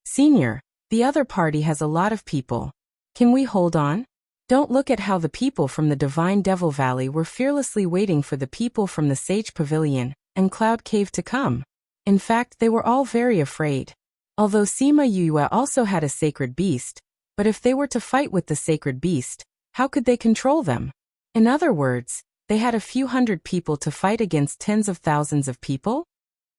Speaker 1: Senior, the other party has a lot of people. Can we hold on? Don't look at how the people from the Divine Devil Valley were fearlessly waiting for the people from the Sage Pavilion and Cloud Cave to come. In fact, they were all very afraid. Although Sima Yue also had a sacred beast, but if they were to fight with the sacred beast, how could they control them? In other words, they had a few hundred people to fight against tens of thousands of people?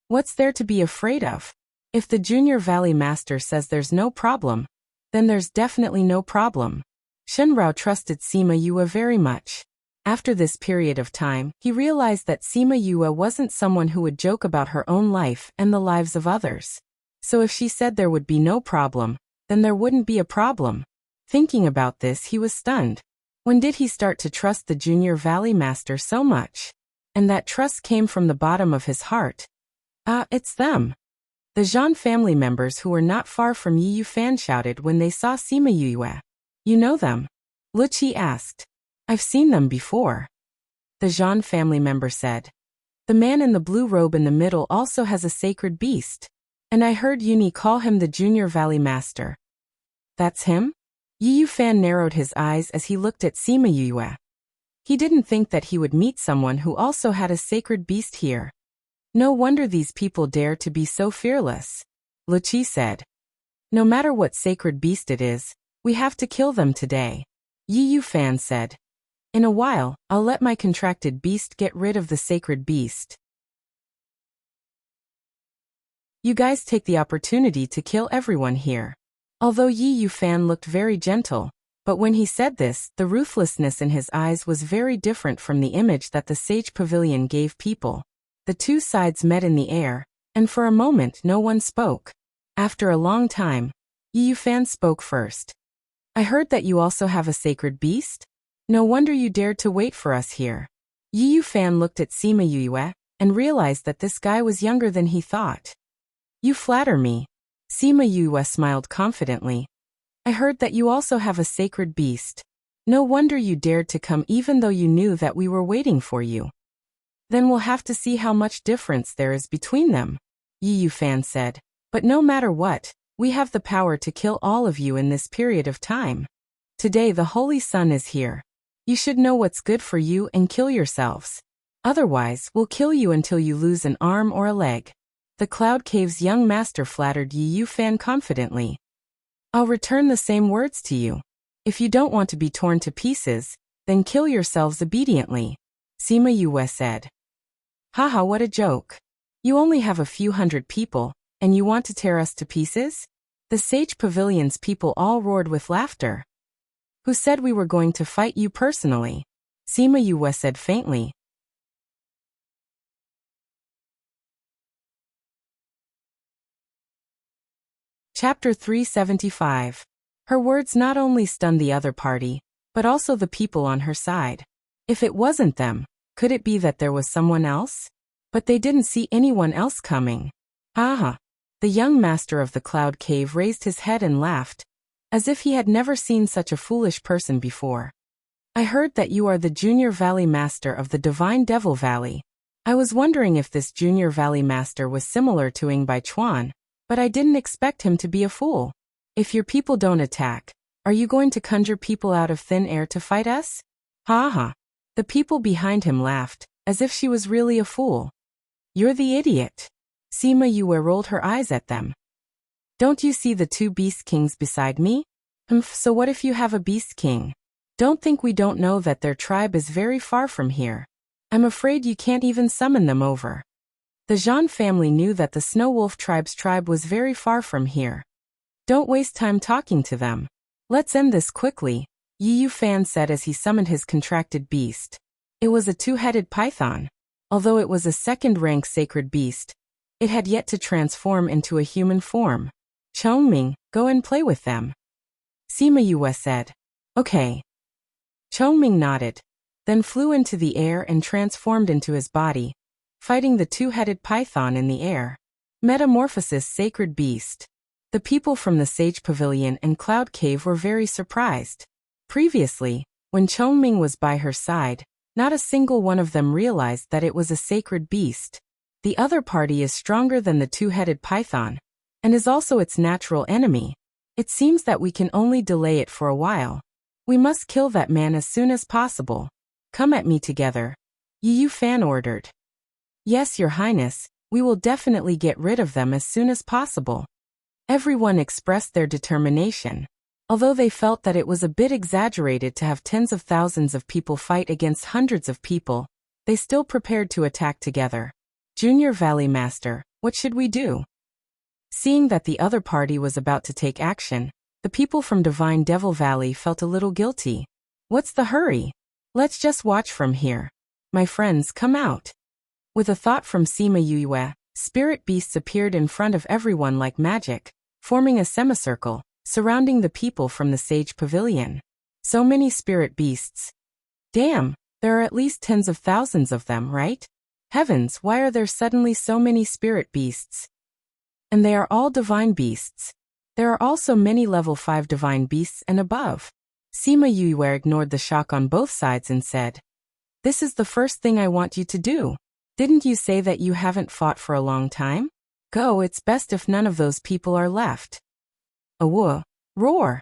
Speaker 1: What's there to be afraid of? If the Junior Valley Master says there's no problem, then there's definitely no problem. Shenrao trusted Sima Yue very much. After this period of time, he realized that Sima Yue wasn't someone who would joke about her own life and the lives of others. So if she said there would be no problem, then there wouldn't be a problem. Thinking about this, he was stunned. When did he start to trust the Junior Valley Master so much? And that trust came from the bottom of his heart. It's them. The Zhan family members who were not far from Yi Yufan shouted when they saw Sima Yue. You know them? Luqi asked. I've seen them before. The Zhan family member said. The man in the blue robe in the middle also has a sacred beast. And I heard Yuni call him the Junior Valley Master. That's him? Yi Yufan narrowed his eyes as he looked at Sima Yue. He didn't think that he would meet someone who also had a sacred beast here. No wonder these people dare to be so fearless. Luqi said. No matter what sacred beast it is, we have to kill them today. Yi Yufan said. In a while, I'll let my contracted beast get rid of the sacred beast. You guys take the opportunity to kill everyone here. Although Yi Yufan looked very gentle, but when he said this, the ruthlessness in his eyes was very different from the image that the Sage Pavilion gave people. The two sides met in the air, and for a moment no one spoke. After a long time, Yi Yufan spoke first. I heard that you also have a sacred beast? No wonder you dared to wait for us here. Yi Yufan looked at Sima Yue and realized that this guy was younger than he thought. You flatter me. Sima Yue smiled confidently. I heard that you also have a sacred beast. No wonder you dared to come even though you knew that we were waiting for you. Then we'll have to see how much difference there is between them, Yi Yufan said. But no matter what, we have the power to kill all of you in this period of time. Today the Holy Sun is here. You should know what's good for you and kill yourselves. Otherwise, we'll kill you until you lose an arm or a leg. The Cloud Cave's young master flattered Yi Yufan confidently. I'll return the same words to you. If you don't want to be torn to pieces, then kill yourselves obediently, Sima Yue said. Haha, what a joke. You only have a few hundred people, and you want to tear us to pieces? The Sage Pavilion's people all roared with laughter. Who said we were going to fight you personally? Sima Yue said faintly. Chapter 375. Her words not only stunned the other party, but also the people on her side. If it wasn't them, could it be that there was someone else? But they didn't see anyone else coming. Haha. The young master of the Cloud Cave raised his head and laughed, as if he had never seen such a foolish person before. I heard that you are the Junior Valley Master of the Divine Devil Valley. I was wondering if this Junior Valley Master was similar to Ying Bai Chuan, but I didn't expect him to be a fool. If your people don't attack, are you going to conjure people out of thin air to fight us? Ha. The people behind him laughed, as if she was really a fool. You're the idiot. Sima Yue rolled her eyes at them. Don't you see the two Beast Kings beside me? So what if you have a Beast King? Don't think we don't know that their tribe is very far from here. I'm afraid you can't even summon them over. The Zhan family knew that the Snow Wolf tribe's tribe was very far from here. Don't waste time talking to them. Let's end this quickly, Yi Yufan said as he summoned his contracted beast. It was a two-headed python. Although it was a second-rank sacred beast, it had yet to transform into a human form. Chongming, go and play with them. Sima Yue said. Okay. Chongming nodded, then flew into the air and transformed into his body, fighting the two-headed python in the air. Metamorphosis Sacred Beast. The people from the Sage Pavilion and Cloud Cave were very surprised. Previously, when Chongming was by her side, not a single one of them realized that it was a sacred beast. The other party is stronger than the two-headed python, and is also its natural enemy. It seems that we can only delay it for a while. We must kill that man as soon as possible. Come at me together. Yu Fan ordered. Yes, Your Highness, we will definitely get rid of them as soon as possible. Everyone expressed their determination. Although they felt that it was a bit exaggerated to have tens of thousands of people fight against hundreds of people, they still prepared to attack together. Junior Valley Master, what should we do? Seeing that the other party was about to take action, the people from Divine Devil Valley felt a little guilty. What's the hurry? Let's just watch from here. My friends, come out. With a thought from Sima Yue, spirit beasts appeared in front of everyone like magic, forming a semicircle, surrounding the people from the Sage Pavilion. So many spirit beasts. Damn, there are at least tens of thousands of them, right? Heavens, why are there suddenly so many spirit beasts? And they are all divine beasts. There are also many level 5 divine beasts and above. Sima Yue ignored the shock on both sides and said, "This is the first thing I want you to do. Didn't you say that you haven't fought for a long time? Go, it's best if none of those people are left." Awu, roar.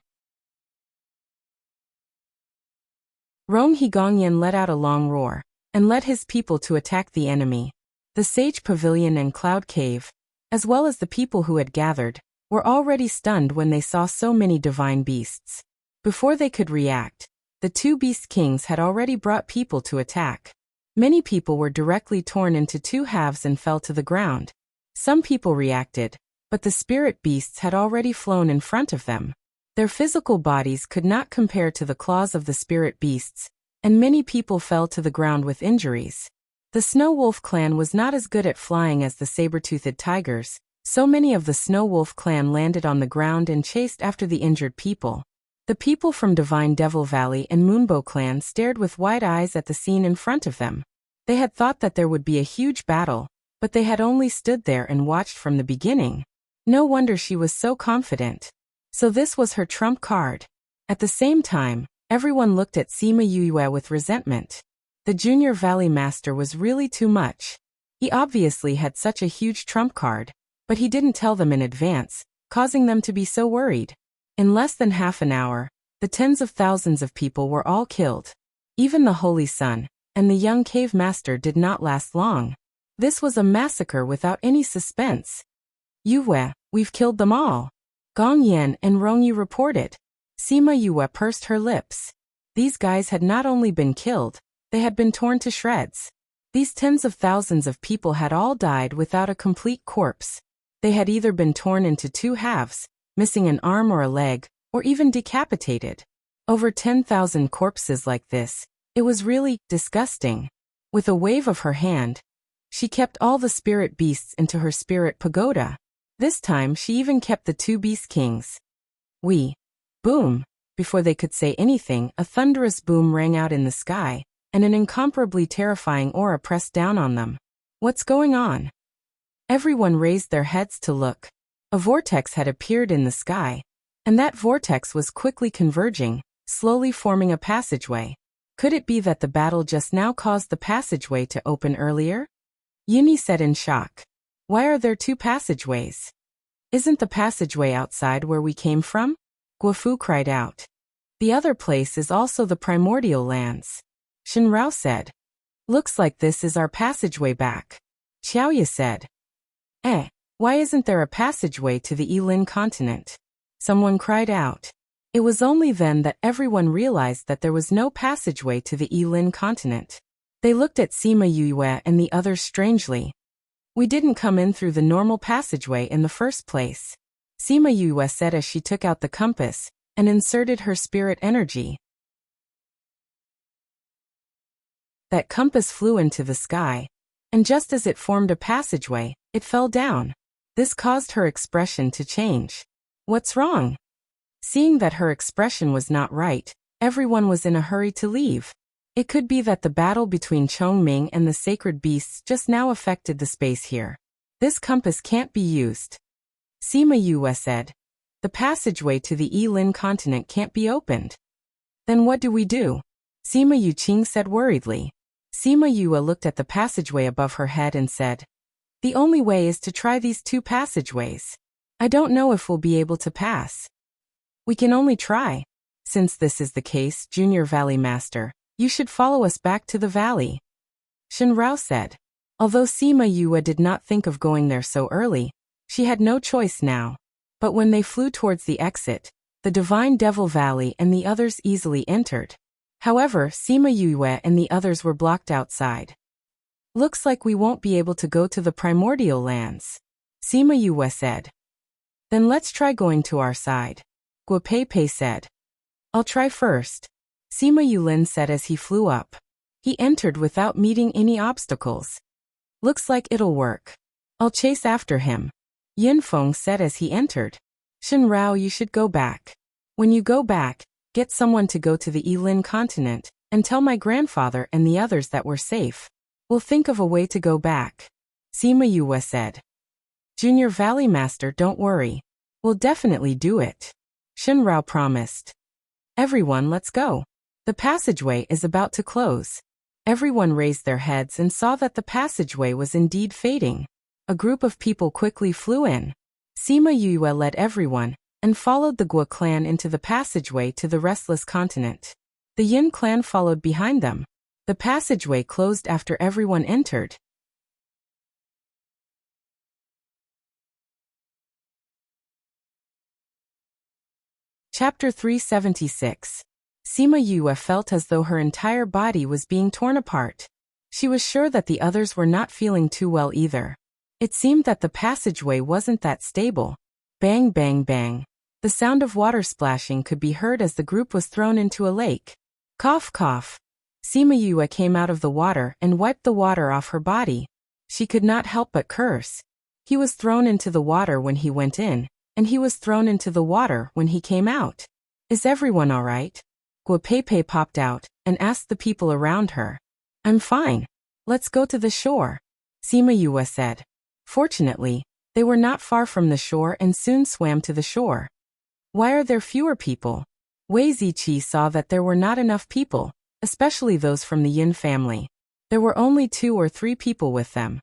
Speaker 1: Rong Higongyan let out a long roar, and led his people to attack the enemy. The Sage Pavilion and Cloud Cave, as well as the people who had gathered, were already stunned when they saw so many divine beasts. Before they could react, the two beast kings had already brought people to attack. Many people were directly torn into two halves and fell to the ground. Some people reacted, but the spirit beasts had already flown in front of them. Their physical bodies could not compare to the claws of the spirit beasts, and many people fell to the ground with injuries. The Snow Wolf clan was not as good at flying as the saber-toothed tigers, so many of the Snow Wolf clan landed on the ground and chased after the injured people. The people from Divine Devil Valley and Moonbow clan stared with wide eyes at the scene in front of them. They had thought that there would be a huge battle, but they had only stood there and watched from the beginning. No wonder she was so confident. So this was her trump card. At the same time, everyone looked at Sima Yue with resentment. The Junior Valley Master was really too much. He obviously had such a huge trump card, but he didn't tell them in advance, causing them to be so worried. In less than half an hour, the tens of thousands of people were all killed. Even the Holy Sun and the young cave master did not last long. This was a massacre without any suspense. Yue, we've killed them all. Gong Yan and Rongyu reported. Sima Yue pursed her lips. These guys had not only been killed, they had been torn to shreds. These tens of thousands of people had all died without a complete corpse. They had either been torn into two halves, missing an arm or a leg, or even decapitated. Over 10,000 corpses like this. It was really disgusting. With a wave of her hand, she kept all the spirit beasts into her spirit pagoda. This time she even kept the two beast kings. Boom. Before they could say anything, a thunderous boom rang out in the sky, and an incomparably terrifying aura pressed down on them. What's going on? Everyone raised their heads to look. A vortex had appeared in the sky, and that vortex was quickly converging, slowly forming a passageway. Could it be that the battle just now caused the passageway to open earlier? Yuni said in shock. Why are there two passageways? Isn't the passageway outside where we came from? Guofu cried out. The other place is also the primordial lands. Shinrao said. Looks like this is our passageway back. Xiaoya said. Why isn't there a passageway to the Yilin continent? Someone cried out. It was only then that everyone realized that there was no passageway to the Yilin continent. They looked at Sima Yue and the others strangely. We didn't come in through the normal passageway in the first place. Sima Yue said as she took out the compass and inserted her spirit energy. That compass flew into the sky, and just as it formed a passageway, it fell down. This caused her expression to change. What's wrong? Seeing that her expression was not right, everyone was in a hurry to leave. It could be that the battle between Chongming and the sacred beasts just now affected the space here. This compass can't be used. Sima Yue said. The passageway to the Yilin continent can't be opened. Then what do we do? Sima Yuqing said worriedly. Sima Yue looked at the passageway above her head and said, the only way is to try these two passageways. I don't know if we'll be able to pass. We can only try. Since this is the case, Junior Valley Master, you should follow us back to the valley. Shen Rao said. Although Sima Yue did not think of going there so early, she had no choice now. But when they flew towards the exit, the Divine Devil Valley and the others easily entered. However, Sima Yue and the others were blocked outside. Looks like we won't be able to go to the primordial lands. Sima Yue said. Then let's try going to our side. Guo Pei said. I'll try first. Sima Yulin said as he flew up. He entered without meeting any obstacles. Looks like it'll work. I'll chase after him. Yin Feng said as he entered. Shen Rao, you should go back. When you go back, get someone to go to the Yilin continent, and tell my grandfather and the others that we're safe. We'll think of a way to go back. Sima Yue said. Junior Valley Master, don't worry. We'll definitely do it. Shen Rao promised. Everyone, let's go. The passageway is about to close. Everyone raised their heads and saw that the passageway was indeed fading. A group of people quickly flew in. Sima Yue led everyone, and followed the Guo clan into the passageway to the restless continent. The Yin clan followed behind them. The passageway closed after everyone entered. Chapter 376. Sima Yue felt as though her entire body was being torn apart. She was sure that the others were not feeling too well either. It seemed that the passageway wasn't that stable. Bang, bang, bang. The sound of water splashing could be heard as the group was thrown into a lake. Cough, cough. Sima Yue came out of the water and wiped the water off her body. She could not help but curse. He was thrown into the water when he went in, and he was thrown into the water when he came out. Is everyone all right? Guo Pei popped out and asked the people around her. I'm fine. Let's go to the shore. Sima Yue said. Fortunately, they were not far from the shore and soon swam to the shore. Why are there fewer people? Wei Ziqi saw that there were not enough people, especially those from the Yin family. There were only 2 or 3 people with them.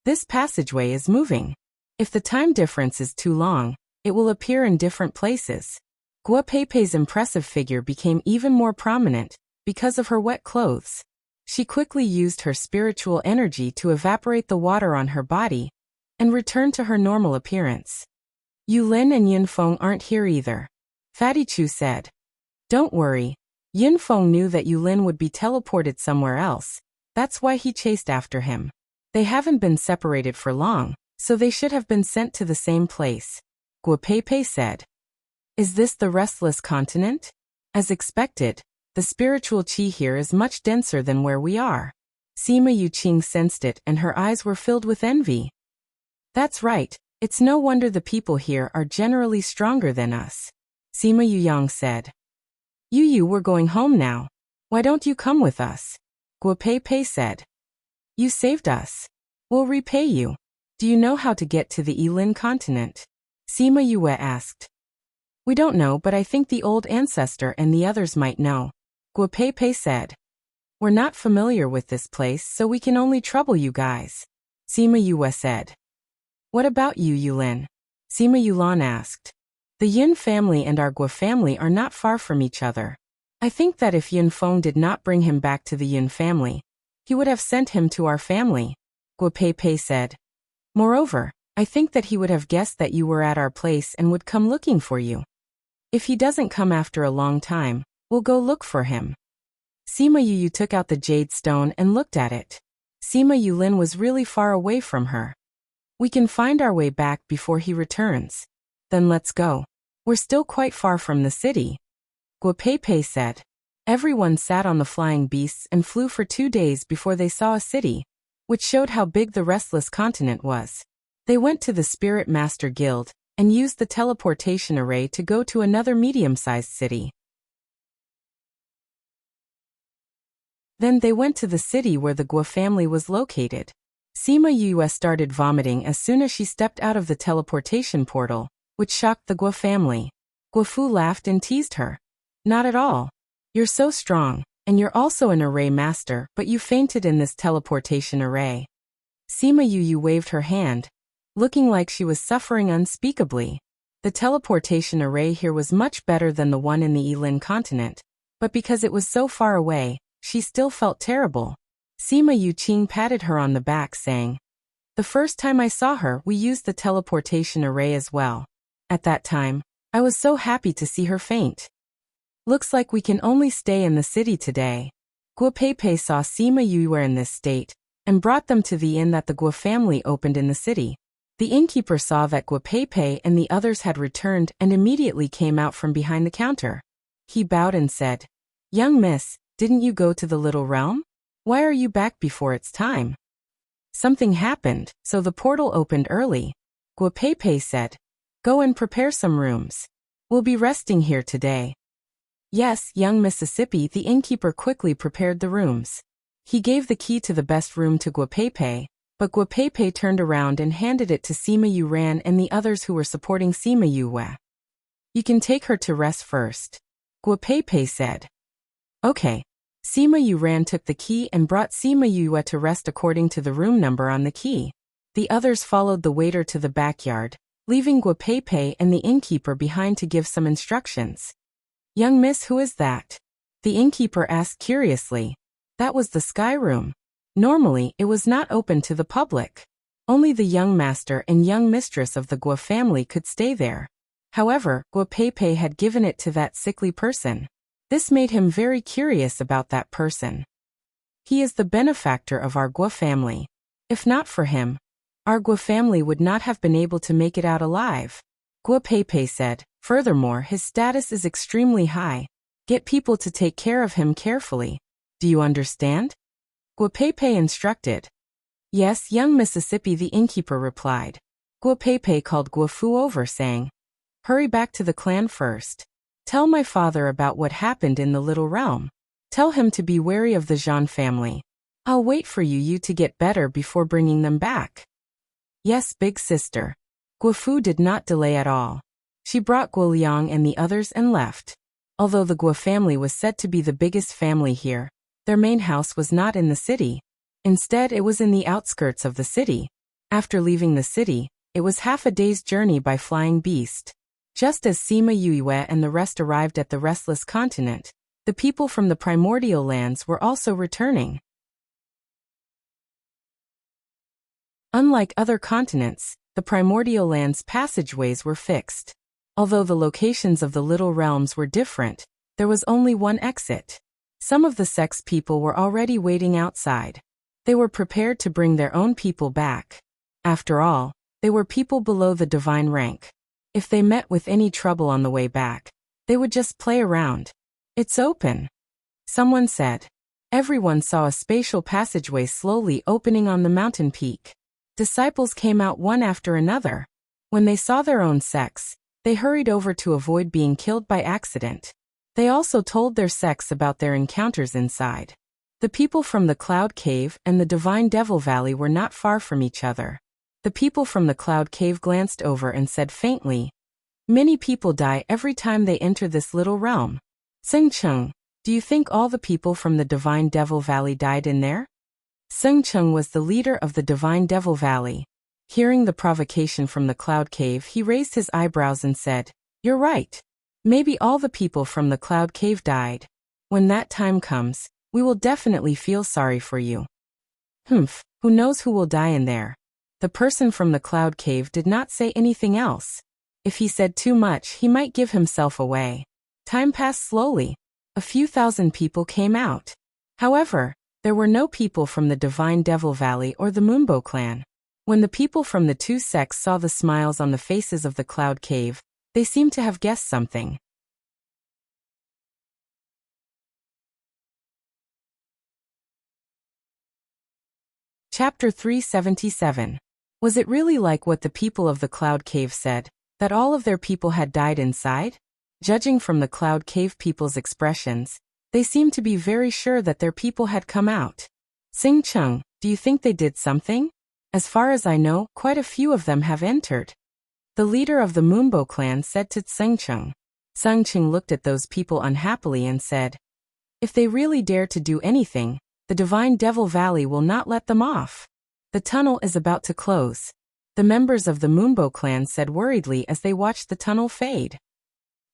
Speaker 1: This passageway is moving. If the time difference is too long, it will appear in different places. Guo Pei's impressive figure became even more prominent because of her wet clothes. She quickly used her spiritual energy to evaporate the water on her body and return to her normal appearance. Yulin and Yin Feng aren't here either. Fatty Chu said. Don't worry. Yin Feng knew that Yulin would be teleported somewhere else. That's why he chased after him. They haven't been separated for long, so they should have been sent to the same place. Guo Pei said. Is this the restless continent? As expected, the spiritual qi here is much denser than where we are. Sima Yuqing sensed it and her eyes were filled with envy. That's right, it's no wonder the people here are generally stronger than us. Sima Yuyang said. Yu, we're going home now. Why don't you come with us? Guo Pei said. You saved us. We'll repay you. Do you know how to get to the Yilin continent? Sima Yue asked. We don't know, but I think the old ancestor and the others might know. Guo Pei said. We're not familiar with this place, so we can only trouble you guys. Sima Yue said. What about you, Yulin? Sima Yulan asked. The Yin family and our Guo family are not far from each other. I think that if Yin Feng did not bring him back to the Yin family, he would have sent him to our family, Guo Pei said. Moreover, I think that he would have guessed that you were at our place and would come looking for you. If he doesn't come after a long time, we'll go look for him. Sima Yu took out the jade stone and looked at it. Sima Yulin was really far away from her. We can find our way back before he returns. Then let's go. We're still quite far from the city. Guo Pei said. Everyone sat on the flying beasts and flew for 2 days before they saw a city, which showed how big the restless continent was. They went to the Spirit Master Guild and used the teleportation array to go to another medium-sized city. Then they went to the city where the Guo family was located. Sima Yue started vomiting as soon as she stepped out of the teleportation portal, which shocked the Guo family. Guofu laughed and teased her. Not at all. You're so strong, and you're also an array master, but you fainted in this teleportation array. Sima Yue waved her hand, looking like she was suffering unspeakably. The teleportation array here was much better than the one in the Yilin continent, but because it was so far away, she still felt terrible. Sima Yuqing patted her on the back, saying, "The first time I saw her, we used the teleportation array as well. At that time, I was so happy to see her faint. Looks like we can only stay in the city today." Guo Pei saw Sima Yue in this state, and brought them to the inn that the Guo family opened in the city. The innkeeper saw that Guo Pei and the others had returned and immediately came out from behind the counter. He bowed and said, "Young miss, didn't you go to the little realm? Why are you back before it's time?" "Something happened, so the portal opened early," Guo Pei said. "Go and prepare some rooms. We'll be resting here today." "Yes, young Mississippi." The innkeeper quickly prepared the rooms. He gave the key to the best room to Guo Pei, but Guo Pei turned around and handed it to Sima Yue and the others who were supporting Sima Yue. "You can take her to rest first," Guo Pei said. "Okay." Sima Yue took the key and brought Sima Yue to rest according to the room number on the key. The others followed the waiter to the backyard, leaving Guo Pei and the innkeeper behind to give some instructions. "Young miss, who is that?" the innkeeper asked curiously. That was the sky room. Normally, it was not open to the public. Only the young master and young mistress of the Guo family could stay there. However, Guo Pei had given it to that sickly person. This made him very curious about that person. He is the benefactor of our Guo family. If not for him, our Guo family would not have been able to make it out alive, Guo Pei said. Furthermore, his status is extremely high. Get people to take care of him carefully. Do you understand? Guo Pei instructed. Yes, young Mississippi, the innkeeper replied. Guo Pei called Guo Fu over, saying, "Hurry back to the clan first. Tell my father about what happened in the little realm. Tell him to be wary of the Zhang family. I'll wait for you to get better before bringing them back." Yes, big sister. Guo Fu did not delay at all. She brought Guo Liang and the others and left. Although the Guo family was said to be the biggest family here, their main house was not in the city. Instead, it was in the outskirts of the city. After leaving the city, it was half a day's journey by flying beast. Just as Sima Yue and the rest arrived at the restless continent, the people from the primordial lands were also returning. Unlike other continents, the primordial lands' passageways were fixed. Although the locations of the little realms were different, there was only one exit. Some of the sex people were already waiting outside. They were prepared to bring their own people back. After all, they were people below the divine rank. If they met with any trouble on the way back, they would just play around. "It's open," someone said. Everyone saw a spatial passageway slowly opening on the mountain peak. Disciples came out one after another. When they saw their own sex, they hurried over to avoid being killed by accident. They also told their sects about their encounters inside. The people from the Cloud Cave and the Divine Devil Valley were not far from each other. The people from the Cloud Cave glanced over and said faintly, "Many people die every time they enter this little realm. Seng Cheng, do you think all the people from the Divine Devil Valley died in there?" Seng Cheng was the leader of the Divine Devil Valley. Hearing the provocation from the Cloud Cave, he raised his eyebrows and said, "You're right. Maybe all the people from the Cloud Cave died. When that time comes, we will definitely feel sorry for you." Humph, who knows who will die in there? The person from the Cloud Cave did not say anything else. If he said too much, he might give himself away. Time passed slowly. A few thousand people came out. However, there were no people from the Divine Devil Valley or the Moonbow clan. When the people from the two sects saw the smiles on the faces of the Cloud Cave, they seemed to have guessed something. Chapter 377. Was it really like what the people of the Cloud Cave said, that all of their people had died inside? Judging from the Cloud Cave people's expressions, they seemed to be very sure that their people had come out. "Sing Chung, do you think they did something?" As far as I know, quite a few of them have entered. The leader of the Moonbow clan said to Tsengcheng. Tsengcheng looked at those people unhappily and said, "If they really dare to do anything, the Divine Devil Valley will not let them off. The tunnel is about to close." The members of the Moonbow clan said worriedly as they watched the tunnel fade.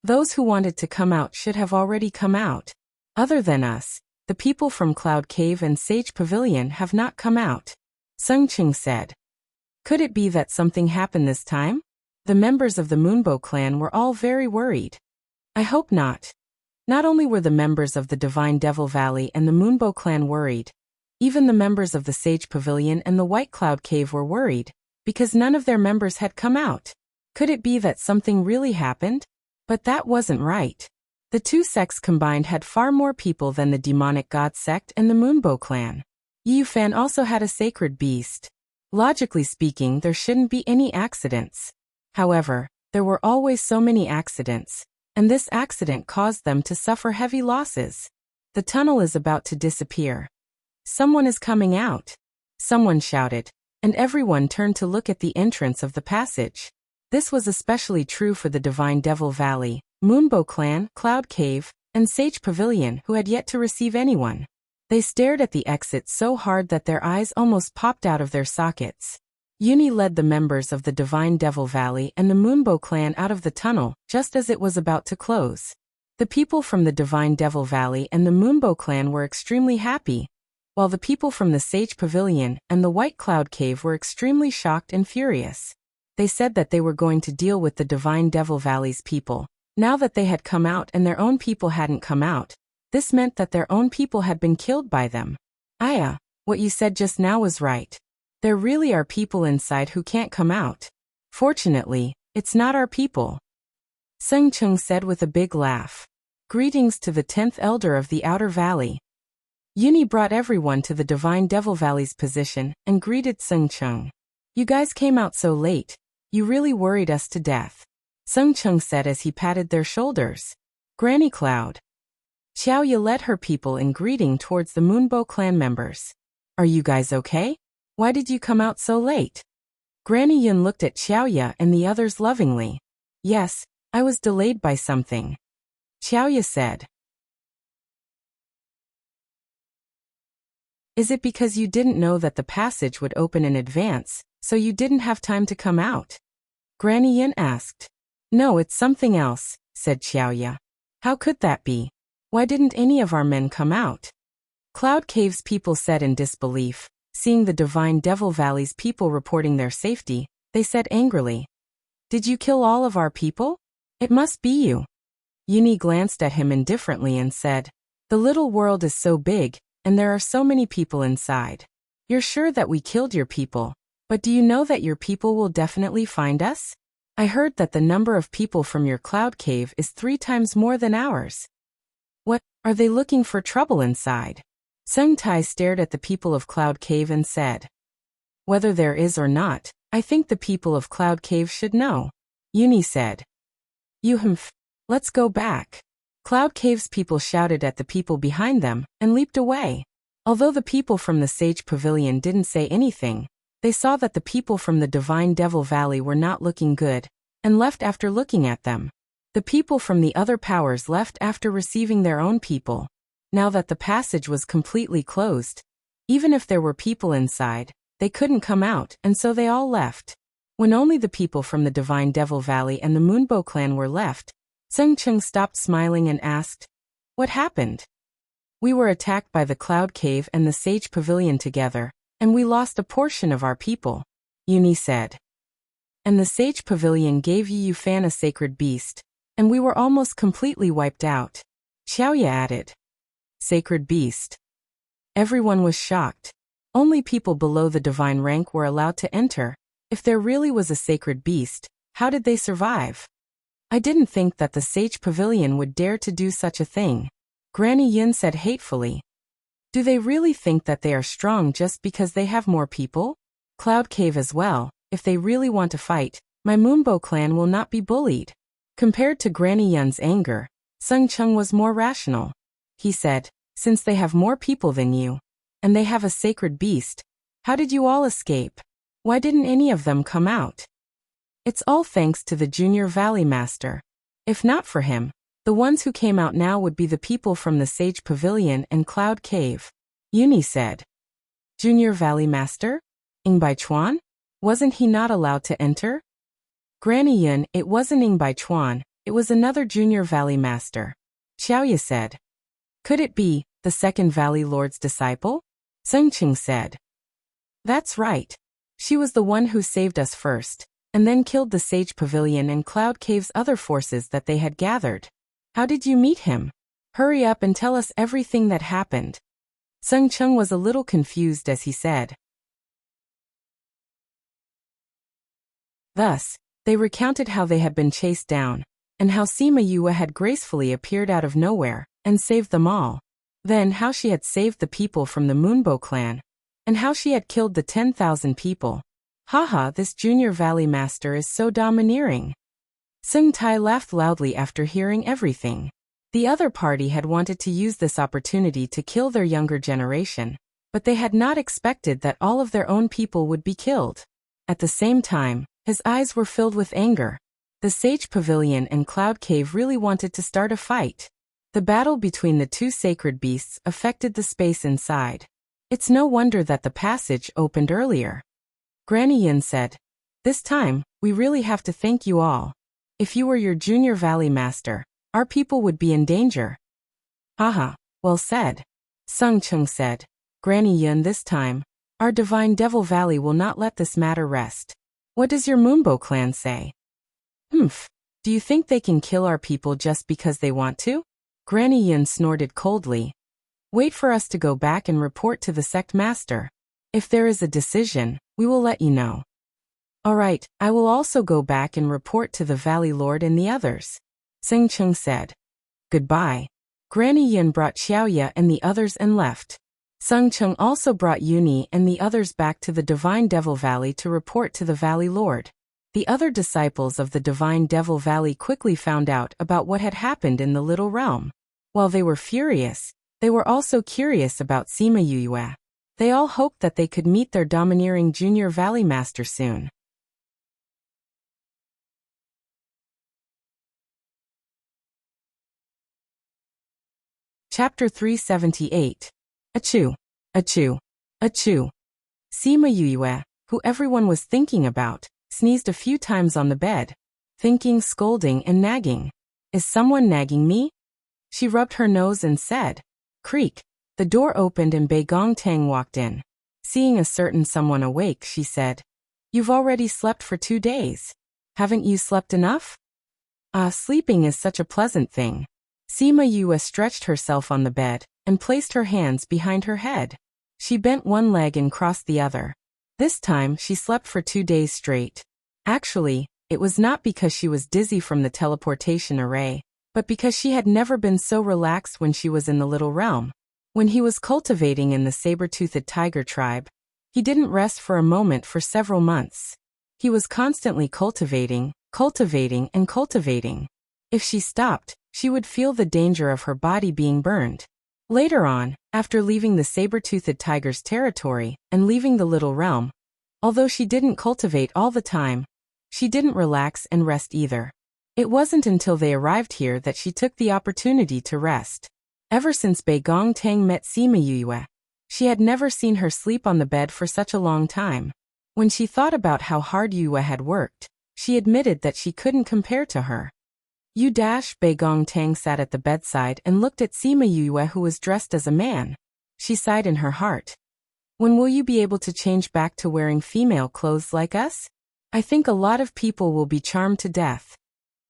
Speaker 1: "Those who wanted to come out should have already come out. Other than us, the people from Cloud Cave and Sage Pavilion have not come out," Tsengcheng said. Could it be that something happened this time? The members of the Moonbow clan were all very worried. I hope not. Not only were the members of the Divine Devil Valley and the Moonbow clan worried, even the members of the Sage Pavilion and the White Cloud Cave were worried, because none of their members had come out. Could it be that something really happened? But that wasn't right. The two sects combined had far more people than the demonic god sect and the Moonbow clan. Yufan also had a sacred beast. Logically speaking, there shouldn't be any accidents. However, there were always so many accidents, and this accident caused them to suffer heavy losses. The tunnel is about to disappear. Someone is coming out. Someone shouted, and everyone turned to look at the entrance of the passage. This was especially true for the Divine Devil Valley, Moonbow clan, Cloud Cave, and Sage Pavilion, who had yet to receive anyone. They stared at the exit so hard that their eyes almost popped out of their sockets. Uni led the members of the Divine Devil Valley and the Moonbow clan out of the tunnel just as it was about to close. The people from the Divine Devil Valley and the Moonbow clan were extremely happy, while the people from the Sage Pavilion and the White Cloud Cave were extremely shocked and furious. They said that they were going to deal with the Divine Devil Valley's people. Now that they had come out and their own people hadn't come out, this meant that their own people had been killed by them. Aya, what you said just now was right. There really are people inside who can't come out. Fortunately, it's not our people. Tsengcheng said with a big laugh. Greetings to the 10th elder of the Outer Valley. Uni brought everyone to the Divine Devil Valley's position and greeted Tsengcheng. You guys came out so late. You really worried us to death, Tsengcheng said as he patted their shoulders. Granny Cloud. Xiaoya led her people in greeting towards the Moonbow clan members. Are you guys okay? Why did you come out so late? Granny Yun looked at Xiaoya and the others lovingly. Yes, I was delayed by something, Xiaoya said. Is it because you didn't know that the passage would open in advance, so you didn't have time to come out? Granny Yin asked. No, it's something else, said Xiaoya. How could that be? Why didn't any of our men come out? Cloud Cave's people said in disbelief. Seeing the Divine Devil Valley's people reporting their safety, they said angrily. Did you kill all of our people? It must be you. Yuni glanced at him indifferently and said, The little world is so big, and there are so many people inside. You're sure that we killed your people, but do you know that your people will definitely find us? I heard that the number of people from your Cloud Cave is 3 times more than ours. What, are they looking for trouble inside? Sung Tai stared at the people of Cloud Cave and said, Whether there is or not, I think the people of Cloud Cave should know. Uni said, Let's go back. Cloud Cave's people shouted at the people behind them and leaped away. Although the people from the Sage Pavilion didn't say anything, they saw that the people from the Divine Devil Valley were not looking good and left after looking at them. The people from the other powers left after receiving their own people. Now that the passage was completely closed, even if there were people inside, they couldn't come out, and so they all left. When only the people from the Divine Devil Valley and the Moonbow clan were left, Tsengcheng stopped smiling and asked, What happened? We were attacked by the Cloud Cave and the Sage Pavilion together, and we lost a portion of our people, Uni said. And the Sage Pavilion gave Yufan a sacred beast, and we were almost completely wiped out, Xiaoya added. Sacred beast. Everyone was shocked. Only people below the divine rank were allowed to enter. If there really was a sacred beast, how did they survive? I didn't think that the Sage Pavilion would dare to do such a thing, Granny Yin said hatefully. Do they really think that they are strong just because they have more people? Cloud Cave as well. If they really want to fight, my Moonbow clan will not be bullied. Compared to Granny Yun's anger, Tsengcheng was more rational. He said, Since they have more people than you, and they have a sacred beast, how did you all escape? Why didn't any of them come out? It's all thanks to the Junior Valley Master. If not for him, the ones who came out now would be the people from the Sage Pavilion and Cloud Cave. Yuni said. Junior Valley Master? Ingbai Chuan? Wasn't he not allowed to enter? Granny Yun, it wasn't Ingbai Chuan, it was another Junior Valley Master. Xiaoya said. Could it be the second Valley Lord's disciple? Seng Qing said. That's right. She was the one who saved us first, and then killed the Sage Pavilion and Cloud Cave's other forces that they had gathered. How did you meet him? Hurry up and tell us everything that happened. Seng Cheng was a little confused as he said. Thus, they recounted how they had been chased down, and how Sima Yue had gracefully appeared out of nowhere and saved them all. Then how she had saved the people from the Moonbow clan, and how she had killed the 10,000 people. Haha, this Junior Valley Master is so domineering. Sung Tai laughed loudly after hearing everything. The other party had wanted to use this opportunity to kill their younger generation, but they had not expected that all of their own people would be killed. At the same time, his eyes were filled with anger. The Sage Pavilion and Cloud Cave really wanted to start a fight. The battle between the two sacred beasts affected the space inside. It's no wonder that the passage opened earlier. Granny Yin said, This time, we really have to thank you all. If you were your Junior Valley Master, our people would be in danger. Haha, well said. Sung Chung said, Granny Yin, this time, our Divine Devil Valley will not let this matter rest. What does your Moonbow clan say? Humph, do you think they can kill our people just because they want to? Granny Yin snorted coldly. Wait for us to go back and report to the sect master. If there is a decision, we will let you know. All right, I will also go back and report to the Valley Lord and the others. Seng Chung said. Goodbye. Granny Yin brought Xiaoya and the others and left. Sung Chung also brought Yuni and the others back to the Divine Devil Valley to report to the Valley Lord. The other disciples of the Divine Devil Valley quickly found out about what had happened in the Little Realm. While they were furious, they were also curious about Sima Yue. They all hoped that they could meet their domineering Junior Valley Master soon. Chapter 378. Achoo, achoo, achoo. Sima Yue, who everyone was thinking about, sneezed a few times on the bed, thinking, scolding and nagging. Is someone nagging me? She rubbed her nose and said, Creak. The door opened and Bei Gong Tang walked in. Seeing a certain someone awake, she said, You've already slept for 2 days. Haven't you slept enough? Sleeping is such a pleasant thing. Sima Yue stretched herself on the bed and placed her hands behind her head. She bent one leg and crossed the other. This time she slept for 2 days straight. Actually, it was not because she was dizzy from the teleportation array, but because she had never been so relaxed when she was in the Little Realm. When he was cultivating in the saber-toothed tiger tribe, he didn't rest for a moment for several months. He was constantly cultivating, and cultivating. If she stopped, she would feel the danger of her body being burned. Later on, after leaving the saber-toothed tiger's territory and leaving the Little Realm, although she didn't cultivate all the time, she didn't relax and rest either. It wasn't until they arrived here that she took the opportunity to rest. Ever since Bei Gong Tang met Sima Yue, she had never seen her sleep on the bed for such a long time. When she thought about how hard Yue had worked, she admitted that she couldn't compare to her. Bei Gong Tang sat at the bedside and looked at Sima Yue, who was dressed as a man. She sighed in her heart. When will you be able to change back to wearing female clothes like us? I think a lot of people will be charmed to death.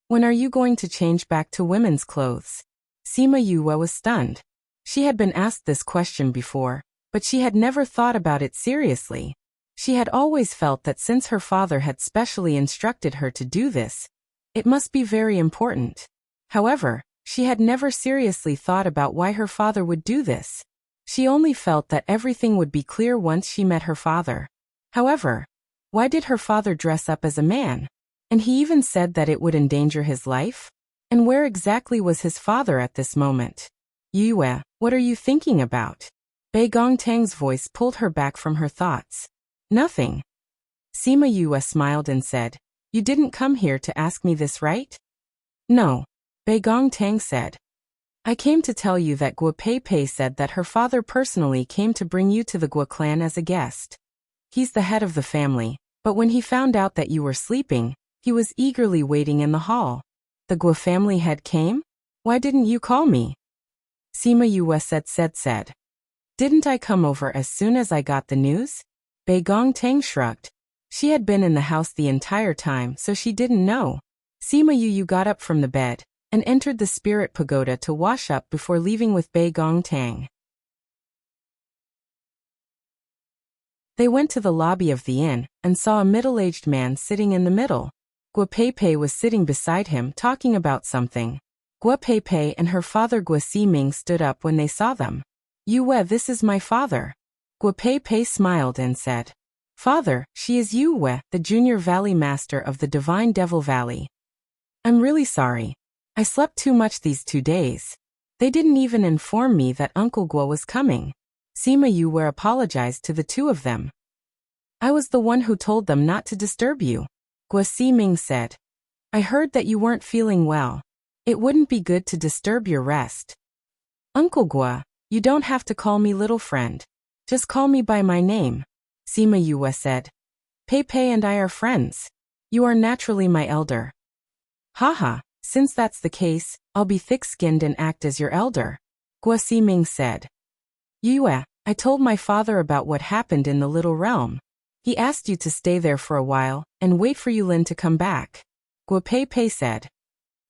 Speaker 1: When are you going to change back to women's clothes? Sima Yue was stunned. She had been asked this question before, but she had never thought about it seriously. She had always felt that since her father had specially instructed her to do this, it must be very important. However, she had never seriously thought about why her father would do this. She only felt that everything would be clear once she met her father. However, why did her father dress up as a man? And he even said that it would endanger his life? And where exactly was his father at this moment? Yue, what are you thinking about? Bei Gong Tang's voice pulled her back from her thoughts. Nothing. Sima Yue smiled and said, "You didn't come here to ask me this, right?" "No," Bei Gong Tang said. "I came to tell you that Guo Pei Pei said that her father personally came to bring you to the Guo clan as a guest. He's the head of the family, but when he found out that you were sleeping, he was eagerly waiting in the hall." "The Guo family head came? Why didn't you call me?" Sima Yue said. "Didn't I come over as soon as I got the news?" Bei Gong Tang shrugged. She had been in the house the entire time, so she didn't know. Sima Yue got up from the bed and entered the spirit pagoda to wash up before leaving with Bei Gong Tang. They went to the lobby of the inn and saw a middle-aged man sitting in the middle. Guo Pei Pei was sitting beside him talking about something. Guo Pei Pei and her father Guo Ximing stood up when they saw them. "Yue, this is my father." Guo Pei Pei smiled and said, "Father, she is Yue, the junior valley master of the Divine Devil Valley. I'm really sorry. I slept too much these 2 days. They didn't even inform me that Uncle Guo was coming." Sima Yue apologized to the two of them. "I was the one who told them not to disturb you," Guo Ximing said. "I heard that you weren't feeling well. It wouldn't be good to disturb your rest." "Uncle Guo, you don't have to call me little friend. Just call me by my name," Sima Yue said. "Pei Pei and I are friends. You are naturally my elder." "Haha, since that's the case, I'll be thick-skinned and act as your elder," Guo Ximing said. "Yue, I told my father about what happened in the Little Realm. He asked you to stay there for a while and wait for Yulin to come back," Guo Pei Pei said.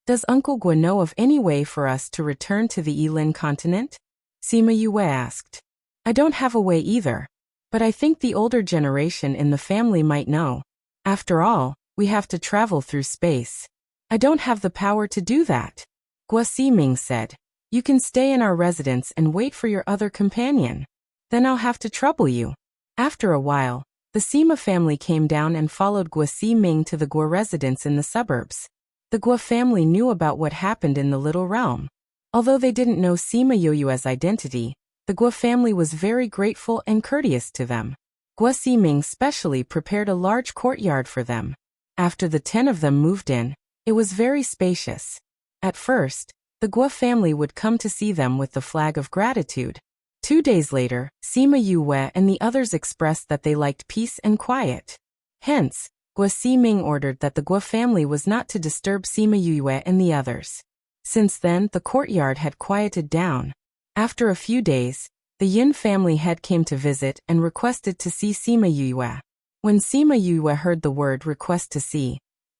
Speaker 1: "Does Uncle Guo know of any way for us to return to the Yilin continent?" Sima Yue asked. "I don't have a way either, but I think the older generation in the family might know. After all, we have to travel through space. I don't have the power to do that," Guo Ximing said. "You can stay in our residence and wait for your other companion. Then I'll have to trouble you." After a while, the Sima family came down and followed Guo Ximing to the Guo residence in the suburbs. The Guo family knew about what happened in the Little Realm. Although they didn't know Sima Yue's identity, the Guo family was very grateful and courteous to them. Guo Ximing specially prepared a large courtyard for them. After the 10 of them moved in, it was very spacious. At first, the Guo family would come to see them with the flag of gratitude. 2 days later, Sima Yue and the others expressed that they liked peace and quiet. Hence, Guo Ximing ordered that the Guo family was not to disturb Sima Yue and the others. Since then, the courtyard had quieted down. After a few days, the Yin family head came to visit and requested to see Sima Yue. When Sima Yue heard the word request to see,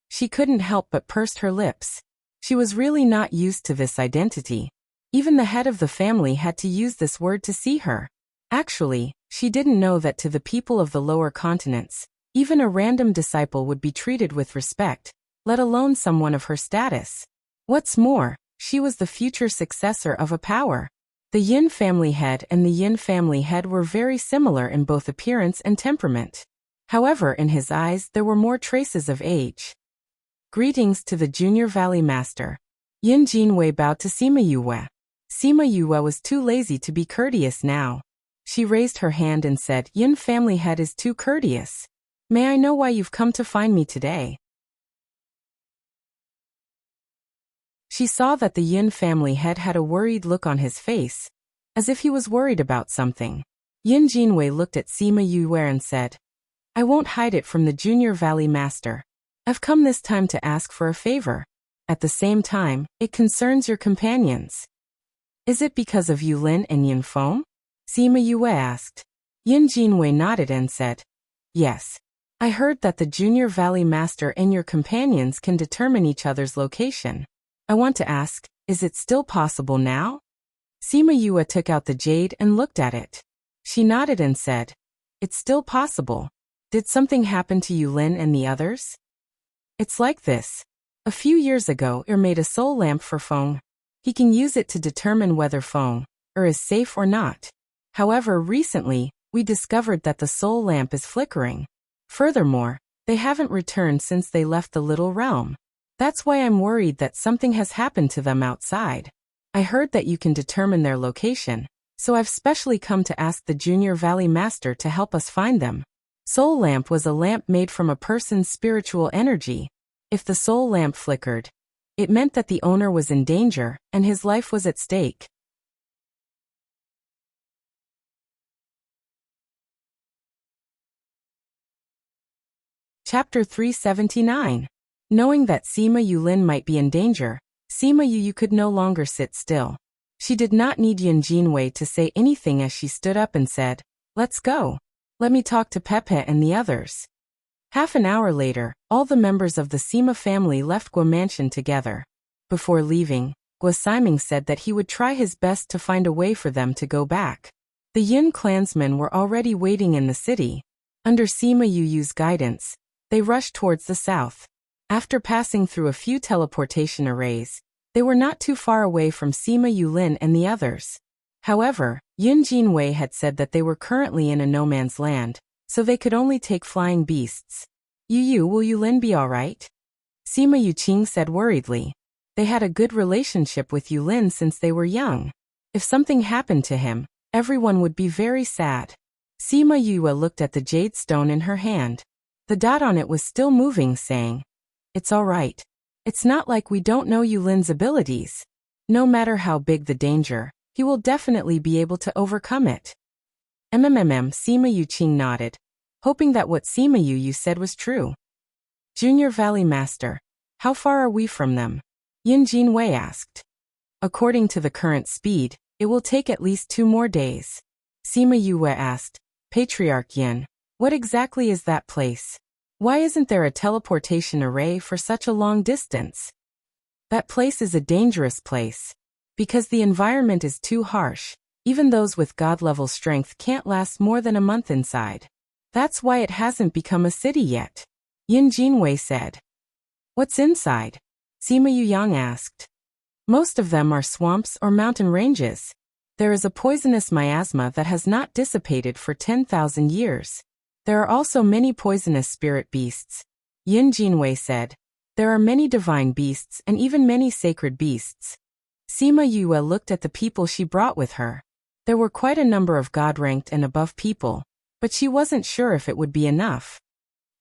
Speaker 1: she couldn't help but pursed her lips. She was really not used to this identity. Even the head of the family had to use this word to see her. Actually, she didn't know that to the people of the lower continents, even a random disciple would be treated with respect, let alone someone of her status. What's more, she was the future successor of a power. The Yin family head and the Yin family head were very similar in both appearance and temperament. However, in his eyes there were more traces of age. "Greetings to the Junior Valley Master." Yin Jinwei bowed to Sima Yue. Sima Yue was too lazy to be courteous now. She raised her hand and said, "Yin family head is too courteous. May I know why you've come to find me today?" She saw that the Yin family head had a worried look on his face, as if he was worried about something. Yin Jinwei looked at Sima Yue and said, "I won't hide it from the Junior Valley Master. I've come this time to ask for a favor. At the same time, it concerns your companions." "Is it because of Yulin and Yin Feng?" Sima Yue asked. Yin Jinwei nodded and said, "Yes. I heard that the Junior Valley Master and your companions can determine each other's location. I want to ask, is it still possible now?" Sima Yue took out the jade and looked at it. She nodded and said, "It's still possible. Did something happen to Yulin and the others?" "It's like this. A few years ago, made a soul lamp for Feng. He can use it to determine whether Feng is safe or not. However, recently, we discovered that the soul lamp is flickering. Furthermore, they haven't returned since they left the Little Realm. That's why I'm worried that something has happened to them outside. I heard that you can determine their location, so I've specially come to ask the Junior Valley Master to help us find them." Soul lamp was a lamp made from a person's spiritual energy. If the soul lamp flickered, it meant that the owner was in danger and his life was at stake. Chapter 379. Knowing that Sima Yulin might be in danger, Sima Yu could no longer sit still. She did not need Yin Jinwei to say anything as she stood up and said, "Let's go. Let me talk to Pepe and the others." Half an hour later, all the members of the Sima family left Guo Mansion together. Before leaving, Guo Siming said that he would try his best to find a way for them to go back. The Yin clansmen were already waiting in the city. Under Sima Yu's guidance, they rushed towards the south. After passing through a few teleportation arrays, they were not too far away from Sima Yulin and the others. However, Yin Jinwei had said that they were currently in a no-man's land, so they could only take flying beasts. Will Yulin be alright? Sima Yuqing said worriedly. They had a good relationship with Yulin since they were young. If something happened to him, everyone would be very sad. Sima Yue looked at the jade stone in her hand. The dot on it was still moving, saying, "It's alright. It's not like we don't know Yulin's abilities. No matter how big the danger, he will definitely be able to overcome it." Sima Yuqing nodded, hoping that what Sima Yu said was true. "Junior Valley Master, how far are we from them?" Yin Jinwei asked. "According to the current speed, it will take at least 2 more days." Sima Yue asked, "Patriarch Yin, what exactly is that place? Why isn't there a teleportation array for such a long distance?" "That place is a dangerous place. Because the environment is too harsh, even those with God-level strength can't last more than a month inside. That's why it hasn't become a city yet," Yin Jinwei said. "What's inside?" Sima Yuyang asked. "Most of them are swamps or mountain ranges. There is a poisonous miasma that has not dissipated for 10,000 years. There are also many poisonous spirit beasts," Yin Jinwei said. "There are many divine beasts and even many sacred beasts." Sima Yue looked at the people she brought with her. There were quite a number of God-ranked and above people, but she wasn't sure if it would be enough.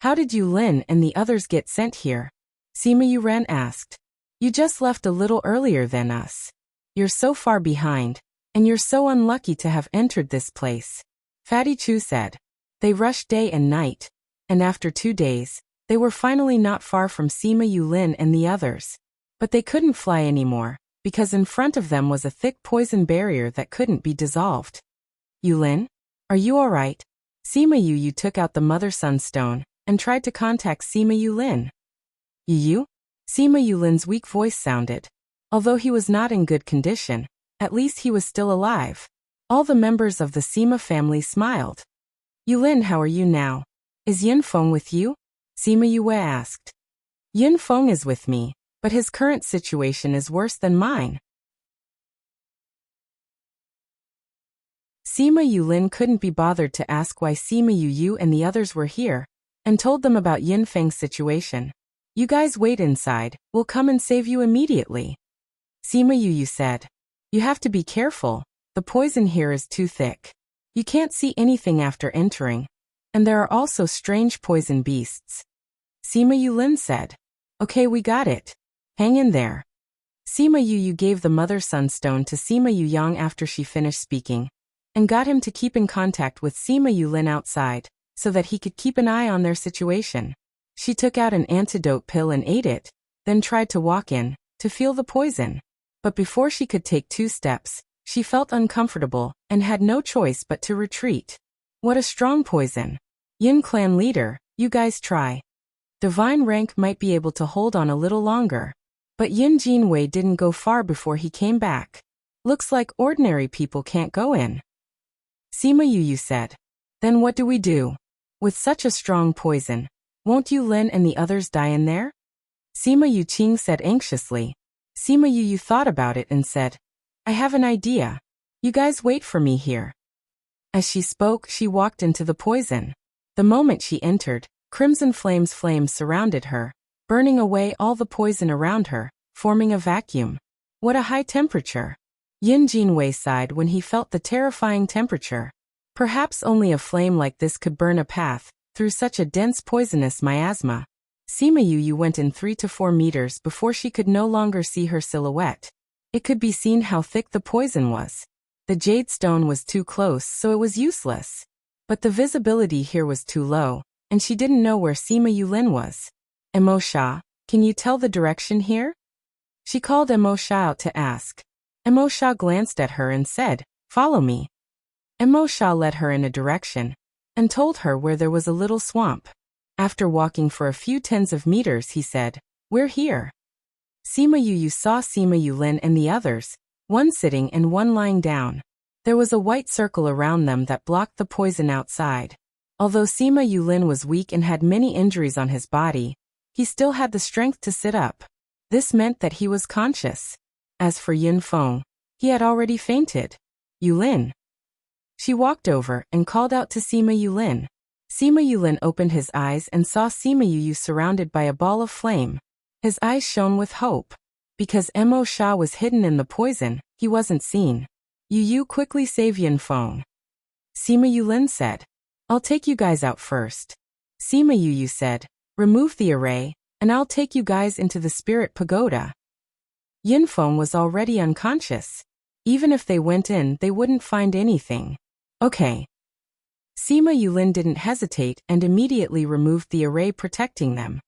Speaker 1: "How did Yulin and the others get sent here?" Sima Yuren asked. "You just left a little earlier than us. You're so far behind, and you're so unlucky to have entered this place," Fatty Chu said. They rushed day and night, and after 2 days, they were finally not far from Sima Yulin and the others. But they couldn't fly anymore, because in front of them was a thick poison barrier that couldn't be dissolved. "Yulin? Are you alright?" Sima Yu took out the Mother-Sun Stone and tried to contact Sima Yulin. "Yu?" Sima Yulin's weak voice sounded. Although he was not in good condition, at least he was still alive. All the members of the Sima family smiled. "Yulin, how are you now? Is Yin Feng with you?" Sima Yue asked. "Yin Feng is with me, but his current situation is worse than mine." Sima Yulin couldn't be bothered to ask why Sima Yu and the others were here, and told them about Yin Feng's situation. "You guys wait inside, we'll come and save you immediately," Sima Yu said. "You have to be careful, the poison here is too thick. You can't see anything after entering, and there are also strange poison beasts," Sima Yulin said. "Okay, we got it. Hang in there." Sima Yu gave the Mother-Sun Stone to Sima Yuyang after she finished speaking, and got him to keep in contact with Sima Yulin outside, so that he could keep an eye on their situation. She took out an antidote pill and ate it, then tried to walk in, to feel the poison. But before she could take 2 steps, she felt uncomfortable, and had no choice but to retreat. "What a strong poison. Yin clan leader, you guys try. Divine rank might be able to hold on a little longer." But Yin Jinwei didn't go far before he came back. "Looks like ordinary people can't go in," Sima Yu said. "Then what do we do? With such a strong poison, won't Yulin and the others die in there?" Sima Yuqing said anxiously. Sima Yu thought about it and said, "I have an idea. You guys wait for me here." As she spoke, she walked into the poison. The moment she entered, crimson flames surrounded her, burning away all the poison around her, forming a vacuum. What a high temperature! Yin Jinwei sighed when he felt the terrifying temperature. Perhaps only a flame like this could burn a path through such a dense poisonous miasma. Sima Yu went in 3 to 4 meters before she could no longer see her silhouette. It could be seen how thick the poison was. The jade stone was too close, so it was useless. But the visibility here was too low, and she didn't know where Sima Yulin was. Emo Sha, can you tell the direction here? She called Emo Sha out to ask. Emo Sha glanced at her and said, "Follow me." Emo Sha led her in a direction, and told her where there was a little swamp. After walking for a few tens of meters, he said, "We're here." Sima Yu saw Sima Yulin and the others, one sitting and one lying down. There was a white circle around them that blocked the poison outside. Although Sima Yulin was weak and had many injuries on his body, he still had the strength to sit up. This meant that he was conscious. As for Yin Feng, he had already fainted. "Yulin." She walked over and called out to Sima Yulin. Sima Yulin opened his eyes and saw Sima Yu surrounded by a ball of flame. His eyes shone with hope. Because Emo Sha was hidden in the poison, he wasn't seen. Yu quickly save Yin Feng. Sima Yulin said, "I'll take you guys out first." Sima Yu said, "Remove the array, and I'll take you guys into the spirit pagoda." Yin Feng was already unconscious. Even if they went in, they wouldn't find anything. Okay. Sima Yulin didn't hesitate and immediately removed the array protecting them.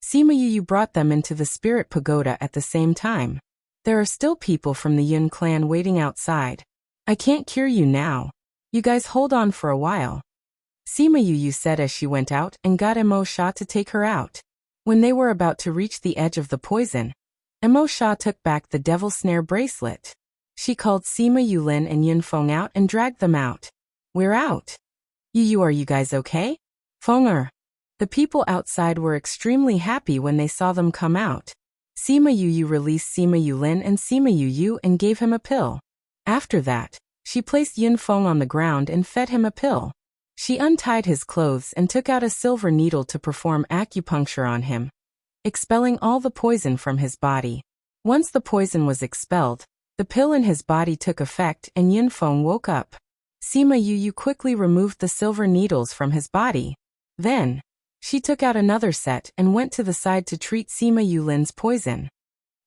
Speaker 1: Sima Yu brought them into the spirit pagoda at the same time. There are still people from the Yun clan waiting outside. "I can't cure you now. You guys hold on for a while," Sima Yu said as she went out and got Emo Sha to take her out. When they were about to reach the edge of the poison, Emo Sha took back the devil snare bracelet. She called Sima Yulin and Yin Feng out and dragged them out. "We're out. Yu, are you guys okay?" "Fenger." The people outside were extremely happy when they saw them come out. Sima Yu released Sima Yulin and Sima Yu and gave him a pill. After that, she placed Yin Feng on the ground and fed him a pill. She untied his clothes and took out a silver needle to perform acupuncture on him, expelling all the poison from his body. Once the poison was expelled, the pill in his body took effect and Yin Feng woke up. Sima Yu quickly removed the silver needles from his body. Then, she took out another set and went to the side to treat Sima Yulin's poison.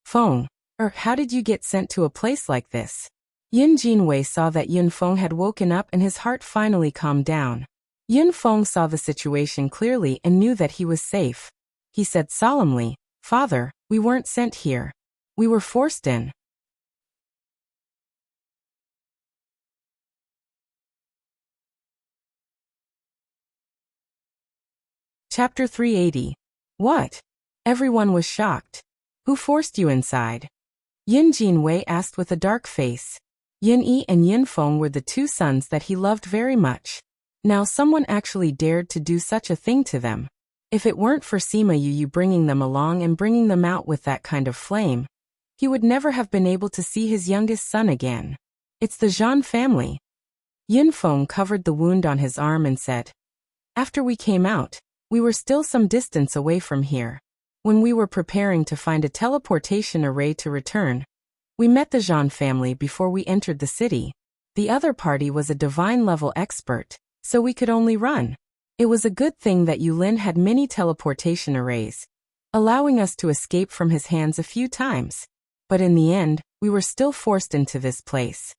Speaker 1: "Feng, how did you get sent to a place like this?" Yin Jinwei saw that Yin Feng had woken up and his heart finally calmed down. Yin Feng saw the situation clearly and knew that he was safe. He said solemnly, "Father, we weren't sent here. We were forced in." Chapter 380. What? Everyone was shocked. Who forced you inside? Yin Jinwei asked with a dark face. Yin Yi and Yin Feng were the two sons that he loved very much. Now someone actually dared to do such a thing to them. If it weren't for Sima Yu bringing them along and bringing them out with that kind of flame, he would never have been able to see his youngest son again. "It's the Zhan family." Yin Feng covered the wound on his arm and said, "After we came out, we were still some distance away from here. When we were preparing to find a teleportation array to return, we met the Zhan family before we entered the city. The other party was a divine-level expert, so we could only run. It was a good thing that Yulin had many teleportation arrays, allowing us to escape from his hands a few times. But in the end, we were still forced into this place."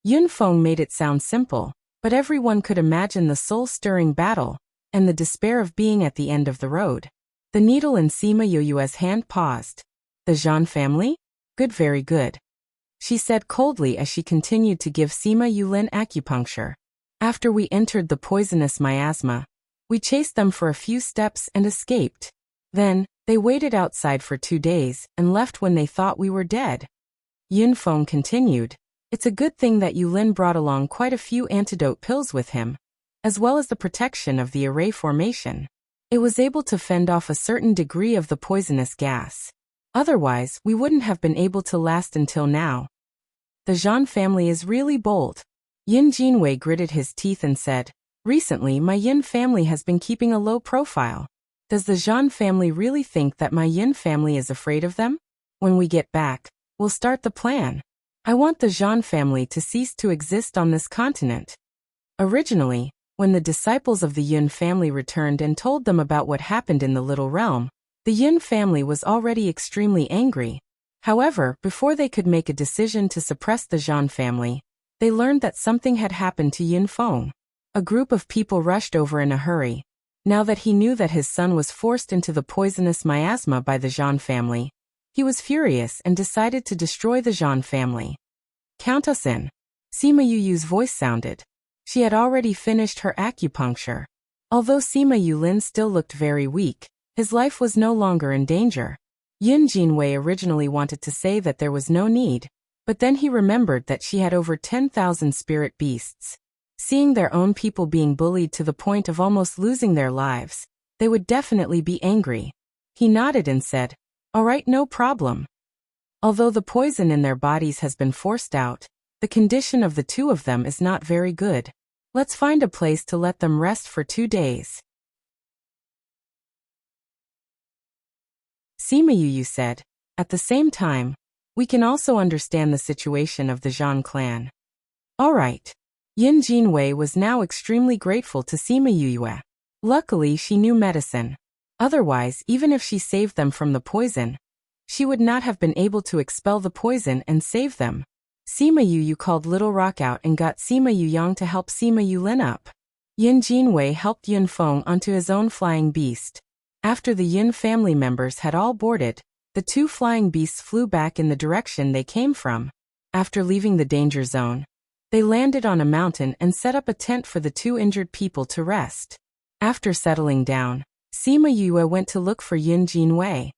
Speaker 1: Yin Feng made it sound simple, but everyone could imagine the soul-stirring battle and the despair of being at the end of the road. The needle in Sima Yu's hand paused. "The Zhan family? Good, very good," she said coldly as she continued to give Sima Yulin acupuncture. "After we entered the poisonous miasma, we chased them for a few steps and escaped. Then, they waited outside for 2 days and left when they thought we were dead." Yin Feng continued, "It's a good thing that Yulin brought along quite a few antidote pills with him, as well as the protection of the array formation. It was able to fend off a certain degree of the poisonous gas. Otherwise, we wouldn't have been able to last until now. The Zhan family is really bold." Yin Jinwei gritted his teeth and said, "Recently, my Yin family has been keeping a low profile. Does the Zhan family really think that my Yin family is afraid of them? When we get back, we'll start the plan. I want the Zhan family to cease to exist on this continent." Originally, when the disciples of the Yun family returned and told them about what happened in the Little Realm, the Yun family was already extremely angry. However, before they could make a decision to suppress the Zhan family, they learned that something had happened to Yin Feng. A group of people rushed over in a hurry. Now that he knew that his son was forced into the poisonous miasma by the Zhan family, he was furious and decided to destroy the Zhan family. Count us in. Sima Yu's voice sounded. She had already finished her acupuncture. Although Sima Yulin still looked very weak, his life was no longer in danger. Yin Jinwei originally wanted to say that there was no need, but then he remembered that she had over 10,000 spirit beasts. Seeing their own people being bullied to the point of almost losing their lives, they would definitely be angry. He nodded and said, "All right, no problem." Although the poison in their bodies has been forced out, the condition of the two of them is not very good. Let's find a place to let them rest for 2 days. Sima Yu said. At the same time, we can also understand the situation of the Zhan clan. All right. Yin Jinwei was now extremely grateful to Sima Yu. Luckily, she knew medicine. Otherwise, even if she saved them from the poison, she would not have been able to expel the poison and save them. Sima Yu called Little Rock out and got Sima Yuyang to help Sima Yulin up. Yin Jinwei helped Yun Feng onto his own flying beast. After the Yin family members had all boarded, the two flying beasts flew back in the direction they came from. After leaving the danger zone, they landed on a mountain and set up a tent for the two injured people to rest. After settling down, Sima Yu went to look for Yin Jinwei.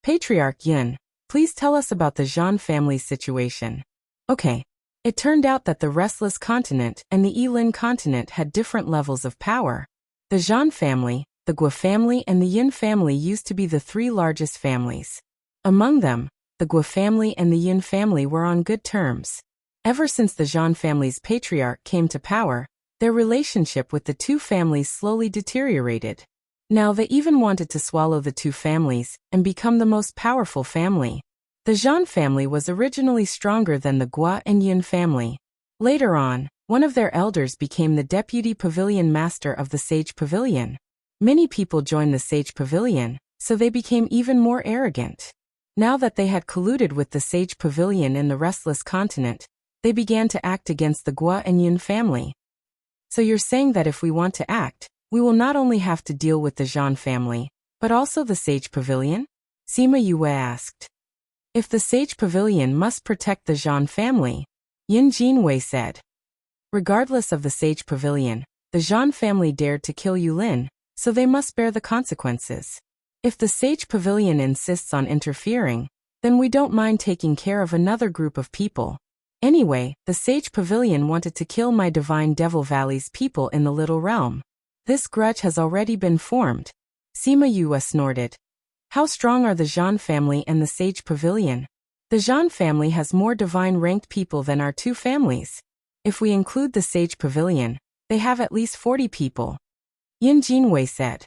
Speaker 1: Patriarch Yin, please tell us about the Zhan family's situation. Okay. It turned out that the Restless Continent and the Yilin Continent had different levels of power. The Zhan family, the Gua family and the Yin family used to be the three largest families. Among them, the Gua family and the Yin family were on good terms. Ever since the Zhan family's patriarch came to power, their relationship with the two families slowly deteriorated. Now they even wanted to swallow the two families and become the most powerful family. The Zhan family was originally stronger than the Gua and Yin family. Later on, one of their elders became the deputy pavilion master of the Sage Pavilion. Many people joined the Sage Pavilion, so they became even more arrogant. Now that they had colluded with the Sage Pavilion in the Restless Continent, they began to act against the Gua and Yin family. So you're saying that if we want to act, we will not only have to deal with the Zhan family, but also the Sage Pavilion? Sima Yue asked. If the Sage Pavilion must protect the Zhan family, Yin Jinwei said. Regardless of the Sage Pavilion, the Zhan family dared to kill Yulin, so they must bear the consequences. If the Sage Pavilion insists on interfering, then we don't mind taking care of another group of people. Anyway, the Sage Pavilion wanted to kill my Divine Devil Valley's people in the Little Realm. This grudge has already been formed. Sima Yu snorted. How strong are the Zhan family and the Sage Pavilion? The Zhan family has more divine-ranked people than our two families. If we include the Sage Pavilion, they have at least 40 people. Yin Jinwei said.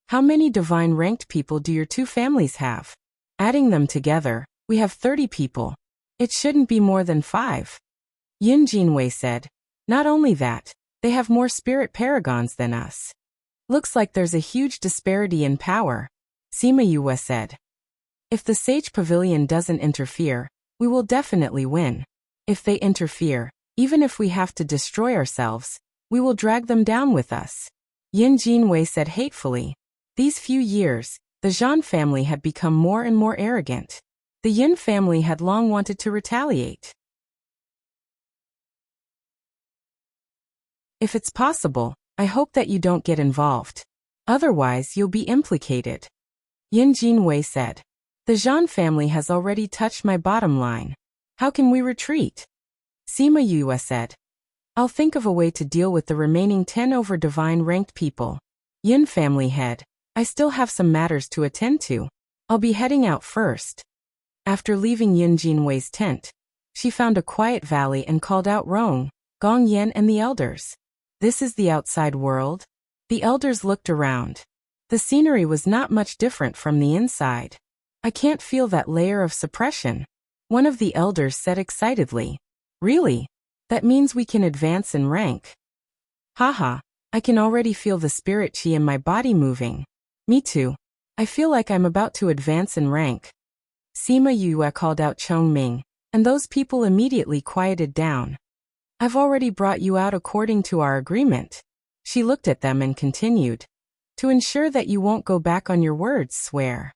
Speaker 1: How many divine-ranked people do your two families have? Adding them together, we have 30 people. It shouldn't be more than 5. Yin Jinwei said. Not only that, they have more spirit paragons than us. Looks like there's a huge disparity in power. Sima Yu said. If the Sage Pavilion doesn't interfere, we will definitely win. If they interfere, even if we have to destroy ourselves, we will drag them down with us. Yin Jinwei said hatefully. These few years, the Zhan family had become more and more arrogant. The Yin family had long wanted to retaliate. If it's possible, I hope that you don't get involved. Otherwise, you'll be implicated. Yin Jinwei said. The Zhan family has already touched my bottom line. How can we retreat? Sima Yu said. I'll think of a way to deal with the remaining 10 over divine-ranked people. Yin family head, I still have some matters to attend to. I'll be heading out first. After leaving Yin Jinwei's tent, she found a quiet valley and called out Rong, Gong Yan and the elders. This is the outside world? The elders looked around. The scenery was not much different from the inside. I can't feel that layer of suppression. One of the elders said excitedly. Really? That means we can advance in rank. Haha, I can already feel the spirit chi in my body moving. Me too. I feel like I'm about to advance in rank. Sima Yue called out Chongming, and those people immediately quieted down. I've already brought you out according to our agreement. She looked at them and continued. To ensure that you won't go back on your words, swear.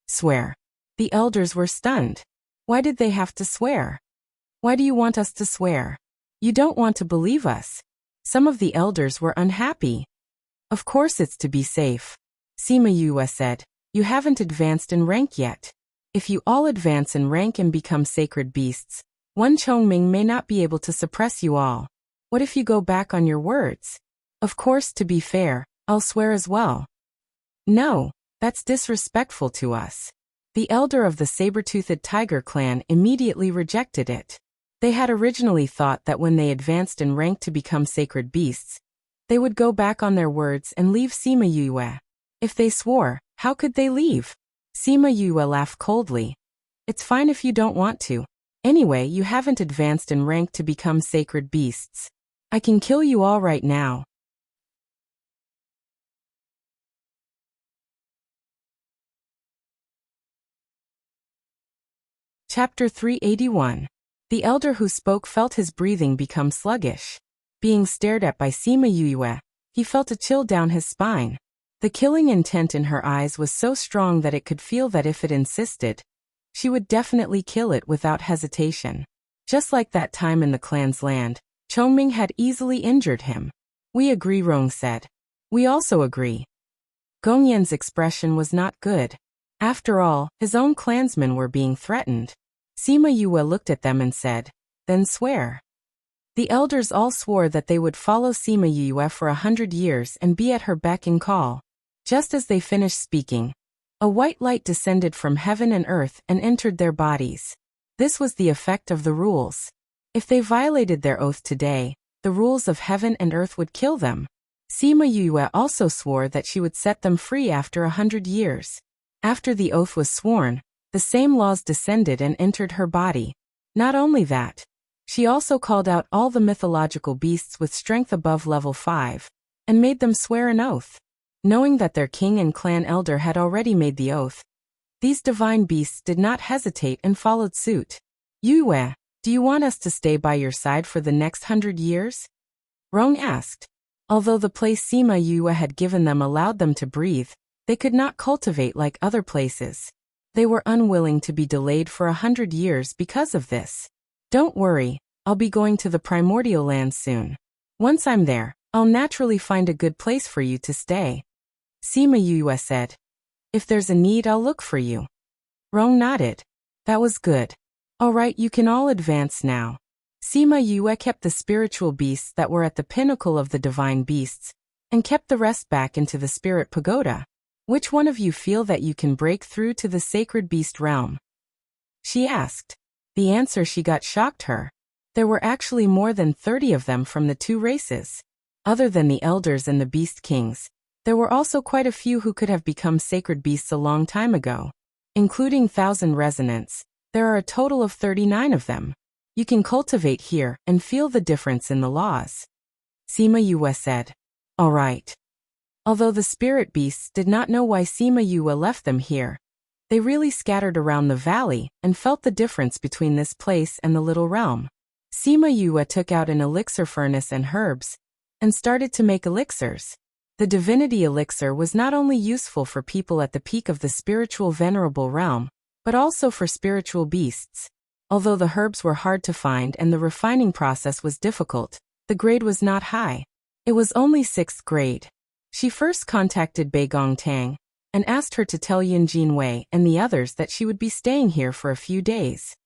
Speaker 1: Swear. The elders were stunned. Why did they have to swear? Why do you want us to swear? You don't want to believe us. Some of the elders were unhappy. Of course it's to be safe. Sima Yue said, you haven't advanced in rank yet. If you all advance in rank and become sacred beasts, one Chongming may not be able to suppress you all. What if you go back on your words? Of course, to be fair, I'll swear as well. No, that's disrespectful to us. The elder of the saber-toothed tiger clan immediately rejected it. They had originally thought that when they advanced in rank to become sacred beasts, they would go back on their words and leave Sima Yue. If they swore, how could they leave? Sima Yue laughed coldly. It's fine if you don't want to. Anyway, you haven't advanced in rank to become sacred beasts. I can kill you all right now. Chapter 381. The elder who spoke felt his breathing become sluggish. Being stared at by Sima Yue, he felt a chill down his spine. The killing intent in her eyes was so strong that it could feel that if it insisted, she would definitely kill it without hesitation. Just like that time in the clan's land, Chongming had easily injured him. We agree, Rong said. We also agree. Gongyan's expression was not good. After all, his own clansmen were being threatened. Sima Yue looked at them and said, then swear. The elders all swore that they would follow Sima Yue for 100 years and be at her beck and call. Just as they finished speaking, a white light descended from heaven and earth and entered their bodies. This was the effect of the rules. If they violated their oath today, the rules of heaven and earth would kill them. Sima Yue also swore that she would set them free after 100 years. After the oath was sworn, the same laws descended and entered her body. Not only that, she also called out all the mythological beasts with strength above level 5, and made them swear an oath. Knowing that their king and clan elder had already made the oath, these divine beasts did not hesitate and followed suit. Yue, do you want us to stay by your side for the next 100 years? Rong asked. Although the place Sima Yue had given them allowed them to breathe, they could not cultivate like other places. They were unwilling to be delayed for 100 years because of this. Don't worry, I'll be going to the primordial lands soon. Once I'm there, I'll naturally find a good place for you to stay. Sima Yue said. If there's a need, I'll look for you. Rong nodded. That was good. All right, you can all advance now. Sima Yue kept the spiritual beasts that were at the pinnacle of the divine beasts, and kept the rest back into the spirit pagoda. Which one of you feel that you can break through to the sacred beast realm? She asked. The answer she got shocked her. There were actually more than 30 of them from the two races. Other than the elders and the beast kings, there were also quite a few who could have become sacred beasts a long time ago. Including 1,000 resonants, there are a total of 39 of them. You can cultivate here and feel the difference in the laws. Sima Yue said. All right. Although the spirit beasts did not know why Sima Yue left them here, they really scattered around the valley and felt the difference between this place and the little realm. Sima Yue took out an elixir furnace and herbs, and started to make elixirs. The divinity elixir was not only useful for people at the peak of the spiritual venerable realm, but also for spiritual beasts. Although the herbs were hard to find and the refining process was difficult, the grade was not high. It was only 6th grade. She first contacted Bei Gongtang and asked her to tell Yin Jinwei and the others that she would be staying here for a few days.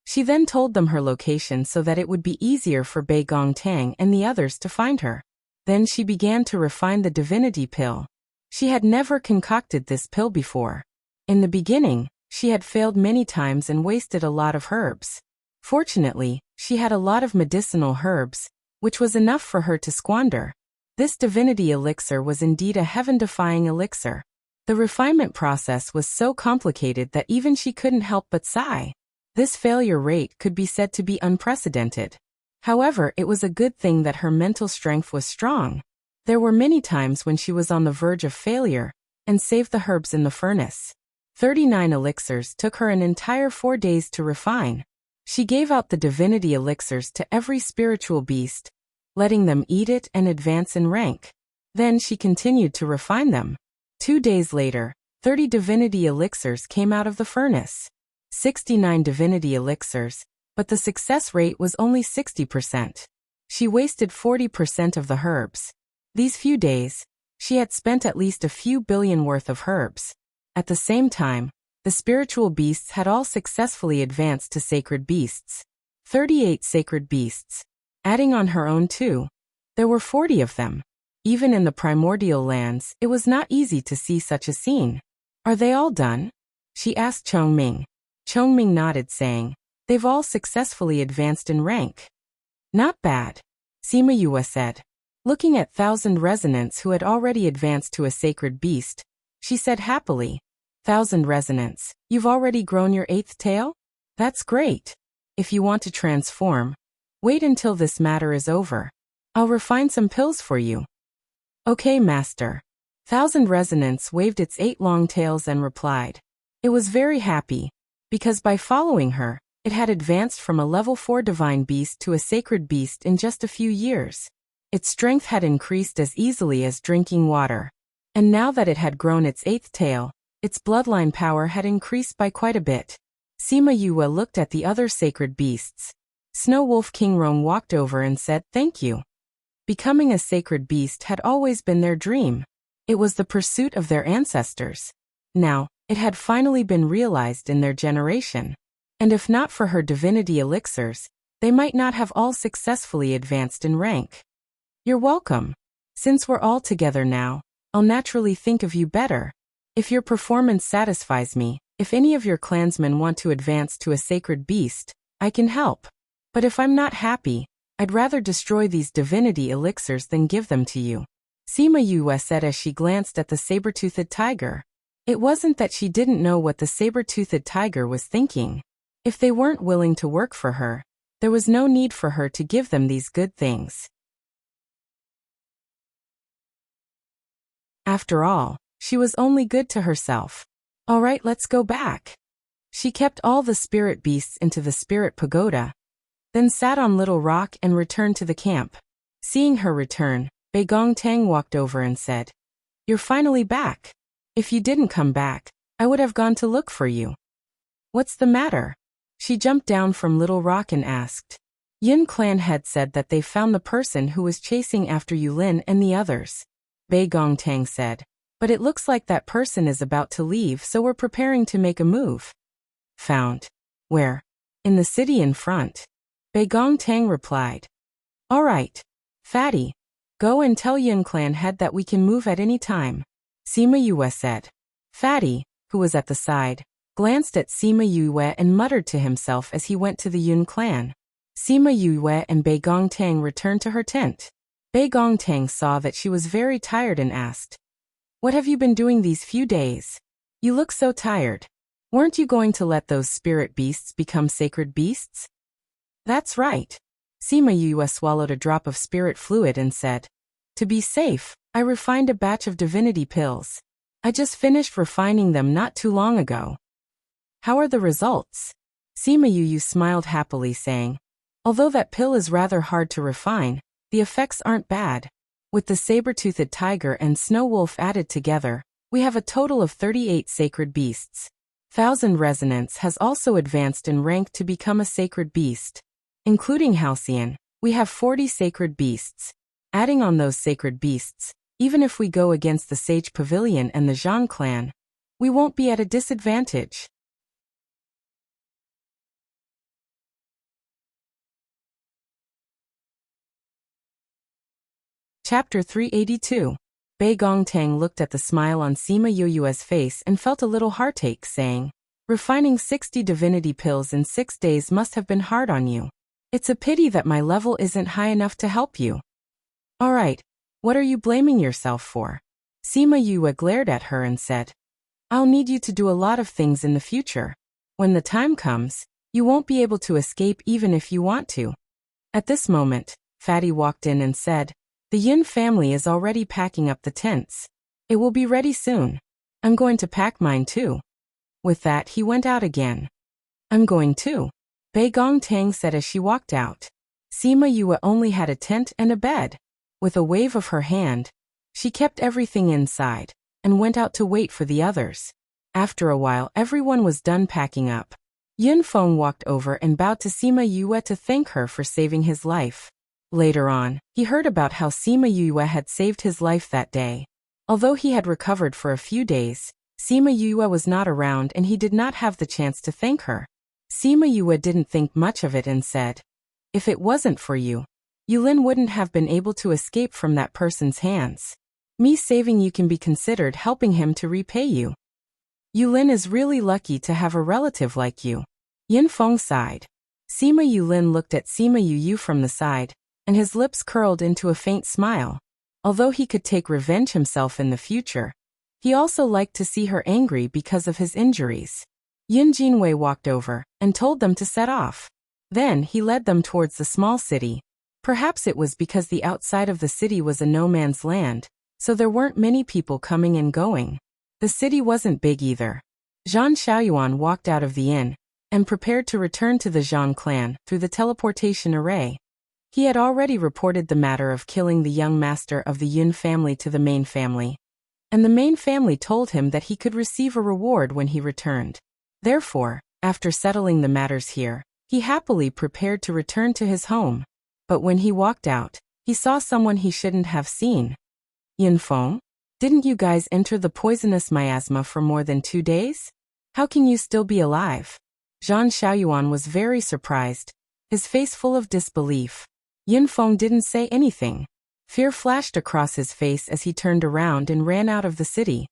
Speaker 1: She then told them her location so that it would be easier for Bei Gongtang and the others to find her. Then she began to refine the divinity pill. She had never concocted this pill before. In the beginning, she had failed many times and wasted a lot of herbs. Fortunately, she had a lot of medicinal herbs, which was enough for her to squander. This divinity elixir was indeed a heaven-defying elixir. The refinement process was so complicated that even she couldn't help but sigh. This failure rate could be said to be unprecedented. However, it was a good thing that her mental strength was strong. There were many times when she was on the verge of failure and saved the herbs in the furnace. 39 elixirs took her an entire 4 days to refine. She gave out the divinity elixirs to every spiritual beast, letting them eat it and advance in rank. Then she continued to refine them. 2 days later, 30 divinity elixirs came out of the furnace. 69 divinity elixirs, but the success rate was only 60%. She wasted 40% of the herbs. These few days, she had spent at least a few billion worth of herbs. At the same time, the spiritual beasts had all successfully advanced to sacred beasts. 38 sacred beasts. Adding on her own too, there were 40 of them. Even in the primordial lands, it was not easy to see such a scene. Are they all done? She asked Chongming. Chongming nodded, saying, they've all successfully advanced in rank. Not bad, Sima Yue said. Looking at 1,000 resonants who had already advanced to a sacred beast, she said happily, 1,000 resonants, you've already grown your 8th tail? That's great. If you want to transform, wait until this matter is over. I'll refine some pills for you. Okay, master. 1,000 resonants waved its 8 long tails and replied. It was very happy, because by following her, it had advanced from a level 4 divine beast to a sacred beast in just a few years. Its strength had increased as easily as drinking water. And now that it had grown its 8th tail, its bloodline power had increased by quite a bit. Sima Yue looked at the other sacred beasts. Snow Wolf Kingrong walked over and said, thank you. Becoming a sacred beast had always been their dream. It was the pursuit of their ancestors. Now, it had finally been realized in their generation. And if not for her divinity elixirs, they might not have all successfully advanced in rank. You're welcome. Since we're all together now, I'll naturally think of you better. If your performance satisfies me, if any of your clansmen want to advance to a sacred beast, I can help. But if I'm not happy, I'd rather destroy these divinity elixirs than give them to you. Sima Yue said as she glanced at the saber-toothed tiger. It wasn't that she didn't know what the saber-toothed tiger was thinking. If they weren't willing to work for her, there was no need for her to give them these good things. After all, she was only good to herself. All right, let's go back. She kept all the spirit beasts into the spirit pagoda, then sat on Little Rock and returned to the camp. Seeing her return, Bei Gongtang walked over and said, you're finally back. If you didn't come back, I would have gone to look for you. What's the matter? She jumped down from Little Rock and asked. Yin clan had said that they found the person who was chasing after Yulin and the others. Bei Gongtang said, but it looks like that person is about to leave, so we're preparing to make a move. Found. Where? In the city in front. Bei Gongtang replied. All right. Fatty, go and tell Yin clan head that we can move at any time. Sima Yue said. Fatty, who was at the side, glanced at Sima Yue and muttered to himself as he went to the Yun clan. Sima Yue and Bei Gongtang returned to her tent. Bei Gongtang saw that she was very tired and asked, what have you been doing these few days? You look so tired. Weren't you going to let those spirit beasts become sacred beasts? That's right. Sima Yue swallowed a drop of spirit fluid and said, to be safe, I refined a batch of divinity pills. I just finished refining them not too long ago. How are the results? Sima Yue smiled happily, saying, although that pill is rather hard to refine, the effects aren't bad. With the saber-toothed tiger and snow wolf added together, we have a total of 38 sacred beasts. 1,000 Resonance has also advanced in rank to become a sacred beast. Including Halcyon, we have 40 sacred beasts. Adding on those sacred beasts, even if we go against the Sage Pavilion and the Zhang clan, we won't be at a disadvantage. Chapter 382. Bei Gongtang looked at the smile on Sima Yue's face and felt a little heartache, saying, refining 60 divinity pills in 6 days must have been hard on you. It's a pity that my level isn't high enough to help you. All right, what are you blaming yourself for? Sima Yue glared at her and said, I'll need you to do a lot of things in the future. When the time comes, You won't be able to escape even if you want to. At this moment, Fatty walked in and said, "The Yin family is already packing up the tents. It will be ready soon. I'm going to pack mine too." With that, he went out again. "I'm going too," Bei Gongtang said as she walked out. Sima Yue only had a tent and a bed. With a wave of her hand, she kept everything inside and went out to wait for the others. After a while, everyone was done packing up. Yin Feng walked over and bowed to Sima Yue to thank her for saving his life. Later on, he heard about how Sima Yue had saved his life that day. Although he had recovered for a few days, Sima Yue was not around and he did not have the chance to thank her. Sima Yue didn't think much of it and said, "If it wasn't for you, Yulin wouldn't have been able to escape from that person's hands. Me saving you can be considered helping him to repay you. Yulin is really lucky to have a relative like you." Yin Feng sighed. Sima Yulin looked at Sima Yu from the side, and his lips curled into a faint smile. Although he could take revenge himself in the future, he also liked to see her angry because of his injuries. Yin Jinwei walked over and told them to set off. Then he led them towards the small city. Perhaps it was because the outside of the city was a no-man's land, so there weren't many people coming and going. The city wasn't big either. Zhan Xiaoyuan walked out of the inn and prepared to return to the Zhang clan through the teleportation array. He had already reported the matter of killing the young master of the Yun family to the main family, and the main family told him that he could receive a reward when he returned. Therefore, after settling the matters here, he happily prepared to return to his home. But when he walked out, he saw someone he shouldn't have seen. "Yin Feng? Didn't you guys enter the poisonous miasma for more than 2 days? How can you still be alive?" Zhan Xiaoyuan was very surprised, his face full of disbelief. Yin Feng didn't say anything. Fear flashed across his face as he turned around and ran out of the city.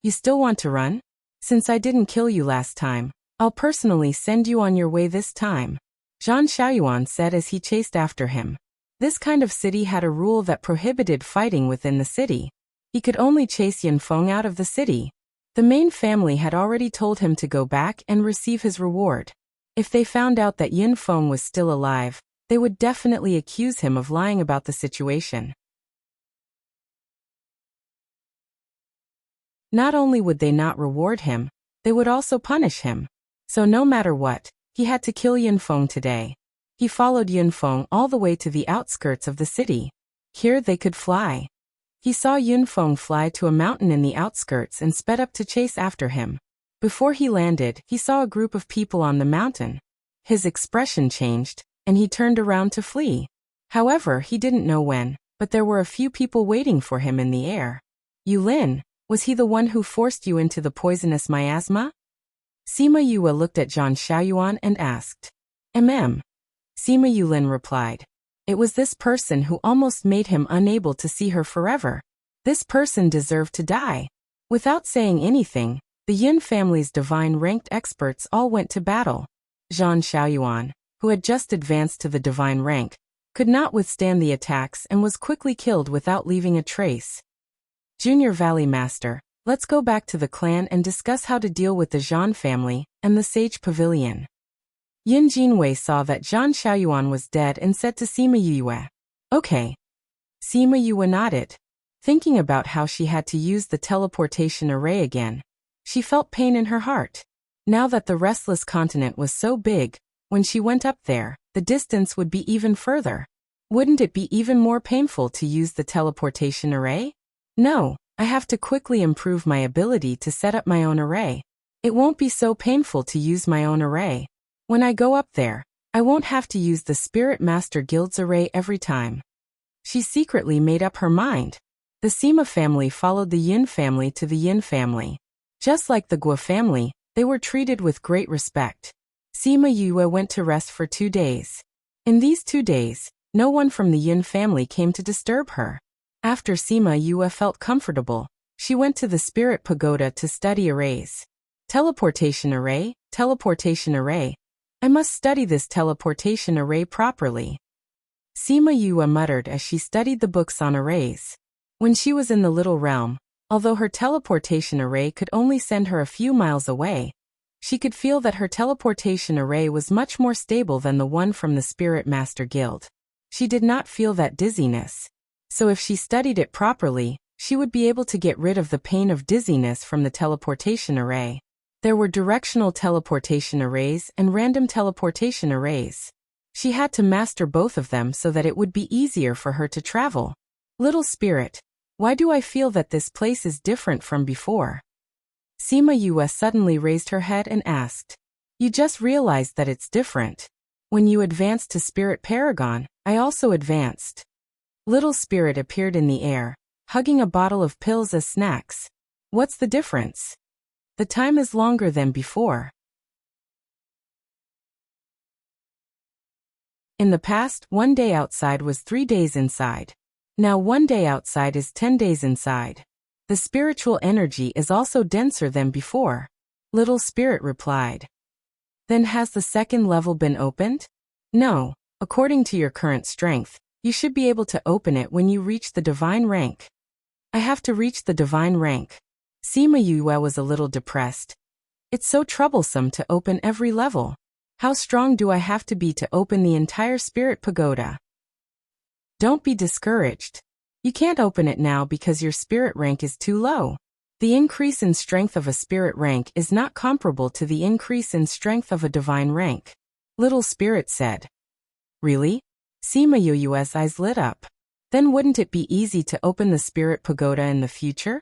Speaker 1: "You still want to run? Since I didn't kill you last time, I'll personally send you on your way this time," Zhan Xiaoyuan said as he chased after him. This kind of city had a rule that prohibited fighting within the city. He could only chase Yin Feng out of the city. The main family had already told him to go back and receive his reward. If they found out that Yin Feng was still alive, they would definitely accuse him of lying about the situation. Not only would they not reward him, they would also punish him. So no matter what, he had to kill Yin Feng today. He followed Yin Feng all the way to the outskirts of the city. Here they could fly. He saw Yin Feng fly to a mountain in the outskirts and sped up to chase after him. Before he landed, he saw a group of people on the mountain. His expression changed, and he turned around to flee. However, he didn't know when, but there were a few people waiting for him in the air. "Yulin, was he the one who forced you into the poisonous miasma?" Sima Yue looked at Zhan Xiaoyuan and asked. Sima Yulin replied. It was this person who almost made him unable to see her forever. This person deserved to die. Without saying anything, the Yin family's divine-ranked experts all went to battle. Zhan Xiaoyuan, who had just advanced to the divine rank, could not withstand the attacks and was quickly killed without leaving a trace. Junior Valley Master, let's go back to the clan and discuss how to deal with the Zhan family and the Sage Pavilion. Yin Jinwei saw that Zhan Xiaoyuan was dead and said to Sima Yue, "Okay." Sima Yue nodded. Thinking about how she had to use the teleportation array again, she felt pain in her heart. Now that the restless continent was so big, when she went up there, the distance would be even further. Wouldn't it be even more painful to use the teleportation array? No, I have to quickly improve my ability to set up my own array. It won't be so painful to use my own array. When I go up there, I won't have to use the Spirit Master Guild's array every time. She secretly made up her mind. The Sima family followed the Yin family to the Yin family. Just like the Guo family, they were treated with great respect. Sima Yue went to rest for 2 days. In these 2 days, no one from the Yin family came to disturb her. After Sima Yue felt comfortable, she went to the Spirit Pagoda to study arrays. Teleportation array, teleportation array. I must study this teleportation array properly. Sima Yue muttered as she studied the books on arrays. When she was in the Little Realm, although her teleportation array could only send her a few miles away, She could feel that her teleportation array was much more stable than the one from the Spirit Master Guild. She did not feel that dizziness. So if she studied it properly, she would be able to get rid of the pain of dizziness from the teleportation array. There were directional teleportation arrays and random teleportation arrays. She had to master both of them so that it would be easier for her to travel. Little spirit, why do I feel that this place is different from before? Sima Yue suddenly raised her head and asked. You just realized that it's different. When you advanced to Spirit Paragon, I also advanced. Little spirit appeared in the air, hugging a bottle of pills as snacks. What's the difference? The time is longer than before. In the past, 1 day outside was 3 days inside. Now 1 day outside is 10 days inside. The spiritual energy is also denser than before. Little spirit replied. Then has the second level been opened? No, according to your current strength, you should be able to open it when you reach the divine rank. I have to reach the divine rank. Sima Yue was a little depressed. It's so troublesome to open every level. How strong do I have to be to open the entire Spirit Pagoda? Don't be discouraged. You can't open it now because your spirit rank is too low. The increase in strength of a spirit rank is not comparable to the increase in strength of a divine rank. Little spirit said. Really? Sima Yue's eyes lit up. Then wouldn't it be easy to open the Spirit Pagoda in the future?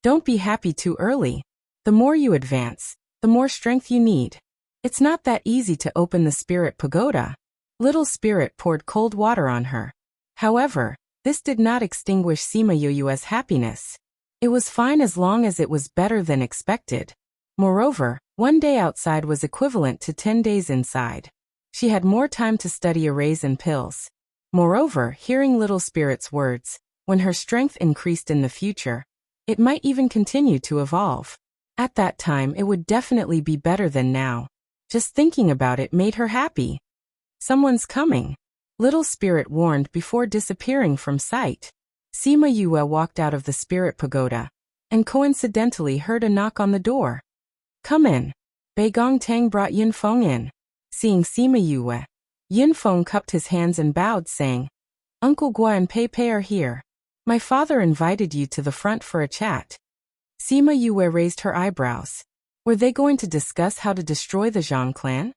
Speaker 1: Don't be happy too early. The more you advance, the more strength you need. It's not that easy to open the Spirit Pagoda. Little spirit poured cold water on her. However, this did not extinguish Sima Yue's happiness. It was fine as long as it was better than expected. Moreover, 1 day outside was equivalent to 10 days inside. She had more time to study arrays and pills. Moreover, hearing Little Spirit's words, when her strength increased in the future, it might even continue to evolve. At that time it would definitely be better than now. Just thinking about it made her happy. Someone's coming. Little Spirit warned before disappearing from sight. Sima Yue walked out of the Spirit Pagoda, and coincidentally heard a knock on the door. Come in. Bei Gong Tang brought Yin Feng in. Seeing Sima Yue, Yin Feng cupped his hands and bowed, saying, Uncle Gua and Pei Pei are here. My father invited you to the front for a chat. Sima Yue raised her eyebrows. Were they going to discuss how to destroy the Zhang clan?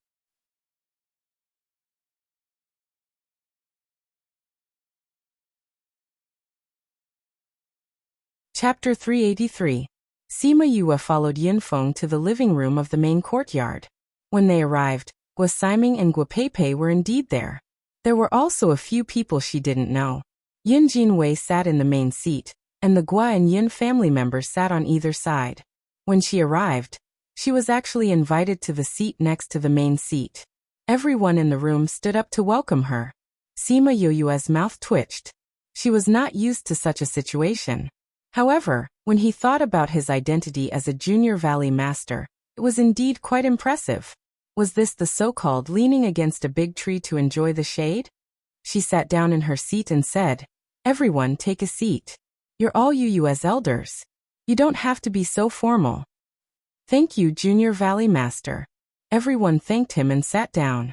Speaker 1: Chapter 383. Sima Yue followed Yin Feng to the living room of the main courtyard. When they arrived, Gua Siming and Gua Pei Pei were indeed there. There were also a few people she didn't know. Yin Jinwei sat in the main seat, and the Gua and Yin family members sat on either side. When she arrived, she was actually invited to the seat next to the main seat. Everyone in the room stood up to welcome her. Sima Yue's mouth twitched. She was not used to such a situation. However, when he thought about his identity as a junior valley master, it was indeed quite impressive. Was this the so-called leaning against a big tree to enjoy the shade? She sat down in her seat and said, Everyone take a seat. You're all UUS elders. You don't have to be so formal. Thank you, Junior Valley Master. Everyone thanked him and sat down.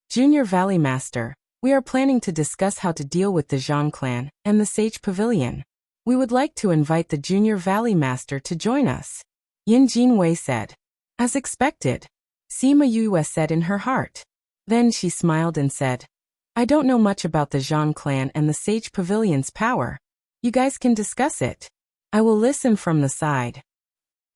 Speaker 1: Junior Valley Master, we are planning to discuss how to deal with the Zhang clan and the Sage Pavilion. We would like to invite the Junior Valley Master to join us. Yin Jinwei said. As expected. Sima Yue said in her heart. Then she smiled and said, I don't know much about the Zhang clan and the Sage Pavilion's power. You guys can discuss it. I will listen from the side.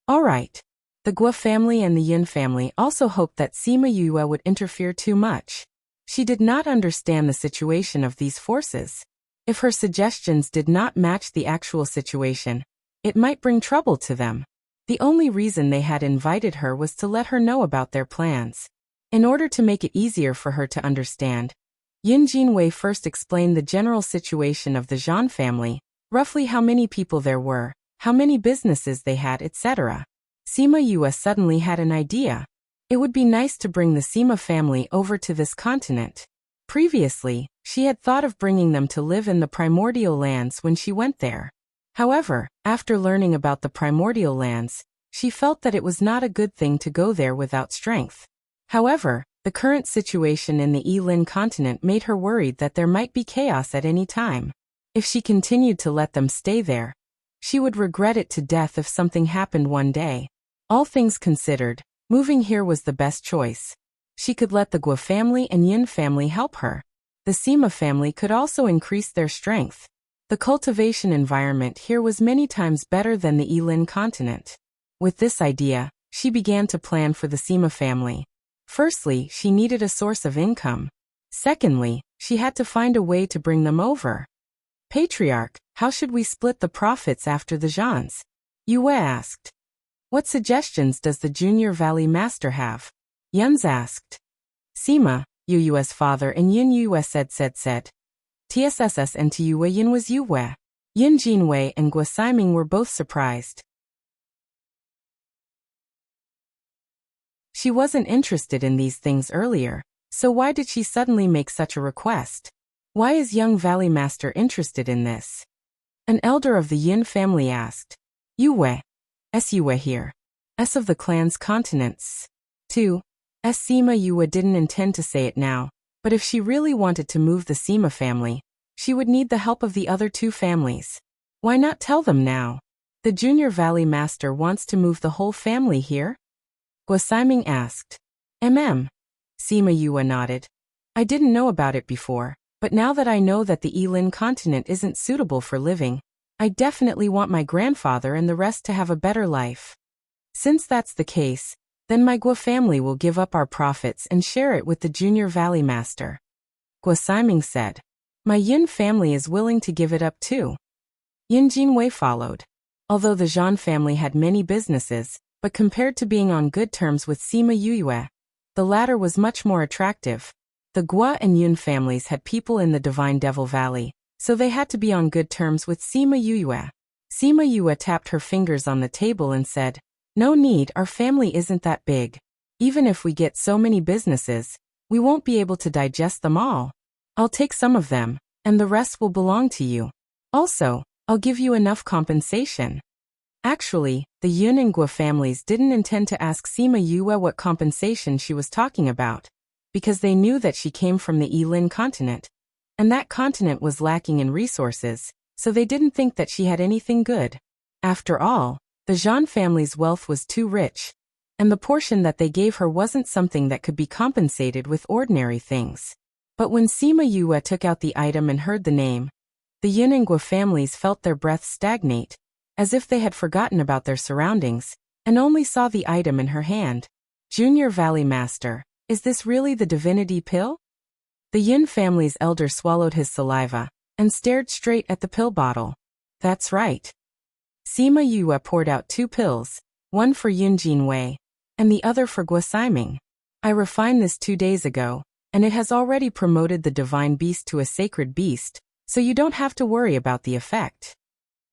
Speaker 1: All right. The Gua family and the Yin family also hoped that Sima Yue would interfere too much. She did not understand the situation of these forces. If her suggestions did not match the actual situation, it might bring trouble to them. The only reason they had invited her was to let her know about their plans. In order to make it easier for her to understand, Yin Jinwei first explained the general situation of the Zhan family, roughly how many people there were, how many businesses they had, etc. Sima Yue suddenly had an idea. It would be nice to bring the Sima family over to this continent. Previously, she had thought of bringing them to live in the primordial lands when she went there. However, after learning about the primordial lands, She felt that it was not a good thing to go there without strength. However, the current situation in the Yilin continent made her worried that there might be chaos at any time. If she continued to let them stay there, she would regret it to death if something happened one day. All things considered, moving here was the best choice. She could let the Guo family and Yin family help her. The Sima family could also increase their strength. The cultivation environment here was many times better than the Yilin continent. With this idea, she began to plan for the Sima family. Firstly, she needed a source of income. Secondly, she had to find a way to bring them over. Patriarch, how should we split the profits after the Zhans? Yue asked. What suggestions does the Junior Valley Master have? Yun's asked. Sima, Yu's father and Yin Yue said. TSSS and Yue Yin was Yue. Yin Jinwei and Guo Siming were both surprised. She wasn't interested in these things earlier, so why did she suddenly make such a request? Why is young Valley Master interested in this? An elder of the Yin family asked. Yue. Yue here. S of the clan's continents. 2. Sima Yue didn't intend to say it now, but if she really wanted to move the Sima family, she would need the help of the other two families. Why not tell them now? The Junior Valley Master wants to move the whole family here? Guo Siming asked. Sima Yue nodded. I didn't know about it before, but now that I know that the Yilin continent isn't suitable for living, I definitely want my grandfather and the rest to have a better life. Since that's the case, then my Guo family will give up our profits and share it with the Junior Valley Master. Guo Siming said. My Yin family is willing to give it up too. Yin Jinwei followed. Although the Zhan family had many businesses, but compared to being on good terms with Sima Yue, the latter was much more attractive. The Guo and Yun families had people in the Divine Devil Valley, so they had to be on good terms with Sima Yue. Sima Yue tapped her fingers on the table and said, No need, our family isn't that big. Even if we get so many businesses, we won't be able to digest them all. I'll take some of them, and the rest will belong to you. Also, I'll give you enough compensation. Actually, the Yun and Guo families didn't intend to ask Sima Yue what compensation she was talking about, because they knew that she came from the Yilin continent, and that continent was lacking in resources, so they didn't think that she had anything good. After all, the Zhan family's wealth was too rich, and the portion that they gave her wasn't something that could be compensated with ordinary things. But when Sima Yue took out the item and heard the name, the Yun and Guo families felt their breath stagnate, as if they had forgotten about their surroundings, and only saw the item in her hand. Junior Valley Master, is this really the divinity pill? The Yin family's elder swallowed his saliva, and stared straight at the pill bottle. That's right. Sima Yue poured out 2 pills, one for Yun Jinwei, and the other for Guo Siming. I refined this 2 days ago, and it has already promoted the divine beast to a sacred beast, so you don't have to worry about the effect.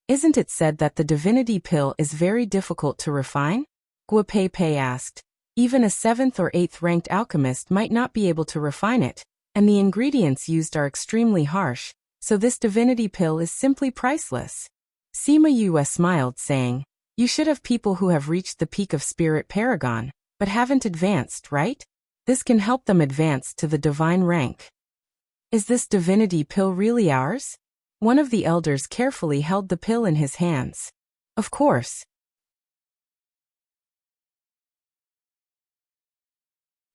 Speaker 1: Isn't it said that the divinity pill is very difficult to refine? Guo Pei asked. Even a 7th or 8th ranked alchemist might not be able to refine it, and the ingredients used are extremely harsh, so this divinity pill is simply priceless. Sima Yue smiled, saying, You should have people who have reached the peak of Spirit Paragon, but haven't advanced, right? This can help them advance to the divine rank. Is this divinity pill really ours? One of the elders carefully held the pill in his hands. Of course.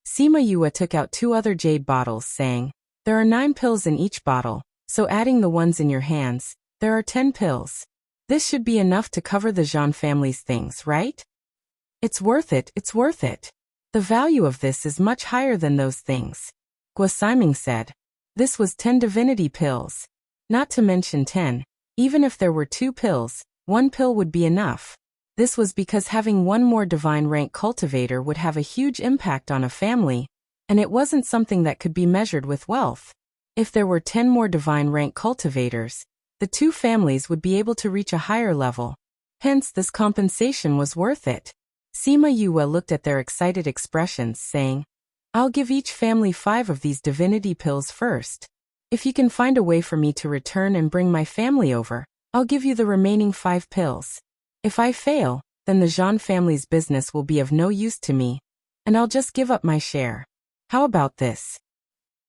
Speaker 1: Sima Yue took out 2 other jade bottles, saying, There are 9 pills in each bottle, so adding the ones in your hands, there are 10 pills. This should be enough to cover the Zhan family's things, right? It's worth it. The value of this is much higher than those things. Guo Siming said. This was 10 divinity pills. Not to mention 10. Even if there were 2 pills, 1 pill would be enough. This was because having 1 more divine rank cultivator would have a huge impact on a family, and it wasn't something that could be measured with wealth. If there were 10 more divine rank cultivators, the 2 families would be able to reach a higher level. Hence, this compensation was worth it. Sima Yue looked at their excited expressions, saying, I'll give each family 5 of these divinity pills first. If you can find a way for me to return and bring my family over, I'll give you the remaining 5 pills. If I fail, then the Zhan family's business will be of no use to me, and I'll just give up my share. How about this?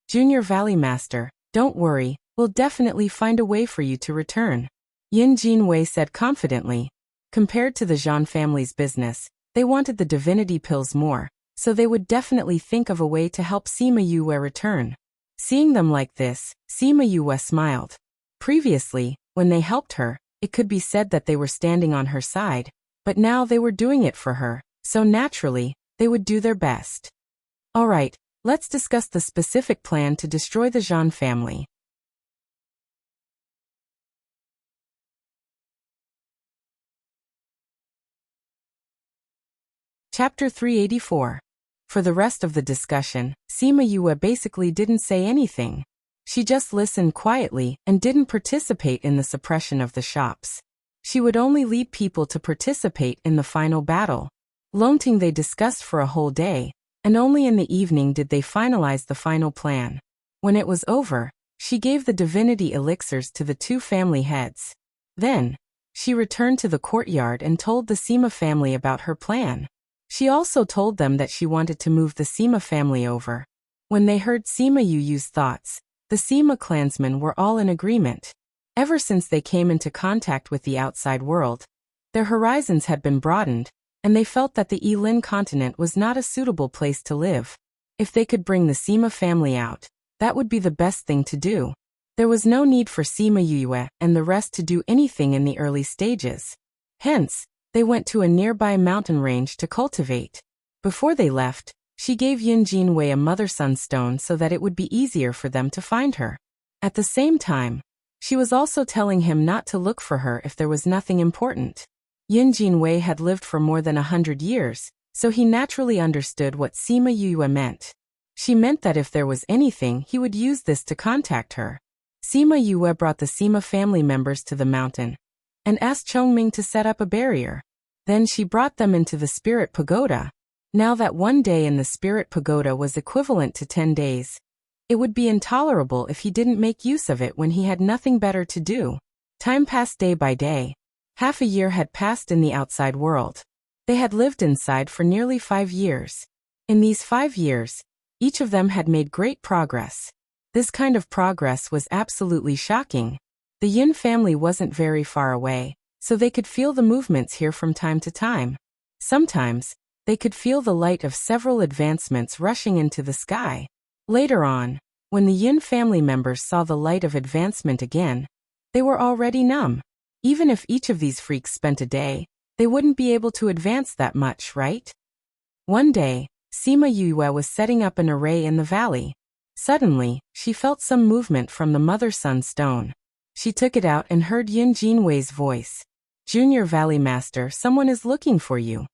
Speaker 1: Junior Valley Master, don't worry, we'll definitely find a way for you to return. Yin Jinwei said confidently. Compared to the Zhan family's business, they wanted the divinity pills more, so they would definitely think of a way to help Sima Yue return. Seeing them like this, Sima Yue smiled. Previously, when they helped her, it could be said that they were standing on her side, but now they were doing it for her, so naturally, they would do their best. Alright, let's discuss the specific plan to destroy the Zhan family. Chapter 384. For the rest of the discussion, Sima Yue basically didn't say anything. She just listened quietly and didn't participate in the suppression of the shops. She would only lead people to participate in the final battle. Longting they discussed for a whole day, and only in the evening did they finalize the final plan. When it was over, she gave the divinity elixirs to the two family heads. Then, she returned to the courtyard and told the Sima family about her plan. She also told them that she wanted to move the Sima family over. When they heard Sima Yu's thoughts, the Sima clansmen were all in agreement. Ever since they came into contact with the outside world, their horizons had been broadened, and they felt that the Yilin continent was not a suitable place to live. If they could bring the Sima family out, that would be the best thing to do. There was no need for Sima Yue and the rest to do anything in the early stages. Hence, they went to a nearby mountain range to cultivate. Before they left, she gave Yin Jinwei a mother sun stone so that it would be easier for them to find her. At the same time, she was also telling him not to look for her if there was nothing important. Yin Jinwei had lived for more than 100 years, so he naturally understood what Sima Yue meant. She meant that if there was anything, he would use this to contact her. Sima Yue brought the Sima family members to the mountain and asked Chongming to set up a barrier. Then she brought them into the Spirit Pagoda. Now that one day in the Spirit Pagoda was equivalent to 10 days, it would be intolerable if he didn't make use of it when he had nothing better to do. Time passed day by day. Half a year had passed in the outside world. They had lived inside for nearly 5 years. In these 5 years, each of them had made great progress. This kind of progress was absolutely shocking. The Yin family wasn't very far away, so they could feel the movements here from time to time. Sometimes, they could feel the light of several advancements rushing into the sky. Later on, when the Yin family members saw the light of advancement again, they were already numb. Even if each of these freaks spent a day, they wouldn't be able to advance that much, right? One day, Sima Yue was setting up an array in the valley. Suddenly, she felt some movement from the Mother Sun stone. She took it out and heard Yin Jinwei's voice. Junior Valley Master, someone is looking for you.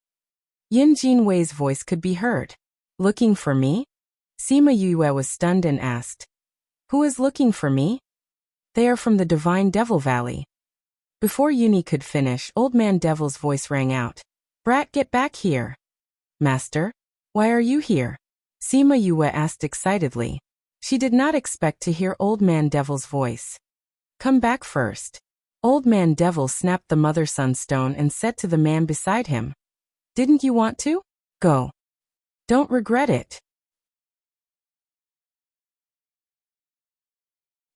Speaker 1: Yin Jinwei's voice could be heard. Looking for me? Sima Yue was stunned and asked. Who is looking for me? They are from the Divine Devil Valley. Before Yuni could finish, Old Man Devil's voice rang out. Brat, get back here. Master? Why are you here? Sima Yue asked excitedly. She did not expect to hear Old Man Devil's voice. Come back first. Old Man Devil snapped the Mother Sun stone and said to the man beside him. Didn't you want to? Go. Don't regret it.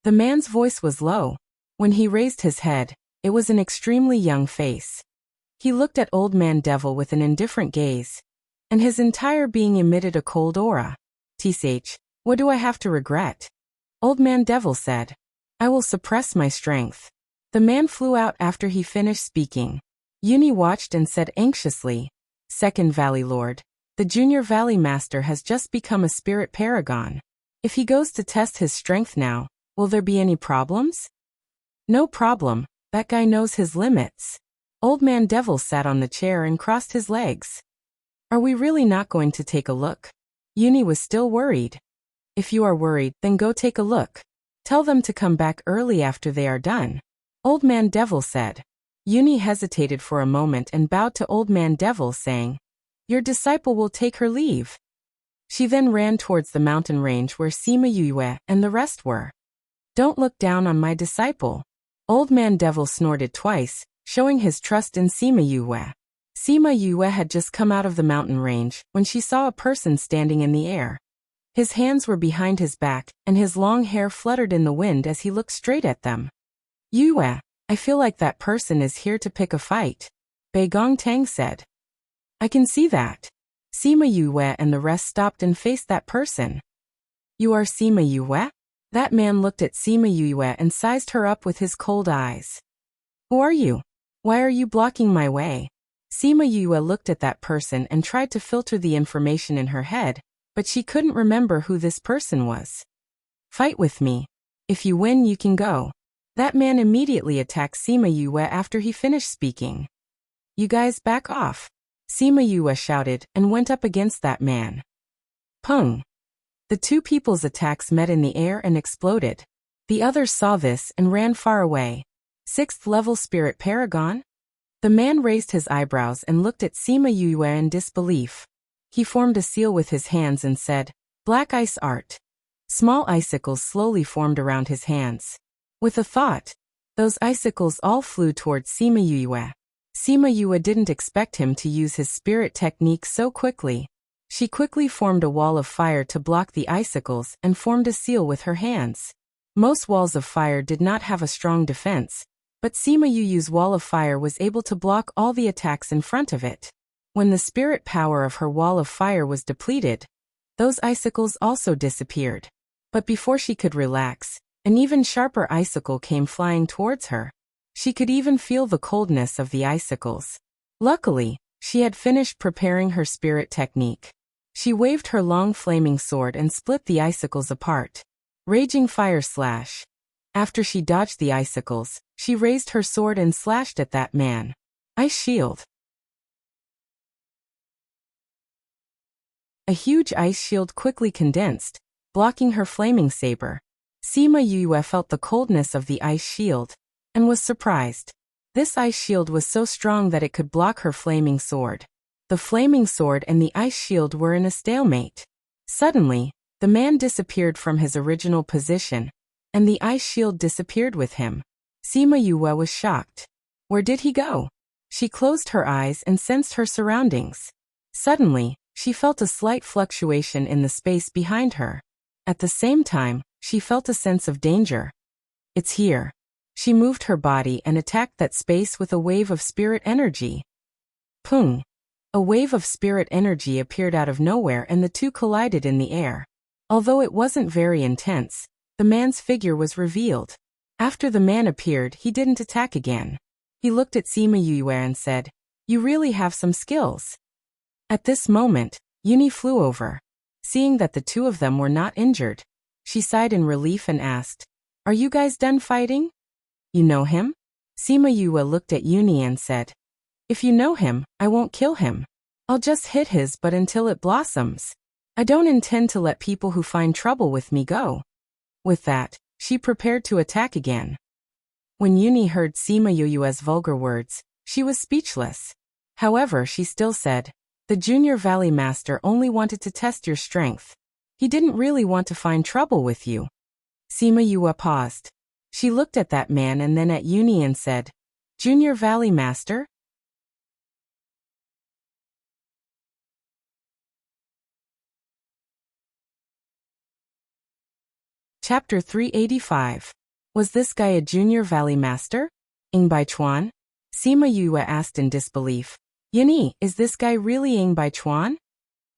Speaker 1: The man's voice was low. When he raised his head, it was an extremely young face. He looked at Old Man Devil with an indifferent gaze, and his entire being emitted a cold aura. Tsh, what do I have to regret? Old Man Devil said. I will suppress my strength. The man flew out after he finished speaking. Yuni watched and said anxiously, Second Valley Lord, the Junior Valley Master has just become a spirit paragon. If he goes to test his strength now, will there be any problems? No problem, that guy knows his limits. Old Man Devil sat on the chair and crossed his legs. Are we really not going to take a look? Yuni was still worried. If you are worried, then go take a look. Tell them to come back early after they are done. Old Man Devil said. Yuni hesitated for a moment and bowed to Old Man Devil, saying, Your disciple will take her leave. She then ran towards the mountain range where Sima Yue and the rest were. Don't look down on my disciple. Old Man Devil snorted twice, showing his trust in Sima Yue. Sima Yue had just come out of the mountain range when she saw a person standing in the air. His hands were behind his back, and his long hair fluttered in the wind as he looked straight at them. Yue, I feel like that person is here to pick a fight, Bei Gongtang said. I can see that. Sima Yue and the rest stopped and faced that person. You are Sima Yue? That man looked at Sima Yue and sized her up with his cold eyes. Who are you? Why are you blocking my way? Sima Yue looked at that person and tried to filter the information in her head, but she couldn't remember who this person was. Fight with me. If you win, you can go. That man immediately attacked Sima Yue after he finished speaking. You guys back off. Sima Yue shouted and went up against that man. Pung. The two people's attacks met in the air and exploded. The others saw this and ran far away. 6th level Spirit Paragon? The man raised his eyebrows and looked at Sima Yue in disbelief. He formed a seal with his hands and said, Black Ice Art. Small icicles slowly formed around his hands. With a thought, those icicles all flew towards Sima Yue. Sima Yue didn't expect him to use his spirit technique so quickly. She quickly formed a wall of fire to block the icicles and formed a seal with her hands. Most walls of fire did not have a strong defense, but Sima Yue's wall of fire was able to block all the attacks in front of it. When the spirit power of her wall of fire was depleted, those icicles also disappeared. But before she could relax, an even sharper icicle came flying towards her. She could even feel the coldness of the icicles. Luckily, she had finished preparing her spirit technique. She waved her long flaming sword and split the icicles apart. Raging fire slash. After she dodged the icicles, she raised her sword and slashed at that man. Ice shield. A huge ice shield quickly condensed, blocking her flaming saber. Sima Yue felt the coldness of the ice shield, and was surprised. This ice shield was so strong that it could block her flaming sword. The flaming sword and the ice shield were in a stalemate. Suddenly, the man disappeared from his original position, and the ice shield disappeared with him. Sima Yue was shocked. Where did he go? She closed her eyes and sensed her surroundings. Suddenly, she felt a slight fluctuation in the space behind her. At the same time, she felt a sense of danger. It's here. She moved her body and attacked that space with a wave of spirit energy. Pung! A wave of spirit energy appeared out of nowhere and the two collided in the air. Although it wasn't very intense, the man's figure was revealed. After the man appeared, he didn't attack again. He looked at Sima Yue and said, You really have some skills. At this moment, Yuni flew over. Seeing that the two of them were not injured, she sighed in relief and asked, Are you guys done fighting? You know him? Sima Yue looked at Yuni and said, If you know him, I won't kill him. I'll just hit his butt until it blossoms. I don't intend to let people who find trouble with me go. With that, she prepared to attack again. When Yuni heard Sima Yue's vulgar words, she was speechless. However, she still said, The Junior Valley Master only wanted to test your strength. He didn't really want to find trouble with you. Sima Yue paused. She looked at that man and then at Yuni and said, Junior Valley Master? Chapter 385. Was this guy a Junior Valley Master? Ing Bai Chuan? Sima Yue asked in disbelief. Yuni, is this guy really Ing Bai Chuan?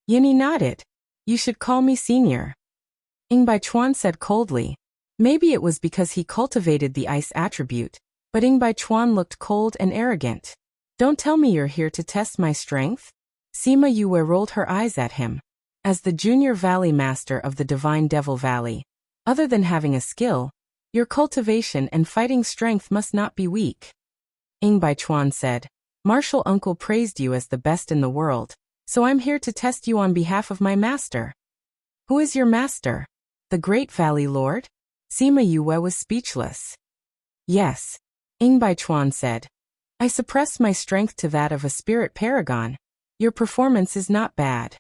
Speaker 1: Yuni nodded. You should call me Senior. Ing Bai Chuan said coldly. Maybe it was because he cultivated the ice attribute, but Ing Bai Chuan looked cold and arrogant. Don't tell me you're here to test my strength? Sima Yue rolled her eyes at him. As the Junior Valley Master of the Divine Devil Valley, other than having a skill, your cultivation and fighting strength must not be weak. Ing Bai Chuan said, Martial Uncle praised you as the best in the world, so I'm here to test you on behalf of my master. Who is your master? The Great Valley Lord? Sima Yue was speechless. Yes. Ing Bai Chuan said. I suppressed my strength to that of a spirit paragon. Your performance is not bad.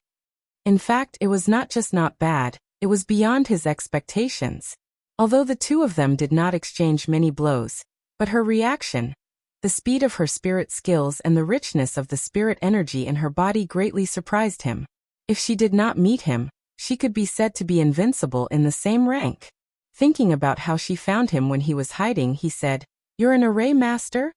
Speaker 1: In fact, it was not just not bad, it was beyond his expectations. Although the two of them did not exchange many blows, but her reaction, The speed of her spirit skills and the richness of the spirit energy in her body greatly surprised him. If she did not meet him, she could be said to be invincible in the same rank. Thinking about how she found him when he was hiding, he said, "You're an array master?"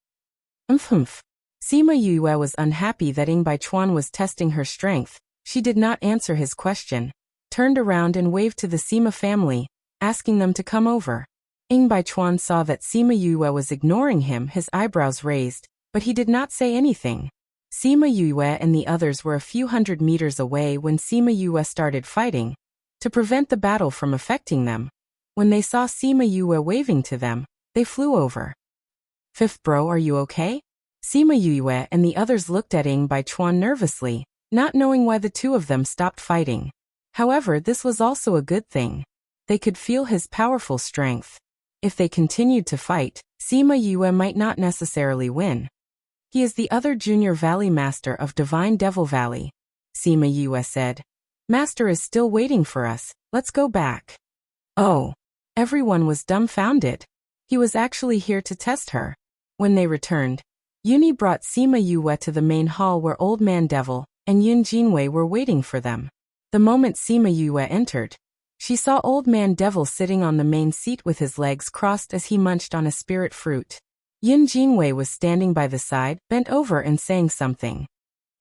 Speaker 1: Umph. Sima Yue was unhappy that Ing Baichuan was testing her strength. She did not answer his question, turned around and waved to the Sima family, asking them to come over. Ing Baichuan saw that Sima Yue was ignoring him, his eyebrows raised, but he did not say anything. Sima Yue and the others were a few hundred meters away when Sima Yue started fighting. To prevent the battle from affecting them, when they saw Sima Yue waving to them, they flew over. "Fifth bro, are you okay?" Sima Yue and the others looked at Ing Baichuan nervously, not knowing why the two of them stopped fighting. However, this was also a good thing. They could feel his powerful strength. If they continued to fight, Sima Yue might not necessarily win. "He is the other junior valley master of Divine Devil Valley," Sima Yue said. "Master is still waiting for us, let's go back." Oh. Everyone was dumbfounded. He was actually here to test her. When they returned, Yuni brought Sima Yue to the main hall where Old Man Devil and Yun Jinwei were waiting for them. The moment Sima Yue entered, she saw Old Man Devil sitting on the main seat with his legs crossed as he munched on a spirit fruit. Yun Jinwei was standing by the side, bent over and saying something.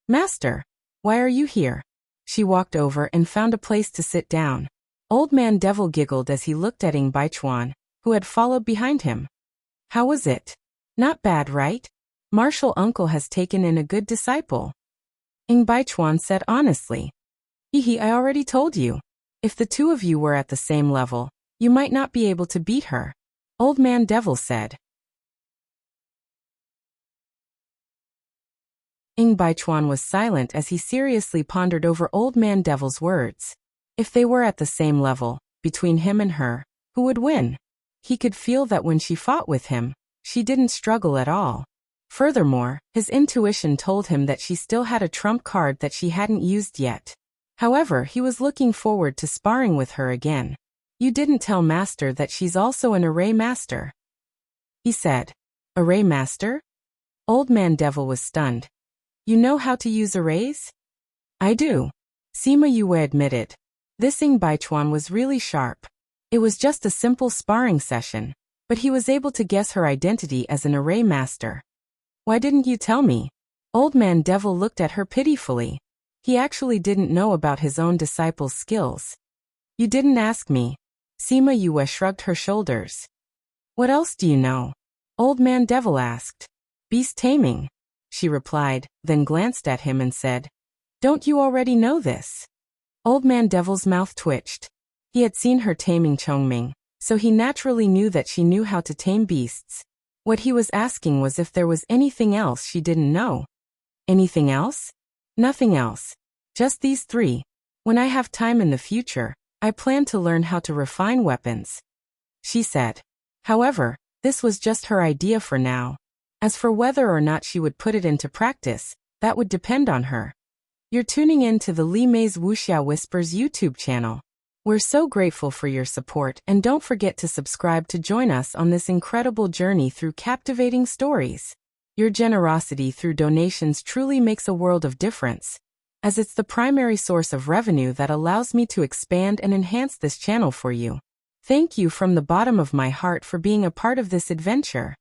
Speaker 1: "Master, why are you here?" She walked over and found a place to sit down. Old Man Devil giggled as he looked at Ing Baichuan, who had followed behind him. "How was it? Not bad, right? Martial uncle has taken in a good disciple." Ing Baichuan said honestly. "Hehe, I already told you. If the two of you were at the same level, you might not be able to beat her," Old Man Devil said. Ing Baichuan was silent as he seriously pondered over Old Man Devil's words. If they were at the same level, between him and her, who would win? He could feel that when she fought with him, she didn't struggle at all. Furthermore, his intuition told him that she still had a trump card that she hadn't used yet. However, he was looking forward to sparring with her again. "You didn't tell Master that she's also an array master," he said. "Array master?" Old Man Devil was stunned. "You know how to use arrays?" "I do," Sima Yue admitted. This Ing Baichuan was really sharp. It was just a simple sparring session, but he was able to guess her identity as an array master. "Why didn't you tell me?" Old Man Devil looked at her pitifully. He actually didn't know about his own disciple's skills. "You didn't ask me." Sima Yue shrugged her shoulders. "What else do you know?" Old Man Devil asked. "Beast taming," she replied, then glanced at him and said, "Don't you already know this?" Old Man Devil's mouth twitched. He had seen her taming Chongming, so he naturally knew that she knew how to tame beasts. What he was asking was if there was anything else she didn't know. "Anything else?" "Nothing else. Just these three. When I have time in the future, I plan to learn how to refine weapons," she said. However, this was just her idea for now. As for whether or not she would put it into practice, that would depend on her. You're tuning in to the Li Mei's Wuxia Whispers YouTube channel. We're so grateful for your support, and don't forget to subscribe to join us on this incredible journey through captivating stories. Your generosity through donations truly makes a world of difference, as it's the primary source of revenue that allows me to expand and enhance this channel for you. Thank you from the bottom of my heart for being a part of this adventure.